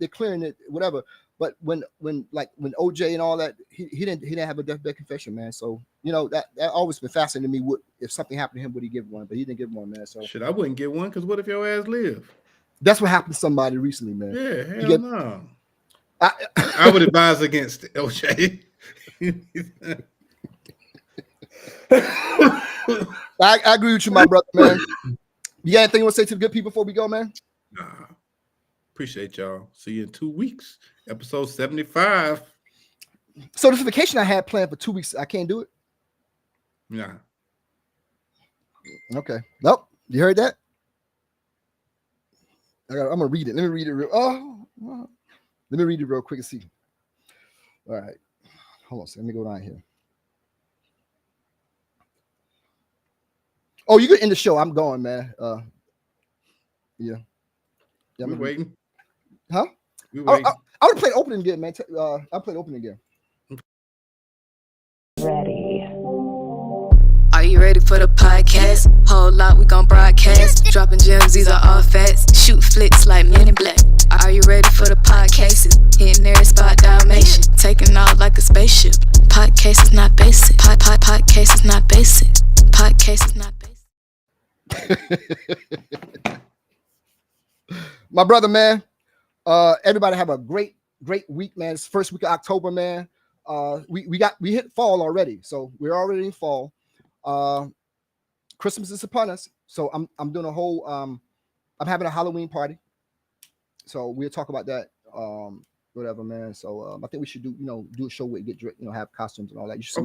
clearing it, whatever. But when OJ and all that, he didn't have a deathbed confession, man. So that always been fascinating to me. If something happened to him, would he give one? But he didn't give one, man. So shit, I wouldn't get one because what if your ass live? That's what happened to somebody recently, man. Yeah, hell no. I would advise against OJ. I agree with you, my brother, man. You got anything you want to say to the good people before we go, man? Nah. Appreciate y'all. See you in 2 weeks. Episode 75. So this vacation I had planned for 2 weeks, I can't do it? Nah. Okay. Nope. You heard that? I'm gonna read it. Let me read it let me read it real quick and see. All right. Hold on. Let me go down here. Oh, you could end the show. I'm going, man. Yeah. We're waiting. Huh? We're waiting. I would play opening again, man. I'll play opening again. Ready. Are you ready for the podcast? Whole lot we gon' broadcast. Dropping gems, these are all facts. Shoot flicks like Men in Black. Are you ready for the podcases? Hitting every spot, Dalmatian. Taking off like a spaceship. Podcast is not basic. Podcast is not basic. Podcast is not basic. My brother, man. Everybody have a great week, man. It's the first week of October, man. We hit fall already, so we're already in fall. Christmas is upon us, so I'm doing a whole I'm having a Halloween party, so we'll talk about that whatever, man. So I think we should do a show where we get have costumes and all that. You should see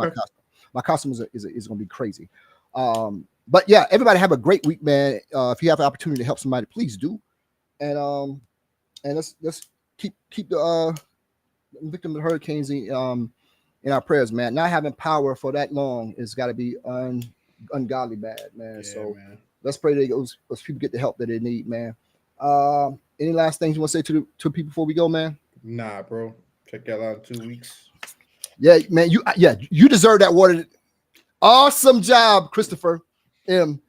my costume is gonna be crazy. But yeah, everybody have a great week, man. If you have the opportunity to help somebody, please do, and let's keep the victim of the hurricanes in our prayers, man. Not having power for that long has got to be ungodly bad, man. Yeah, so man. Let's pray that those people get the help that they need, man. Any last things you want to say to people before we go, man? Nah, bro. Check y'all out in 2 weeks. Yeah, man. You deserve that water. Awesome job, Christopher M.